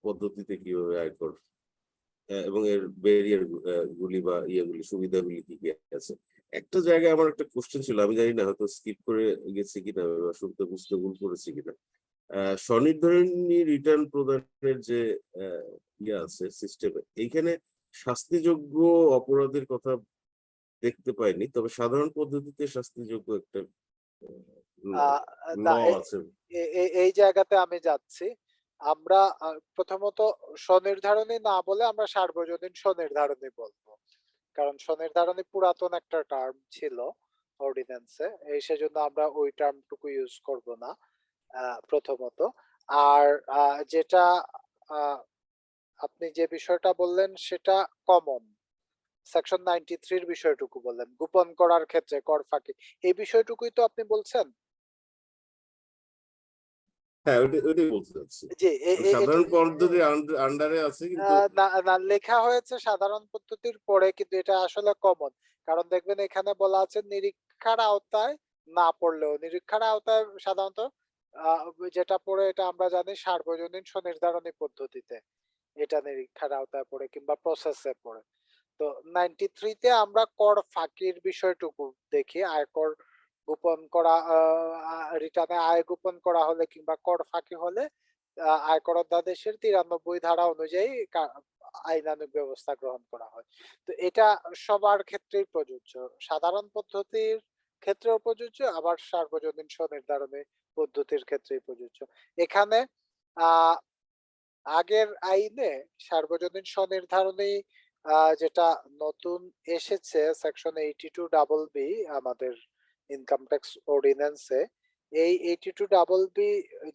পদ্ধতিতে কিভাবে আয়কর এবং এর ব্যারিয়ার গুলি বা ইয়েগুলি সুবিধাগুলি কি কি আছে। একটা জায়গায় আমার একটা কোশ্চেন ছিল, আমি জানি না হয়তো স্কিপ করে গেছি কিনা বা শুনতে বুঝতে ভুল করেছি কিনা। স্বনির্ধারণী রিটার্ন প্রদানের যে ইয়ে আছে সিস্টেমে, এইখানে শাস্তিযোগ্য অপরাধের কথা দেখতে পাইনি, তবে সাধারণ পদ্ধতিতে শাস্তিযোগ্য একটা আহ, ল না আছে। এই জায়গাতে আমি যাচ্ছি। আমরা প্রথমত স্বনির্ধারণী না বলে আমরা সার্বজনীন স্বনির্ধারণী বলবো, কারণ স্বনির্ধারণী পুরাতন একটা টার্ম ছিল অর্ডিন্যান্সে, এই সেজন্য আমরা ওই টার্মটুকু ইউজ করব না প্রথমত। আর যেটা আপনি যে বিষয়টা বললেন সেটা কমন, সেকশন 93 এর বিষয়টুকু বললেন, গোপন করার ক্ষেত্রে কর ফাঁকি, এই বিষয়টুকুই তো আপনি বলছেন। হ্যাঁ, ওইটাই বলতে চাচ্ছি। জি সাধারণ পদ্ধতির আন্ডারে আছে, কিন্তু না না, লেখা হয়েছে সাধারণ পদ্ধতির পরে, কিন্তু এটা আসলে কমন। কারণ দেখবেন এখানে বলা আছে নিরীক্ষার আওতায় না পড়লেও, নিরীক্ষার আওতায় সাধারণত যেটা পড়ে এটা আমরা জানি সার্বজনীন স্বনির্ধারণী পদ্ধতিতে, এটা নিরীক্ষার আওতায় পড়ে কিংবা প্রসেসে পড়ে। তো 93 তে আমরা কর ফাঁকির বিষয়টুকু দেখি, আয়কর গোপন করা, রিটার্নে আয় গোপন করা হলে কিংবা কর ফাঁকি হলে আয়কর অধ্যাদেশের 93 ধারা অনুযায়ী আইনানুগ ব্যবস্থা গ্রহণ করা হয়। তো এটা সবার ক্ষেত্রেই প্রযোজ্য, সাধারণ পদ্ধতির ক্ষেত্রেও প্রযোজ্য, আবার সার্বজনীন স্বনির্ধারণী পদ্ধতির ক্ষেত্রেই প্রযোজ্য। এখানে আহ আগের আইনে সার্বজনীন স্বনির্ধারণী যেটা নতুন এসেছে সেকশন 82BB আমাদের ইনকাম ট্যাক্স অর্ডিন্যান্সে, এই 82BB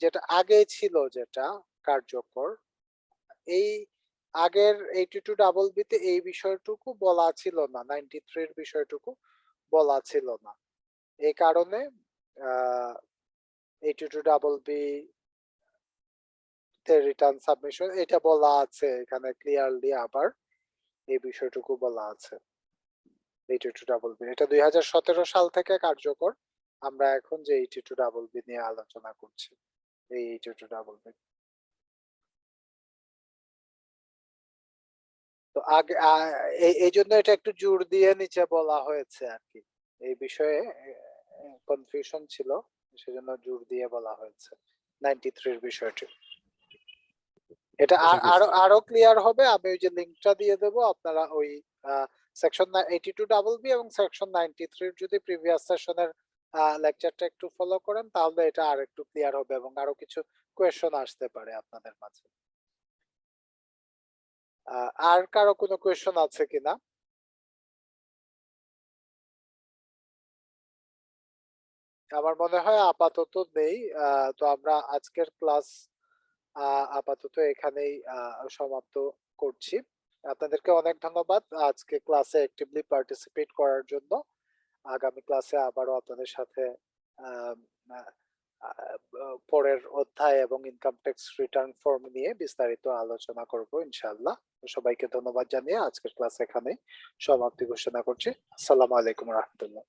যেটা আগে ছিল যেটা কার্যকর, এই আগের 82BB তে এই বিষয়টুকু বলা ছিল না, 93 এর বিষয়টুকু বলা ছিল না। এই কারণে 82BB তে রিটার্ন সাবমিশন এটা বলা আছে এখানে ক্লিয়ারলি, আবার এই বিষয়টুকু বলা আছে 82BB। এটা 2017 সাল থেকে কার্যকর, আমরা এখন যে 82BB নিয়ে আলোচনা করছি, এই 82BB। তো আগে এই জন্য এটা একটু জোর দিয়ে নিচে বলা হয়েছে আর কি, এই বিষয়ে কনফিউশন ছিল, সেজন্য জোর দিয়ে বলা হয়েছে 93 এর বিষয়টি। এটা আরো ক্লিয়ার হবে, আমি ওই যে লিংকটা দিয়ে দেব, আপনারা ওই সেকশন 82BB এবং সেকশন 93 এর যদি প্রিভিয়াস সেশনের লেকচারটা একটু ফলো করেন তাহলে এটা আর একটু ক্লিয়ার হবে এবং আরো কিছু কোয়েশ্চন আসতে পারে আপনাদের মাঝে। আর কারো কোনো কোয়েশ্চন আছে কিনা? আমার মনে হয় আপাতত নেই। তো আমরা আজকের ক্লাস আপাতত এখানেই সমাপ্ত করছি। আপনাদেরকে অনেক ধন্যবাদ আজকে ক্লাসে অ্যাক্টিভলি পার্টিসিপেট করার জন্য। আগামী ক্লাসে আবারও আপনাদের সাথে আম, আহ, পরের অধ্যায় এবং ইনকাম ট্যাক্স রিটার্ন ফর্ম নিয়ে বিস্তারিত আলোচনা করব ইনশাআল্লাহ। সবাইকে ধন্যবাদ জানিয়ে আজকের ক্লাস এখানেই সমাপ্তি ঘোষণা করছি। আসসালামু আলাইকুম রহমতুল্লাহ।